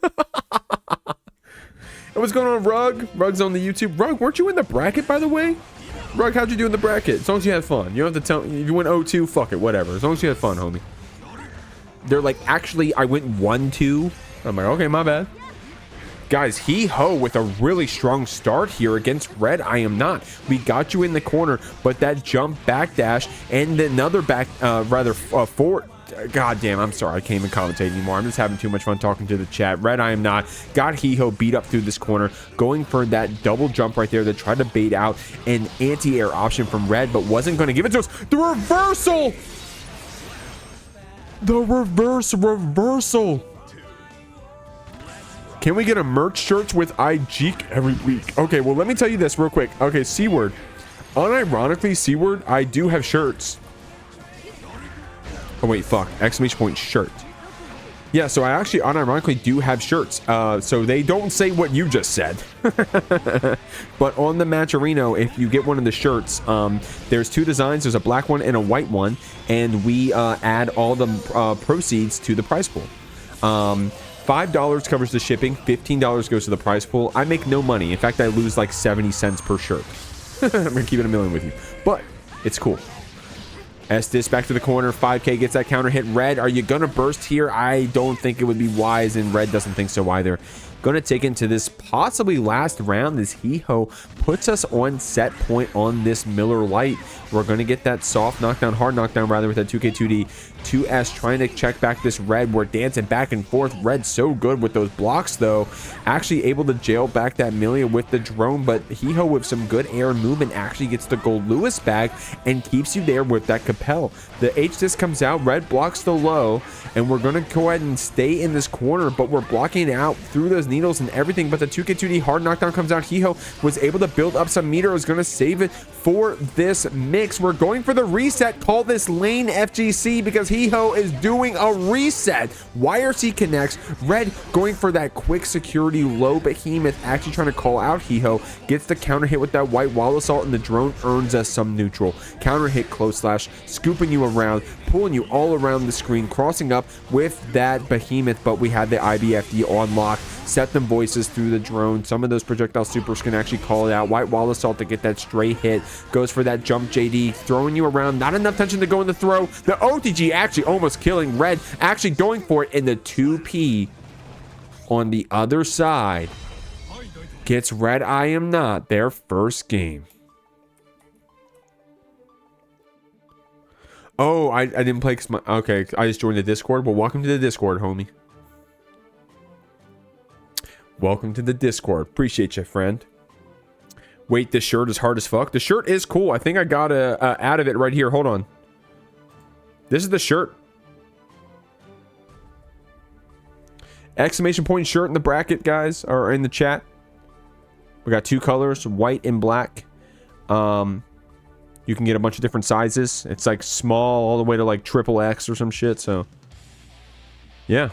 what's going on, Rug? Rug's on the YouTube. Rug, weren't you in the bracket, by the way? Rug, how'd you do in the bracket? As long as you had fun. You don't have to tell me. If you went 0-2, fuck it, whatever. As long as you had fun, homie. They're like, actually, I went 1-2. I'm like, okay, my bad. Guys, Hio with a really strong start here against RedIAmNot. We got you in the corner, but that jump backdash and another forward. God damn, I'm sorry. I can't even commentate anymore. I'm just having too much fun talking to the chat. RedIAmNot got Hio beat up through this corner, going for that double jump right there to try to bait out an anti-air option from Red, but wasn't going to give it to us. The reversal! The reversal! Can we get a merch shirts with I Jikh every week? Okay, well, let me tell you this real quick. Okay, C-word. Unironically, C-word, I do have shirts. Oh, wait, fuck. Exclamation point shirt. Yeah, so I actually unironically do have shirts. So they don't say what you just said. But on the Matcherino, if you get one of the shirts, there's two designs. There's a black one and a white one. And we add all the proceeds to the prize pool. $5 covers the shipping. $15 goes to the prize pool. I make no money. In fact, I lose like 70 cents per shirt. I'm going to keep it a million with you. But it's cool. Estes back to the corner. 5K gets that counter hit. Red, are you going to burst here? I don't think it would be wise, and Red doesn't think so either. Going to take into this possibly last round as Hio puts us on set point on this Miller Lite. We're going to get that soft knockdown, hard knockdown rather, with that 2K2D. 2S trying to check back this Red. We're dancing back and forth. Red so good with those blocks, though. Actually able to jail back that Millia with the drone, but Hio with some good air movement actually gets the Goldlewis back and keeps you there with that Capel. The H-Disc comes out. Red blocks the low, and we're going to go ahead and stay in this corner, but we're blocking out through those needles and everything. But the 2K2D hard knockdown comes out. Hio was able to build up some meter. Is going to save it for this mix. We're going for the reset. Call this lane FGC because Hio is doing a reset. YRC connects. Red going for that quick security low behemoth, actually trying to call out Hio. Gets the counter hit with that white wall assault, and the drone earns us some neutral. Counter hit close slash, scooping you around, pulling you all around the screen, crossing up with that behemoth, but we had the IBFD on lock. Set them voices through the drone. Some of those projectile supers can actually call it out. White wall assault to get that straight hit. Goes for that jump JD, throwing you around. Not enough tension to go in the throw. The OTG actually almost killing. Red actually going for it in the 2P on the other side. Gets RedIAmNot their first game. Oh, I didn't play. Okay, I just joined the Discord. Well, welcome to the Discord, homie. Welcome to the Discord. Appreciate you, friend. Wait, this shirt is hard as fuck. The shirt is cool. I think I got out of it right here. Hold on. This is the shirt. Exclamation point shirt in the bracket, guys, or in the chat. We got two colors, white and black. You can get a bunch of different sizes. It's like small all the way to like XXX or some shit. So, yeah.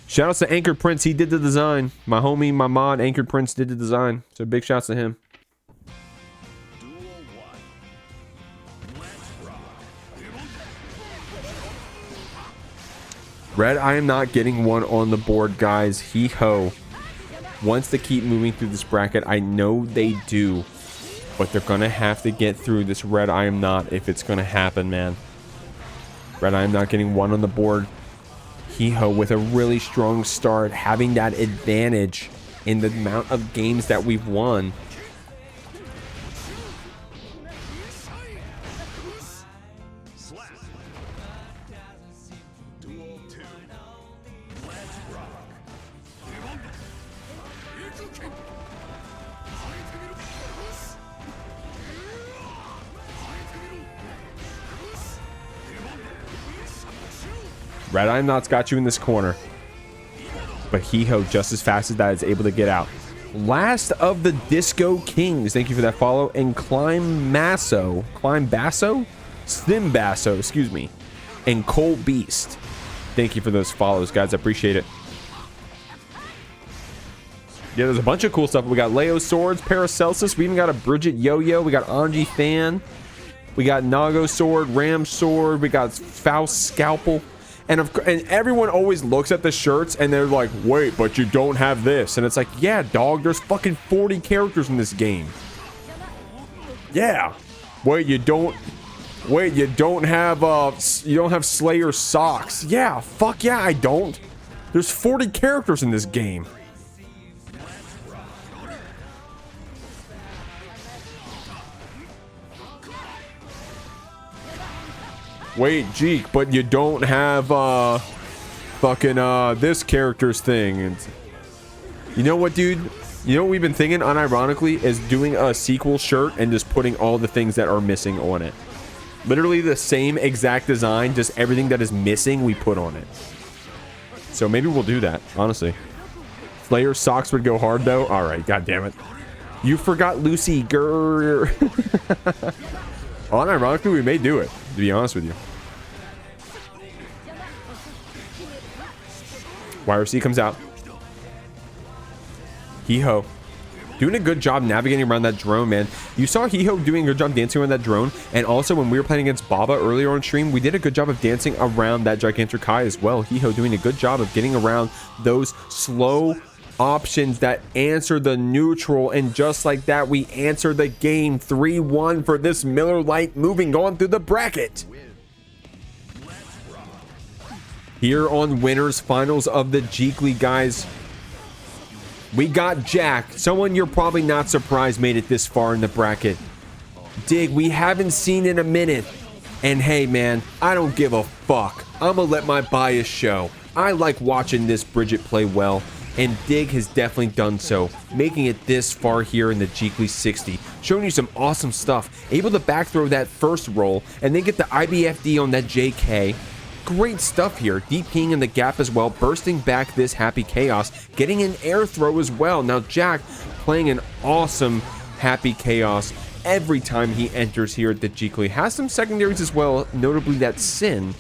Shout outs to Anchored Prince. He did the design. My homie, my mod, Anchored Prince did the design. So big shouts to him. RedIAmNot getting one on the board, guys. Hio wants to keep moving through this bracket. I know they do. But they're going to have to get through this RedIAmNot if it's going to happen, man. RedIAmNot getting one on the board. Hio with a really strong start, having that advantage in the amount of games that we've won. RedIAmNot's got you in this corner. But Hiho, just as fast as that, is able to get out. Last of the Disco Kings. Thank you for that follow. And Basso, Slim Basso, excuse me. And Cole Beast. Thank you for those follows, guys. I appreciate it. Yeah, there's a bunch of cool stuff. We got Leo Swords, Paracelsus. We even got a Bridget Yo-Yo. We got Anji Fan. We got Nago Sword, Ram Sword. We got Faust Scalpel. And everyone always looks at the shirts and they're like, wait, but you don't have this. And it's like, yeah, dog, there's fucking 40 characters in this game. Yeah. Wait, you don't have Slayer socks. Yeah, fuck yeah, I don't. There's 40 characters in this game. Wait, Jikh, but you don't have this character's thing. And you know what, dude? You know what we've been thinking unironically is doing a sequel shirt and just putting all the things that are missing on it. Literally the same exact design, just everything that is missing we put on it. So maybe we'll do that, honestly. Slayer socks would go hard though. All right, god damn it. You forgot Lucy, grrr. Unironically, we may do it, to be honest with you. YRC comes out. Hiho. Doing a good job navigating around that drone, man. You saw Hiho doing a good job dancing around that drone. And also, when we were playing against Baba earlier on stream, we did a good job of dancing around that Gigantic Kai as well. Hiho doing a good job of getting around those slow options that answer the neutral, and just like that we answer the game. 3-1 for this Miller Lite, moving on through the bracket. Here on winners finals of the Jeekly, guys, we got Jack, someone you're probably not surprised made it this far in the bracket. Dig, we haven't seen in a minute, and hey man, I don't give a fuck. I'm gonna let my bias show. I like watching this Bridget play well, and Dig has definitely done so, making it this far here in the Jeekly 60, showing you some awesome stuff, able to back throw that first roll, and then get the IBFD on that JK. Great stuff here, DPing in the gap as well, bursting back this Happy Chaos, getting an air throw as well. Now Jack playing an awesome Happy Chaos every time he enters here at the Jeekly. Has some secondaries as well, notably that Sin,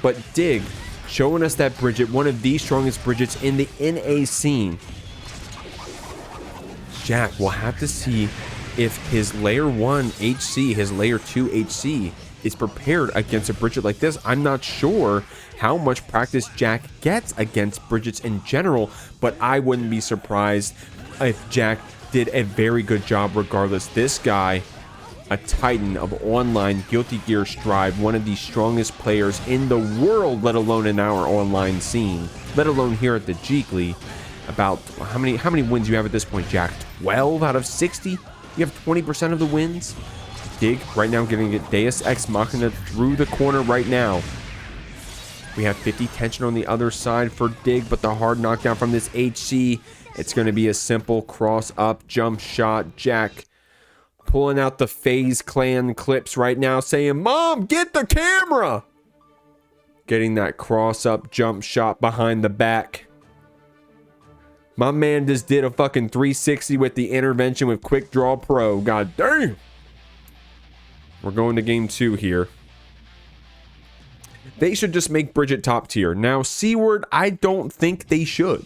but Dig showing us that Bridget, one of the strongest Bridgets in the NA scene. Jack will have to see if his layer 1 HC, his layer 2 HC is prepared against a Bridget like this. I'm not sure how much practice Jack gets against Bridgets in general, but I wouldn't be surprised if Jack did a very good job regardless. This guy, a titan of online Guilty Gear Strive, one of the strongest players in the world, let alone in our online scene, let alone here at the Jeekly. About how many wins you have at this point, Jack? 12 out of 60? You have 20% of the wins? Dig right now, getting it Deus Ex Machina through the corner right now. We have 50 tension on the other side for Dig, but the hard knockdown from this HC, it's going to be a simple cross up jump shot. Jack pulling out the FaZe Clan clips right now, saying, Mom, get the camera! Getting that cross up jump shot behind the back. My man just did a fucking 360 with the intervention with Quick Draw Pro. God damn! We're going to game 2 here. They should just make Bridget top tier. Now, C-word, I don't think they should.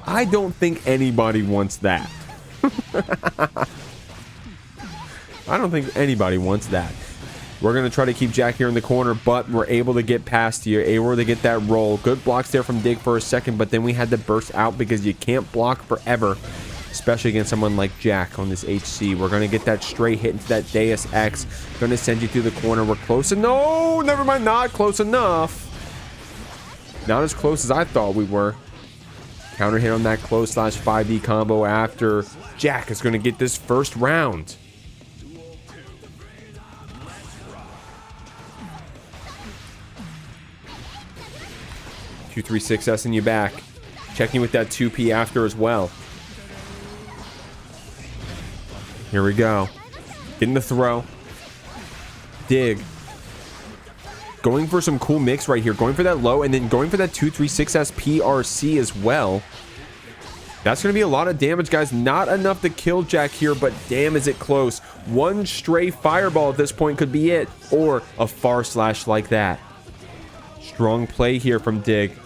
I don't think anybody wants that. I don't think anybody wants that. We're going to try to keep Jack here in the corner, but we're able to get past here, able to get that roll. Good blocks there from Dig for a second, but then we had to burst out because you can't block forever, especially against someone like Jack on this HC. We're going to get that straight hit into that Deus Ex. Going to send you through the corner. We're close. No, never mind, not close enough. Not as close as I thought we were. Counter hit on that close slash 5D combo after Jack is going to get this first round. 236S in you back. Checking with that 2P after as well. Here we go. Getting the throw. Dig. Going for some cool mix right here. Going for that low and then going for that 236S PRC as well. That's going to be a lot of damage, guys. Not enough to kill Jikh here, but damn, is it close. One stray fireball at this point could be it. Or a far slash like that. Strong play here from Dig.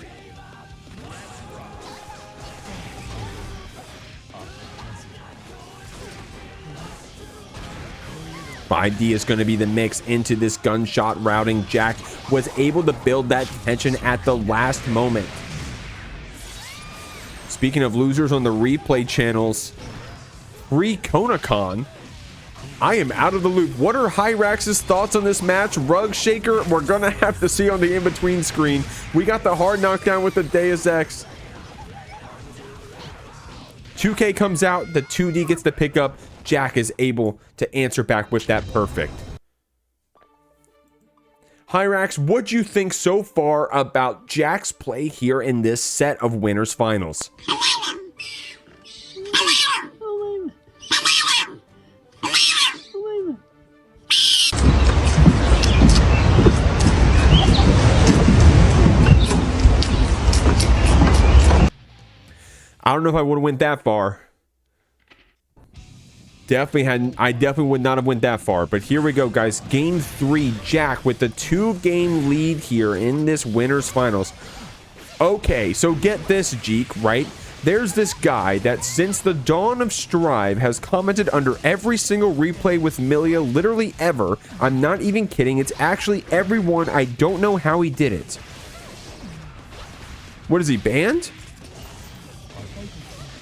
ID is going to be the mix into this gunshot routing. Jikh was able to build that tension at the last moment. Speaking of losers on the replay channels, free Konacon. I am out of the loop. What are Hyrax's thoughts on this match? Rug Shaker, we're going to have to see on the in-between screen. We got the hard knockdown with the Deus Ex. 2K comes out, the 2D gets the pickup. Jikh is able to answer back with that perfect. Hyrax, what'd you think so far about Jikh's play here in this set of winners finals? I don't know if I would have went that far. I definitely would not have went that far, but here we go, guys. Game 3, Jikh with the 2-game lead here in this winners finals. Okay, so get this, Jikh, right? There's this guy that since the dawn of Strive has commented under every single replay with Millia, literally ever. I'm not even kidding. It's actually everyone. I don't know how he did it. What is he, banned?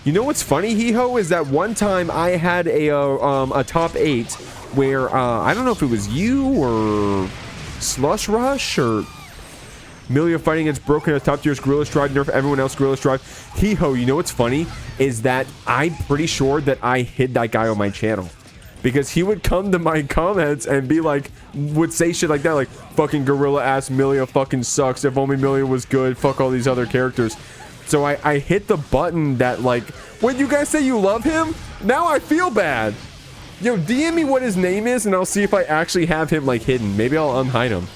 You know what's funny, Hiho, is that one time I had a top 8 where I don't know if it was you or Slush Rush or Millia fighting against Broken, a top tier's Gorilla Stride, nerf everyone else Gorilla Stride. Hiho, you know what's funny is that I'm pretty sure that I hid that guy on my channel because he would come to my comments and be like, would say shit like that, like fucking Gorilla ass Millia fucking sucks. If only Millia was good. Fuck all these other characters. So I hit the button that, like, when you guys say you love him, now I feel bad. Yo, DM me what his name is, and I'll see if I actually have him, like, hidden. Maybe I'll unhide him.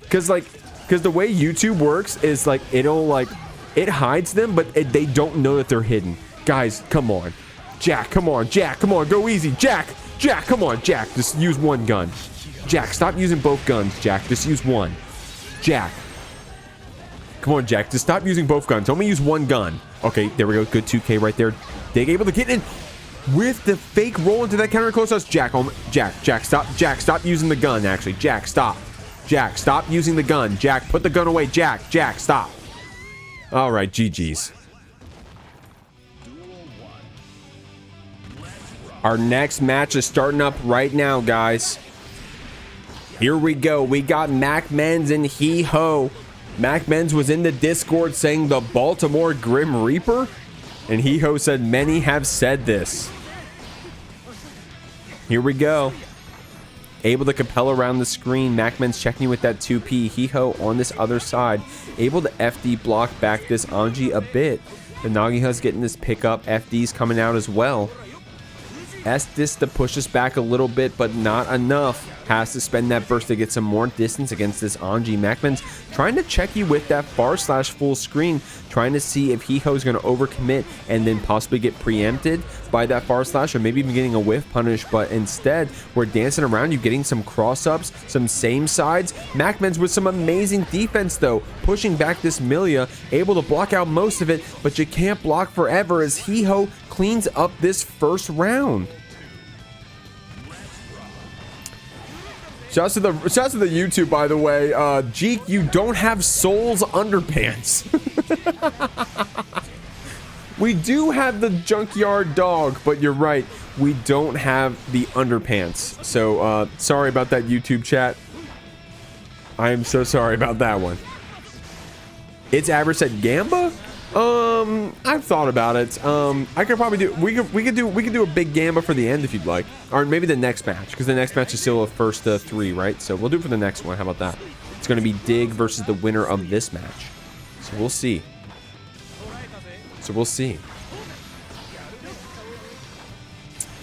Because the way YouTube works is, like, it'll, like, it hides them, but they don't know that they're hidden. Guys, come on. Jikh, come on. Jikh, come on. Go easy. Jikh, come on. Jikh, just use one gun. Jikh, stop using both guns, Jikh. Just use one. Jikh. Come on, Jikh. Just stop using both guns. Only use one gun. Okay, there we go. Good 2K right there. Dig able to get in with the fake roll into that counter close us. Jikh, stop. Jikh, stop using the gun, actually. Jikh, stop. Jikh, stop using the gun. Jikh, put the gun away. Jikh, stop. All right, GG's. Our next match is starting up right now, guys. Here we go. We got MacMens and Hiho. MacMens was in the Discord saying the Baltimore Grim Reaper, and Hiho said many have said this. Here we go. Able to compel around the screen. MacMens checking you with that 2P. Hiho on this other side. Able to FD block back this Anji a bit. The Nagiha's getting this pickup. FD's coming out as well. Estes to push us back a little bit, but not enough. Has to spend that burst to get some more distance against this Anji. MacMens trying to check you with that far slash full screen, trying to see if Hiho's going to overcommit and then possibly get preempted by that far slash, or maybe even getting a whiff punish, but instead we're dancing around you, getting some cross-ups, some same sides. MacMens with some amazing defense though, pushing back this Millia, able to block out most of it, but you can't block forever as Hiho cleans up this first round. Shouts to the YouTube, by the way. Jikh, you don't have Soul's underpants. We do have the junkyard dog, but you're right. We don't have the underpants. So, sorry about that, YouTube chat. I am so sorry about that one. It's average at Gamba? I've thought about it. I could probably do. We could do a big Gamba for the end if you'd like, or maybe the next match, because the next match is still a first 3, right? So we'll do it for the next one. How about that? It's going to be Dig versus the winner of this match. So we'll see.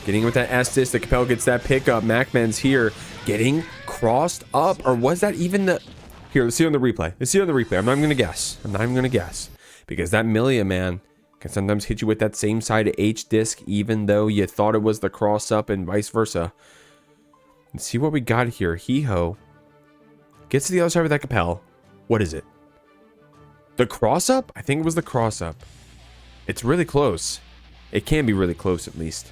Getting with that Estes, the Capel gets that pickup. MacMens here getting crossed up, or was that even the... Here, let's see on the replay. Let's see on the replay. I'm not even going to guess. I'm not even going to guess. Because that Millia, man, can sometimes hit you with that same side H disc, even though you thought it was the cross up and vice versa. Let's see what we got here. Hee-ho gets to the other side with that Capel. What is it? The cross up? I think it was the cross up. It's really close. It can be really close, at least.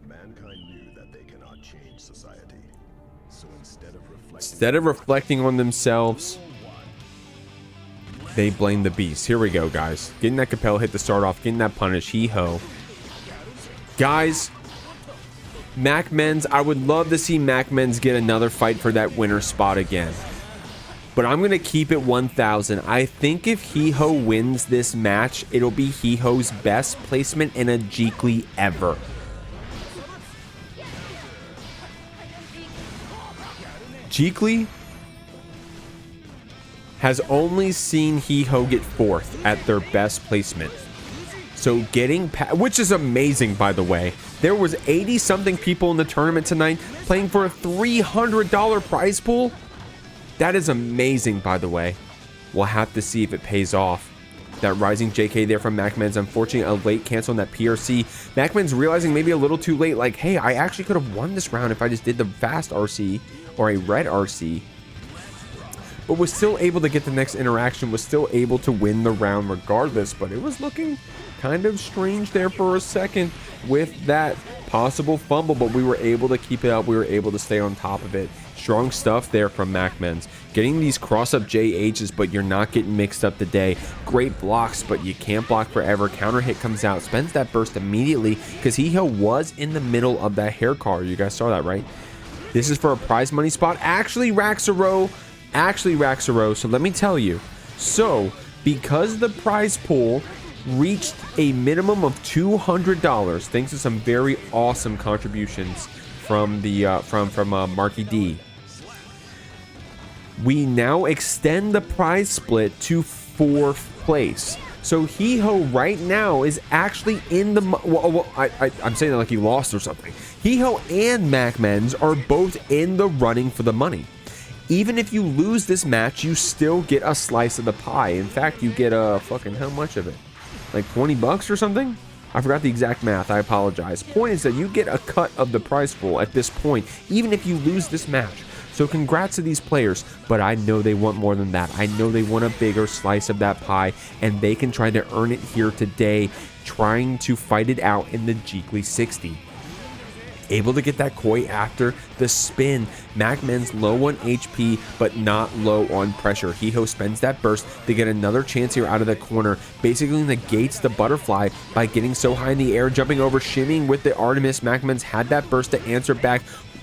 Mankind knew that they cannot change society. So instead of reflecting on themselves, they blame the beast. Here we go, guys. Getting that Capel hit to start off, getting that punish. Hee-ho. Guys, MacMens, I would love to see MacMens get another fight for that winner spot again. But I'm going to keep it 1,000. I think if Hee-ho wins this match, it'll be Hee-ho's best placement in a Jeekly ever. Jeekly has only seen Hee-ho get 4th at their best placement. So getting which is amazing, by the way. There was 80-something people in the tournament tonight playing for a $300 prize pool. That is amazing, by the way. We'll have to see if it pays off. That rising JK there from MacMens. Unfortunately, a late cancel on that PRC. MacMens realizing maybe a little too late, like, hey, I actually could have won this round if I just did the fast RC or a red RC. But was still able to get the next interaction, was still able to win the round regardless. But it was looking kind of strange there for a second with that possible fumble, but we were able to keep it up. We were able to stay on top of it. Strong stuff there from MacMens. Getting these cross-up JHs, but you're not getting mixed up today. Great blocks, but you can't block forever. Counter hit comes out, spends that burst immediately because Hee-ho was in the middle of that hair car. You guys saw that, right? This is for a prize money spot. Actually racks a row. So let me tell you. So, because the prize pool reached a minimum of $200 thanks to some very awesome contributions from the MarkyD. We now extend the prize split to 4th place. So Hee-ho right now is actually in the... I'm saying that like he lost or something. Hee-ho and MacMens are both in the running for the money. Even if you lose this match, you still get a slice of the pie. In fact, you get a fucking... how much of it? Like 20 bucks or something? I forgot the exact math. I apologize. Point is that you get a cut of the prize pool at this point, even if you lose this match. So congrats to these players, but I know they want more than that. I know they want a bigger slice of that pie, and they can try to earn it here today, trying to fight it out in the Jeekly 60. Able to get that koi after the spin. MacMens low on HP, but not low on pressure. Hee-ho spends that burst to get another chance here out of the corner. Basically negates the butterfly by getting so high in the air, jumping over, shimmying with the Artemis. MacMens had that burst to answer back.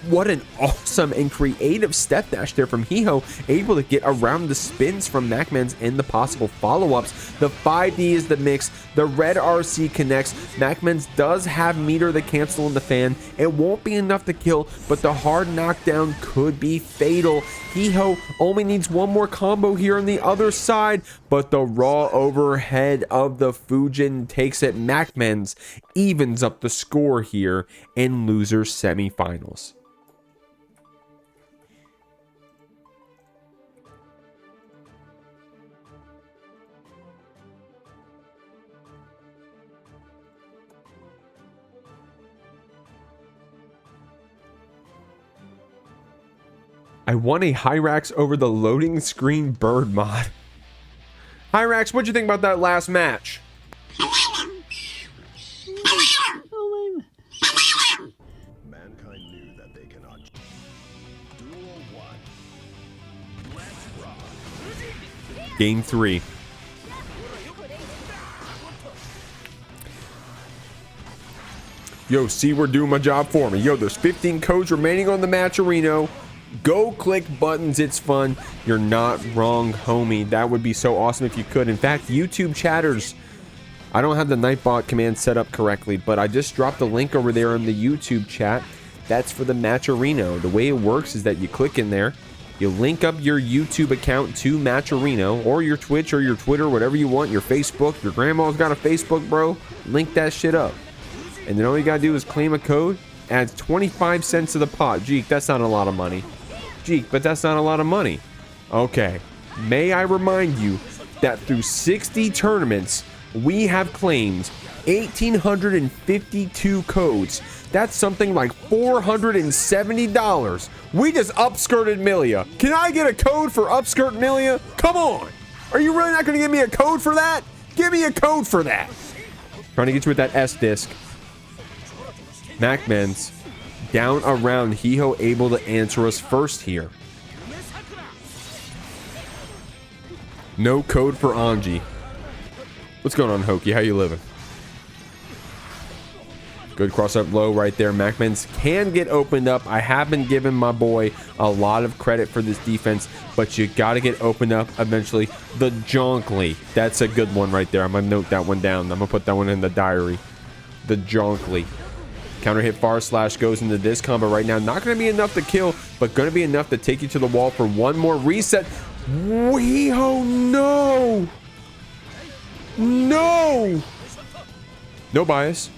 What an awesome and creative step dash there from Hee-ho, able to get around the spins from MacMens and the possible follow-ups. The 5D is the mix. The red RC connects. MacMens does have meter the cancel in the fan. It won't be enough to kill, but the hard knockdown could be fatal. Hee-ho only needs one more combo here on the other side, but the raw overhead of the Fujin takes it. MacMens evens up the score here in losers semifinals. I won a Hyrax over the loading screen bird mod. Hyrax, what'd you think about that last match? mankind knew that they cannot. Duel 1. Let's rock. Game 3. Yo, see, we're doing my job for me. Yo, there's 15 codes remaining on the Matcherino. Go click buttons, it's fun. You're not wrong, homie. That would be so awesome if you could. In fact, YouTube chatters, I don't have the Nightbot command set up correctly, but I just dropped a link over there in the YouTube chat. That's for the Matcherino. The way it works is that you click in there, you link up your YouTube account to Matcherino, or your Twitch or your Twitter, whatever you want, your Facebook. Your grandma's got a Facebook, bro. Link that shit up. And then all you gotta do is claim a code. Adds 25 cents to the pot. Jikh, that's not a lot of money. Jikh, but that's not a lot of money. Okay. May I remind you that through 60 tournaments, we have claimed 1,852 codes. That's something like $470. We just upskirted Millia. Can I get a code for upskirt Millia? Come on. Are you really not going to give me a code for that? Give me a code for that. Trying to get you with that S disc. MacMens down around. Hiho able to answer us first here. No code for Anji. What's going on, Hokie? How you living? Good cross up low right there. MacMens can get opened up. I have been giving my boy a lot of credit for this defense, but you got to get opened up eventually. The Jonkly. That's a good one right there. I'm going to note that one down. I'm going to put that one in the diary. The Jonkly. Counter hit far slash goes into this combo right now. Not going to be enough to kill, but going to be enough to take you to the wall for one more reset. Weeho, no! No! No bias.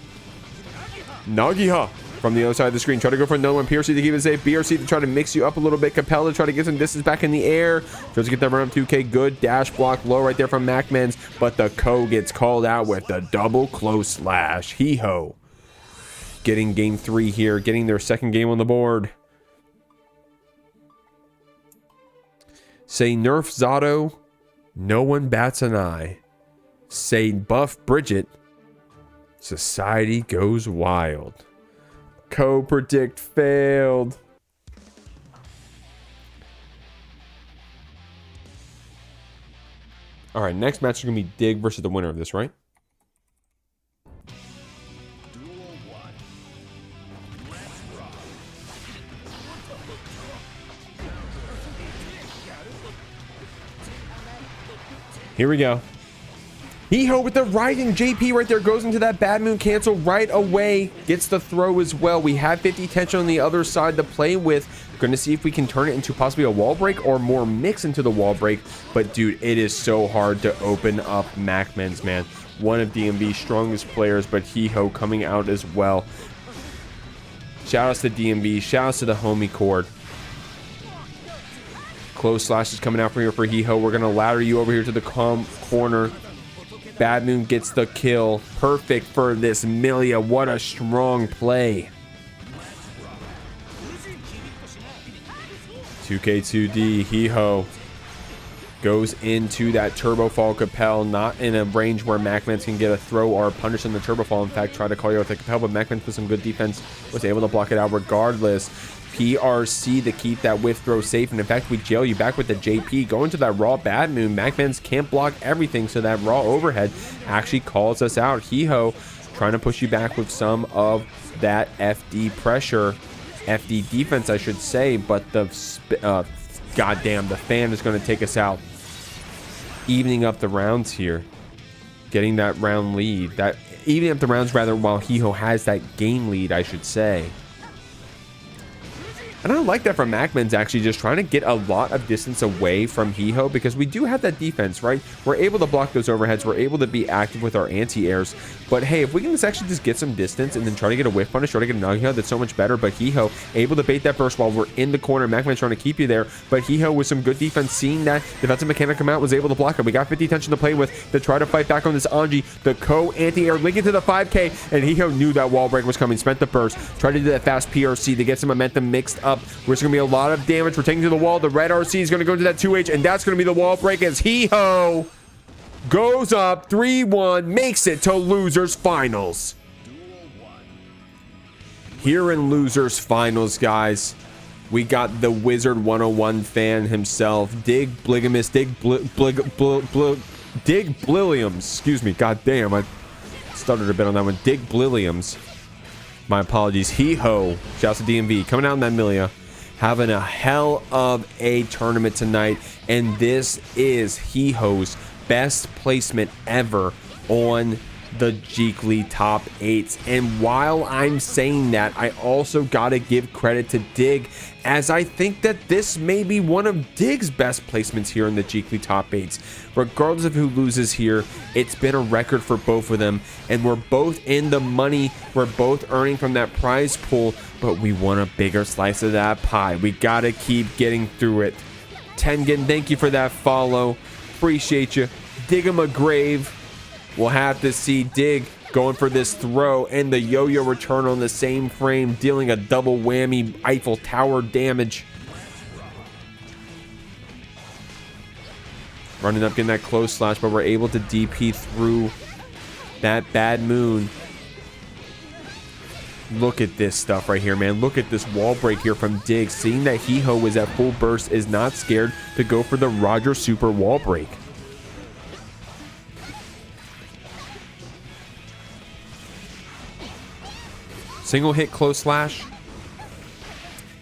Nagiha from the other side of the screen. Try to go for another one. PRC to keep it safe. BRC to try to mix you up a little bit. Capel to try to get some distance back in the air. Tries to get that run up 2K. Good dash block low right there from MacMens. But the Co gets called out with the double close slash. Hiho getting game 3 here. Getting their second game on the board. Say nerf Zato. No one bats an eye. Say buff Bridget. Society goes wild. Co-predict failed. All right, next match is going to be Dig versus the winner of this, right? Here we go. Hiho with the right, and JP right there goes into that bad moon cancel right away. Gets the throw as well. We have 50 tension on the other side to play with. Going to see if we can turn it into possibly a wall break or more mix into the wall break. But dude, it is so hard to open up MacMens, man. One of DMV's strongest players, but Hiho coming out as well. Shout outs to DMV. Shout outs to the homie cord. Close slash is coming out from here for Hiho. We're going to ladder you over here to the corner. Bad Moon gets the kill. Perfect for this Millia. What a strong play. 2K2D. Hiho goes into that Turbo Fall Capel. Not in a range where MacMens can get a throw or a punish in the Turbo Fall. In fact, try to call you out with the Capel, but MacMens with some good defense was able to block it out regardless. PRC to keep that whiff throw safe, and in fact we jail you back with the JP. Going to that raw Bad Moon. MacMens can't block everything, so that raw overhead actually calls us out. Hiho trying to push you back with some of that FD pressure, FD defense I should say, but the goddamn, the fan is going to take us out. Evening up the rounds here, getting that round lead, that evening up the rounds rather, while Hiho has that game lead I should say. And I like that from MacMens, actually just trying to get a lot of distance away from Hiho, because we do have that defense, right? We're able to block those overheads. We're able to be active with our anti-airs. But hey, if we can actually just get some distance and then try to get a whiff punish, try to get a Nagiha, that's so much better. But Hiho able to bait that burst while we're in the corner. MacMens trying to keep you there. But Hiho with some good defense, seeing that defensive mechanic come out, was able to block it. We got 50 tension to play with to try to fight back on this Anji. The anti-air linking to the 5K, and Hiho knew that wall break was coming. Spent the burst. Tried to do that fast PRC to get some momentum mixed up. There's going to be a lot of damage. We're taking to the wall. The red RC is going to go to that 2H, and that's going to be the wall break as Hiho goes up 3-1, makes it to losers finals. Here in losers finals, guys, we got the Wizard 101 fan himself, Dig Bligamus, Dig Blilliams. Excuse me. God damn, I stuttered a bit on that one. Dig Blilliams. My apologies. Hiho, shouts to DMV, coming out in that Millia, having a hell of a tournament tonight, and this is Hiho's best placement ever on the Jeekly top 8s. And while I'm saying that, I also gotta give credit to Dig, as I think that this may be one of Dig's best placements here in the Jeekly top 8s. Regardless of who loses here, it's been a record for both of them, and we're both in the money. We're both earning from that prize pool, but we want a bigger slice of that pie. We gotta keep getting through it. Tengen, thank you for that follow. Appreciate you. Dig him a grave. We'll have to see Dig going for this throw and the yo-yo return on the same frame, dealing a double whammy Eiffel Tower damage. Running up, getting that close slash, but we're able to DP through that bad moon. Look at this stuff right here, man. Look at this wall break here from Dig. Seeing that Hiho was at full burst, is not scared to go for the Roger Super wall break. Single hit close slash.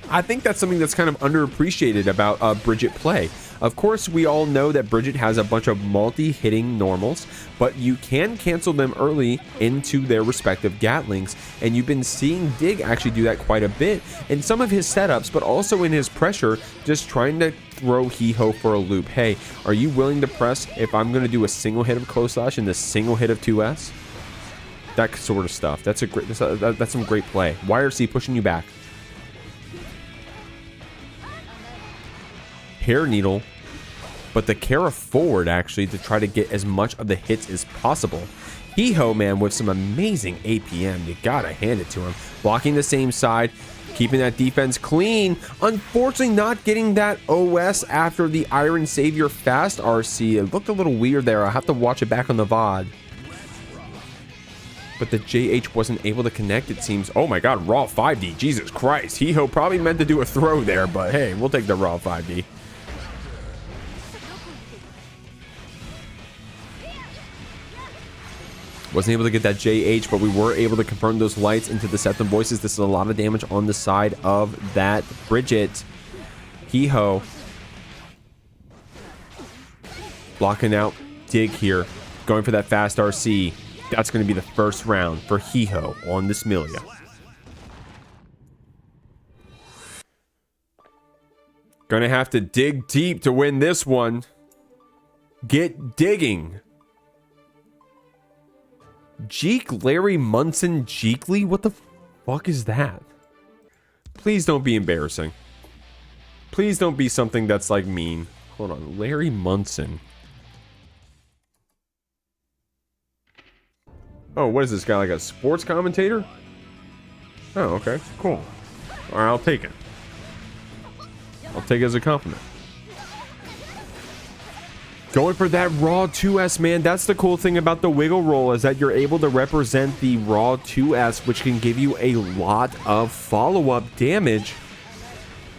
I think that's something that's kind of underappreciated about Bridget play. Of course, we all know that Bridget has a bunch of multi-hitting normals, but you can cancel them early into their respective Gatlings, and you've been seeing Dig actually do that quite a bit in some of his setups, but also in his pressure, just trying to throw Hiho for a loop. Hey, are you willing to press if I'm going to do a single hit of close slash and the single hit of 2S? That sort of stuff. That's a great. That's some great play. YRC pushing you back. Hair needle, but the Kara forward actually to try to get as much of the hits as possible. Hiho, man, with some amazing APM. You gotta hand it to him. Blocking the same side, keeping that defense clean. Unfortunately, not getting that OS after the Iron Savior fast RC. It looked a little weird there. I'll have to watch it back on the VOD. But the JH wasn't able to connect, it seems. Oh my god, raw 5D. Jesus Christ. Hiho probably meant to do a throw there, but hey, we'll take the raw 5D. Wasn't able to get that JH, but we were able to confirm those lights into the Septum Voices. This is a lot of damage on the side of that Bridget. Hiho blocking out Dig here. Going for that fast RC. That's going to be the first round for Hiho on this Millia. Gonna have to dig deep to win this one. Get digging. Jikh, Larry, Munson, Jeekly? What the fuck is that? Please don't be embarrassing. Please don't be something that's like mean. Hold on, Larry Munson. Oh, what is this guy, like a sports commentator? Oh, okay, cool. All right, I'll take it. I'll take it as a compliment. Going for that raw 2S, man. That's the cool thing about the wiggle roll, is that you're able to represent the raw 2S, which can give you a lot of follow-up damage.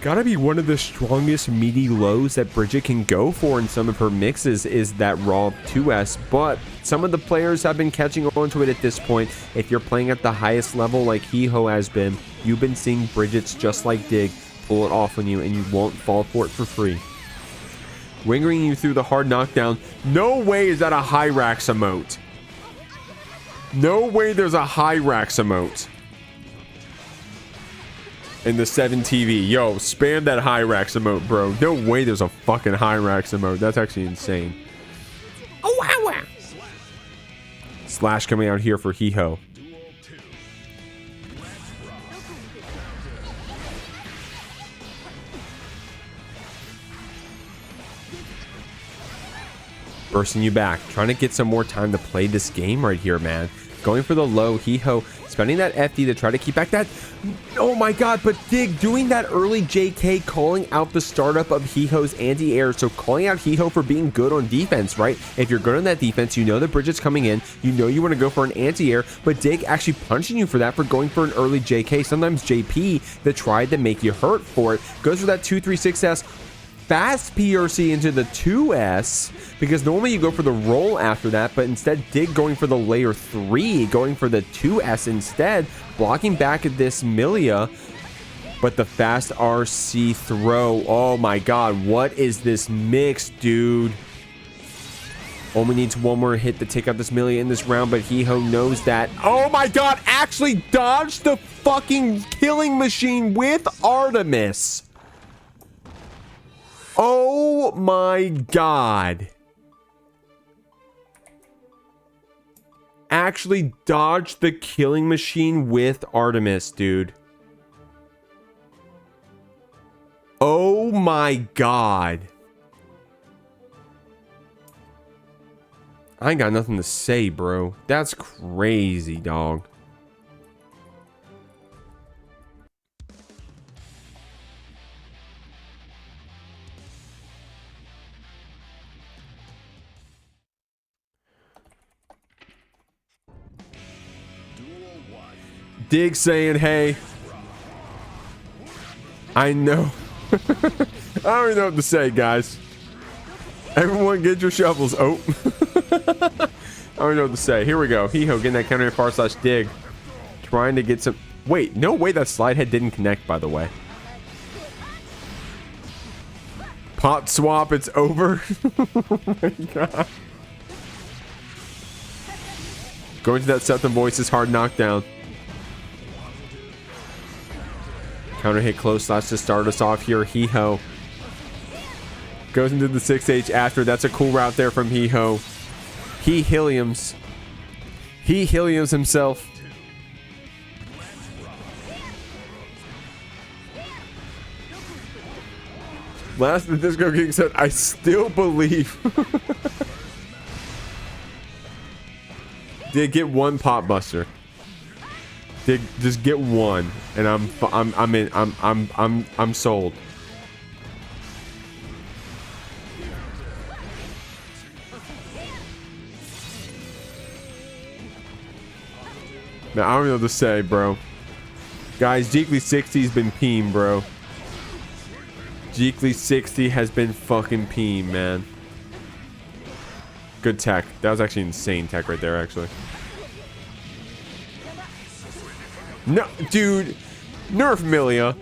Gotta be one of the strongest meaty lows that Bridget can go for in some of her mixes is that raw 2S, but some of the players have been catching on to it at this point. If you're playing at the highest level like Hiho has been, you've been seeing Bridget's just like Dig pull it off on you, and you won't fall for it for free. Wingering you through the hard knockdown. No way is that a Hyrax emote. No way there's a Hyrax emote in the 7TV. Yo, spam that Hyrax emote, bro. No way there's a fucking Hyrax emote. That's actually insane. Oh, wow, wow. Slash coming out here for Hiho. Bursting you back. Trying to get some more time to play this game right here, man. Going for the low. Hiho spending that FD to try to keep back that. Oh my god, but Dig doing that early JK, calling out the startup of Hiho's anti-air. So calling out Hiho for being good on defense, right? If you're good on that defense, you know that Bridget's coming in. You know you want to go for an anti-air, but Dig actually punching you for that, for going for an early JK. Sometimes JP that tried to make you hurt for it. Goes for that 236S. Fast PRC into the 2S, because normally you go for the roll after that, but instead Dig going for the layer 3, going for the 2S instead, blocking back at this Millia, but the fast RC throw. Oh my god, what is this mix, dude? Only needs one more hit to take out this Millia in this round, but Hiho knows that. Oh my god, actually dodged the fucking killing machine with Artemis. Oh my god. Actually dodged the killing machine with Artemis, dude. Oh my god. I ain't got nothing to say, bro. That's crazy, dog. Dig saying, hey. I know. I don't even know what to say, guys. Everyone get your shovels. Oh. I don't know what to say. Here we go. Hiho getting that counter far slash dig. Trying to get some... Wait, no way that slide head didn't connect, by the way. Pot swap, it's over. Oh my god. Going to that Septum voice is hard knockdown. Counter hit close slash to start us off here. Hiho goes into the 6H after. That's a cool route there from Hiho. He Heliums. He Heliums himself. Last the Disco King said, I still believe. Did get one pop buster. Did just get one, and I'm sold. Now I don't know what to say, bro. Guys, Jeekly 60 has been peem, bro. Jeekly 60 has been fucking peem, man. Good tech. That was actually insane tech right there, actually. No, dude. Nerf Millia.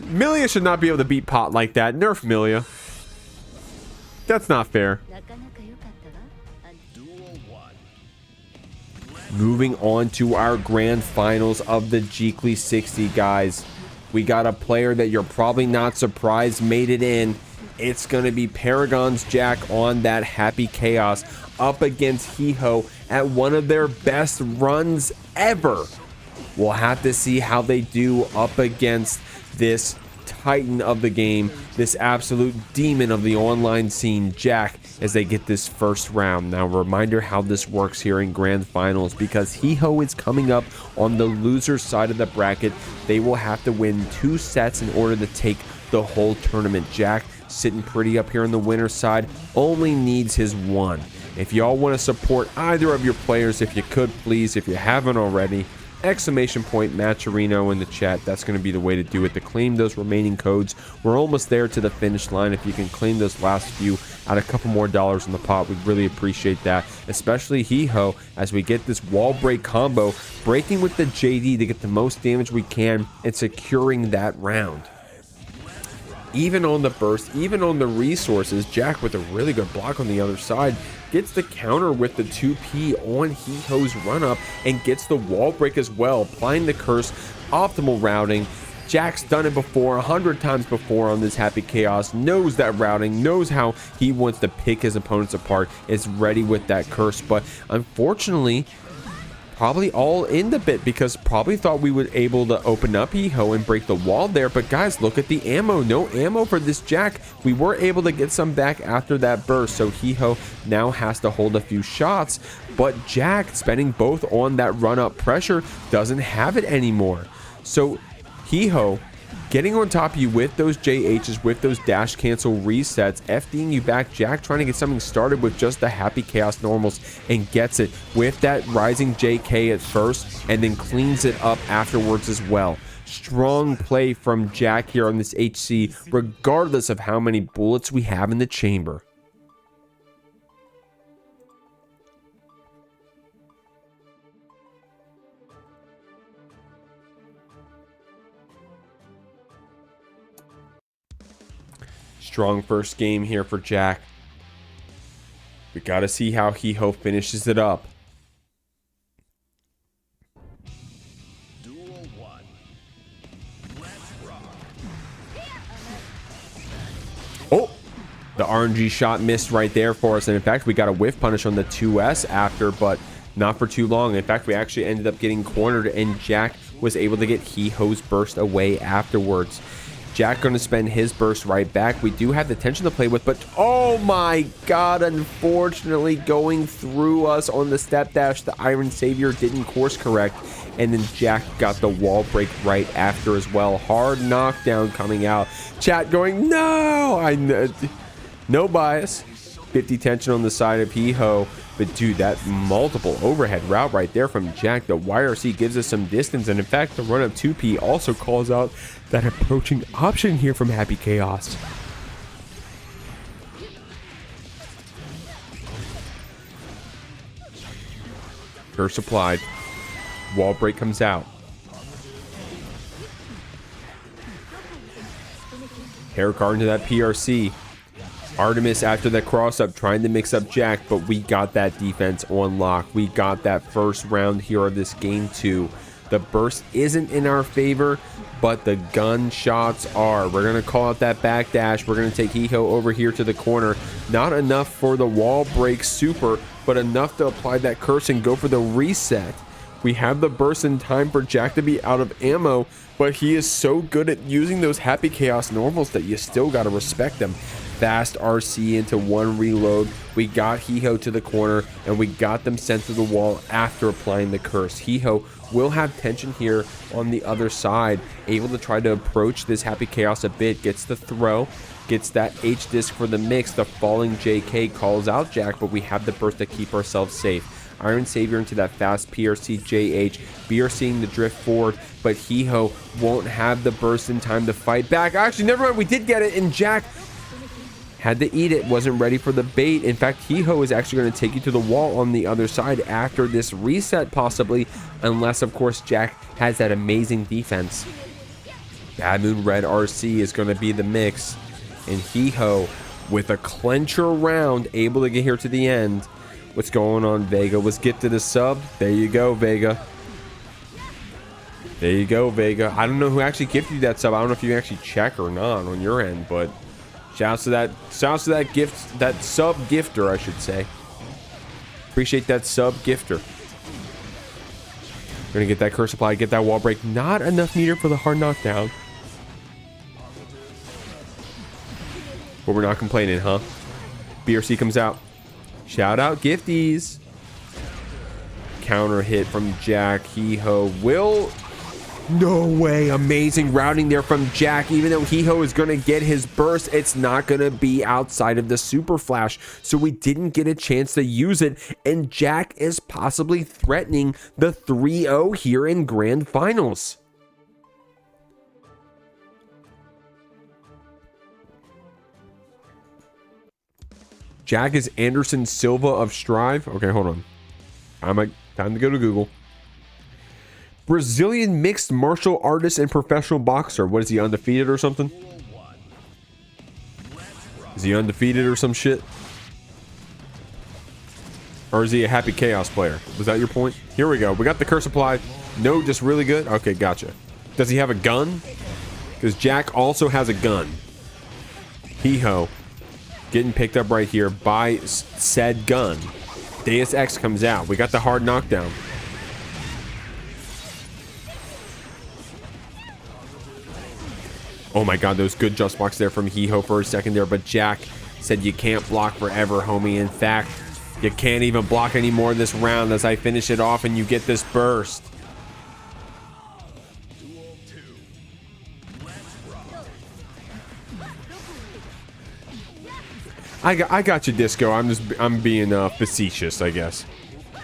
Millia should not be able to beat Pot like that. Nerf Millia. That's not fair. Moving on to our grand finals of the Jeekly 60, guys. We got a player that you're probably not surprised made it in. It's going to be Paragon's Jack on that Happy Chaos up against Hiho at one of their best runs ever. We'll have to see how they do up against this titan of the game, this absolute demon of the online scene, Jack, as they get this first round. Now, a reminder how this works here in grand finals, because Hiho is coming up on the loser side of the bracket. They will have to win 2 sets in order to take the whole tournament. Jack, sitting pretty up here on the winner's side, only needs his 1. If y'all want to support either of your players, if you could please, if you haven't already, exclamation point Matcherino in the chat. That's going to be the way to do it, to claim those remaining codes. We're almost there to the finish line. If you can claim those last few, add a couple more dollars in the pot, we'd really appreciate that, especially Hiho, as we get this wall break combo, breaking with the JD to get the most damage we can and securing that round. Even on the burst, even on the resources, Jack with a really good block on the other side gets the counter with the 2P on Hiho's run-up and gets the wall break as well, applying the curse, optimal routing. Jack's done it before, 100 times before on this Happy Chaos, knows that routing, knows how he wants to pick his opponents apart, is ready with that curse, but unfortunately, probably all in the bit, because probably thought we would able to open up Hiho and break the wall there. But guys, look at the ammo. No ammo for this Jack. We were able to get some back after that burst, so Hiho now has to hold a few shots, but Jack, spending both on that run up pressure, doesn't have it anymore. So Hiho getting on top of you with those JHs, with those dash cancel resets, FDing you back. Jack trying to get something started with just the Happy Chaos normals and gets it with that rising JK at first and then cleans it up afterwards as well. Strong play from Jack here on this HC, regardless of how many bullets we have in the chamber. Strong first game here for Jack. We got to see how Hiho finishes it up. Duel 1. Let's rock. Oh, the RNG shot missed right there for us. And in fact, we got a whiff punish on the 2S after, but not for too long. In fact, we actually ended up getting cornered, and Jikh was able to get Hiho's burst away afterwards. Jikh going to spend his burst right back. We do have the tension to play with, but oh my god, unfortunately going through us on the step dash. The Iron Savior didn't course correct, and then Jikh got the wall break right after as well. Hard knockdown coming out. Chat going, no! No bias. 50 tension on the side of Hiho. But dude, that multiple overhead route right there from Jikh. The YRC gives us some distance. And in fact, the run of 2P also calls out that approaching option here from Happy Chaos. Curse applied. Wall break comes out. Hair card into that PRC. Artemis after that cross up trying to mix up Jikh, but we got that defense on lock. We got that first round here of this game 2. The burst isn't in our favor, but the gun shots are. We're going to call out that backdash. We're going to take Hiho over here to the corner. Not enough for the wall break super, but enough to apply that curse and go for the reset. We have the burst in time for Jikh to be out of ammo, but he is so good at using those Happy Chaos normals that you still got to respect him. Fast RC into one reload. We got Hiho to the corner, and we got them sent to the wall after applying the curse. Hiho will have tension here on the other side, able to try to approach this Happy Chaos a bit. Gets the throw, gets that H disc for the mix. The falling JK calls out Jikh, but we have the burst to keep ourselves safe. Iron Savior into that fast PRC JH. We are seeing the drift forward, but Hiho won't have the burst in time to fight back. Actually, never mind, we did get it, and Jikh had to eat it, wasn't ready for the bait. In fact, Hiho is actually going to take you to the wall on the other side after this reset, possibly, unless, of course, Jikh has that amazing defense. Bad Moon Red RC is going to be the mix, and Hiho, with a clencher round, able to get here to the end. What's going on, Vega? Was gifted a sub. There you go, Vega. There you go, Vega. I don't know who actually gifted you that sub. I don't know if you actually check or not on your end, but shouts to that gift, that sub gifter, I should say. Appreciate that sub gifter. We're gonna get that curse applied, get that wall break. Not enough meter for the hard knockdown. But we're not complaining, huh? BRC comes out. Shout out gifties. Counter hit from Jikh. Hiho will... No way. Amazing routing there from Jikh. Even though Hiho is going to get his burst, it's not going to be outside of the super flash. So we didn't get a chance to use it. And Jikh is possibly threatening the 3-0 here in Grand Finals. Jikh is Anderson Silva of Strive. Okay, hold on. Time to go to Google. Brazilian mixed martial artist and professional boxer. What is he, undefeated or something? Is he undefeated or some shit? Or is he a Happy Chaos player? Was that your point? Here we go. We got the curse applied. No, just really good. Okay, gotcha. Does he have a gun? Because Jikh also has a gun. Hiho getting picked up right here by said gun. Deus Ex comes out. We got the hard knockdown. Oh my god, those good just blocks there from Hiho for a second there, but Jikh said you can't block forever, homie. In fact, you can't even block anymore this round as I finish it off and you get this burst. I got you, Disco. I'm being facetious, I guess.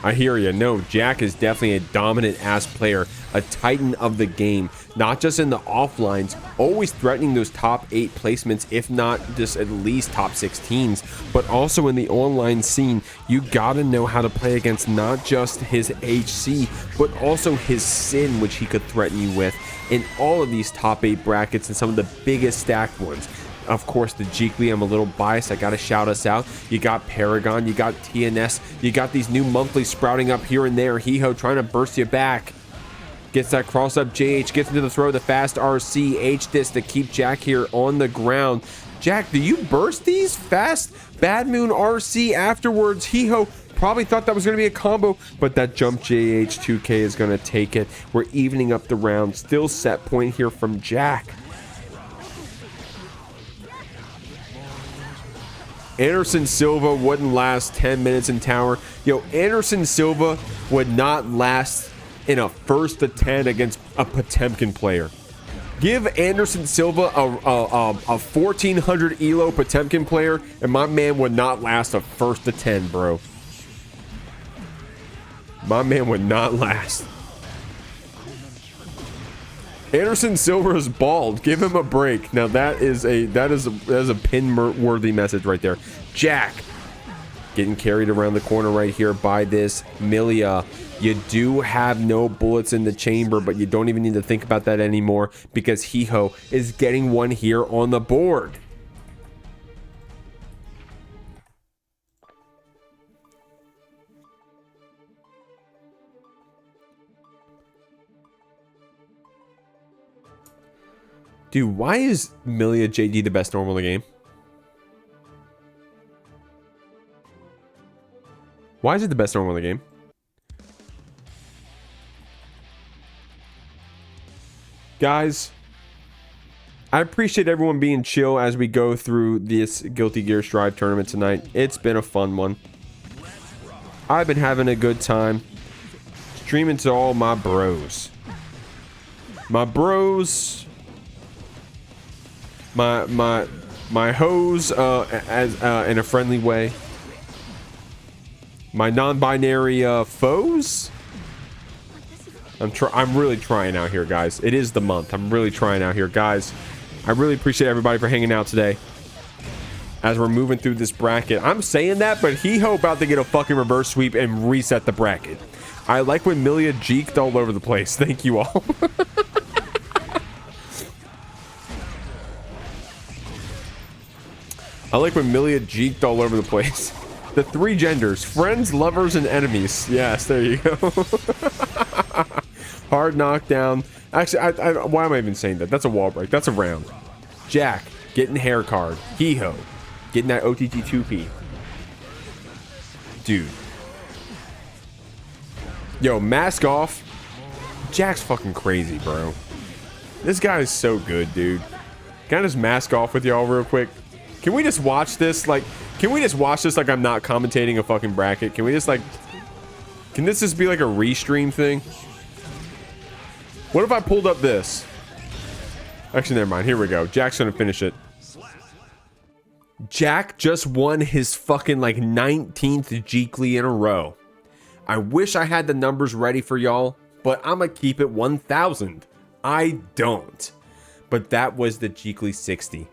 I hear you. No, Jikh is definitely a dominant ass player, a titan of the game, not just in the offlines, always threatening those top 8 placements, if not just at least top 16s, but also in the online scene. You gotta know how to play against not just his HC, but also his Sin, which he could threaten you with in all of these top 8 brackets and some of the biggest stacked ones. Of course, the Jeekly, I'm a little biased. I got to shout us out. You got Paragon, you got TNS, you got these new monthlies sprouting up here and there. Hiho trying to burst you back. Gets that cross up. JH gets into the throw. The fast RC. H this to keep Jack here on the ground. Jack, do you burst these fast Bad Moon RC afterwards? Hiho probably thought that was going to be a combo, but that jump JH2K is going to take it. We're evening up the round. Still set point here from Jack. Anderson Silva wouldn't last 10 minutes in tower. Yo, Anderson Silva would not last in a 1st to 10 against a Potemkin player. Give Anderson Silva a 1400 elo Potemkin player, and my man would not last a 1st to 10, bro. My man would not last. Anderson Silva is bald. Give him a break. Now that is a pin-worthy message right there. Jack getting carried around the corner right here by this Millia. You do have no bullets in the chamber, but you don't even need to think about that anymore because Hiho is getting one here on the board. Dude, why is Millia JD the best normal in the game? Why is it the best normal in the game? Guys, I appreciate everyone being chill as we go through this Guilty Gear Strive tournament tonight. It's been a fun one. I've been having a good time streaming to all my bros. My bros, my hoes, in a friendly way. My non-binary foes. I'm really trying out here, guys. It is the month. I'm really trying out here, guys. I really appreciate everybody for hanging out today as we're moving through this bracket. I'm saying that, but Hiho about to get a fucking reverse sweep and reset the bracket. I like when Millia Jikked all over the place. Thank you all. I like when Millia Jikked all over the place. The 3 genders: friends, lovers, and enemies. Yes, there you go. Hard knockdown. Actually, why am I even saying that? That's a wall break. That's a round. Jack getting hair card. Hiho getting that OTT 2P. Dude. Yo, mask off. Jack's fucking crazy, bro. This guy is so good, dude. Can I just mask off with y'all real quick? Can we just watch this? Like, can we just watch this like I'm not commentating a fucking bracket? Can we just like... Can this just be like a restream thing? What if I pulled up this? Actually, never mind. Here we go. Jack's gonna finish it. Jack just won his fucking like 19th Jeekly in a row. I wish I had the numbers ready for y'all, but I'm gonna keep it 1,000. I don't. But that was the Jeekly 60.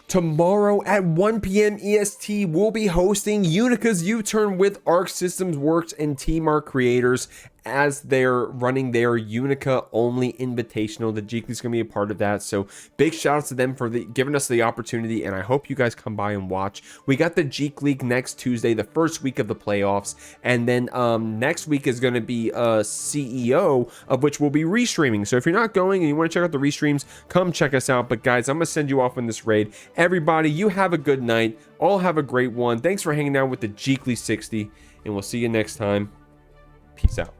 Tomorrow at 1 p.m. EST, we'll be hosting Unika's U-Turn with Arc Systems Works and Team Arc Creators as they're running their Unika only invitational. The Jeekly's gonna be a part of that, so big shout outs to them for giving us the opportunity, and I hope you guys come by and watch. We got the Jeek League next Tuesday, the first week of the playoffs, and then next week is gonna be CEO, of which we'll be restreaming. So if you're not going and you want to check out the restreams, come check us out. But guys, I'm gonna send you off on this raid. Everybody, you have a good night. All have a great one. Thanks for hanging out with the Jeekly 60, and we'll see you next time. Peace out.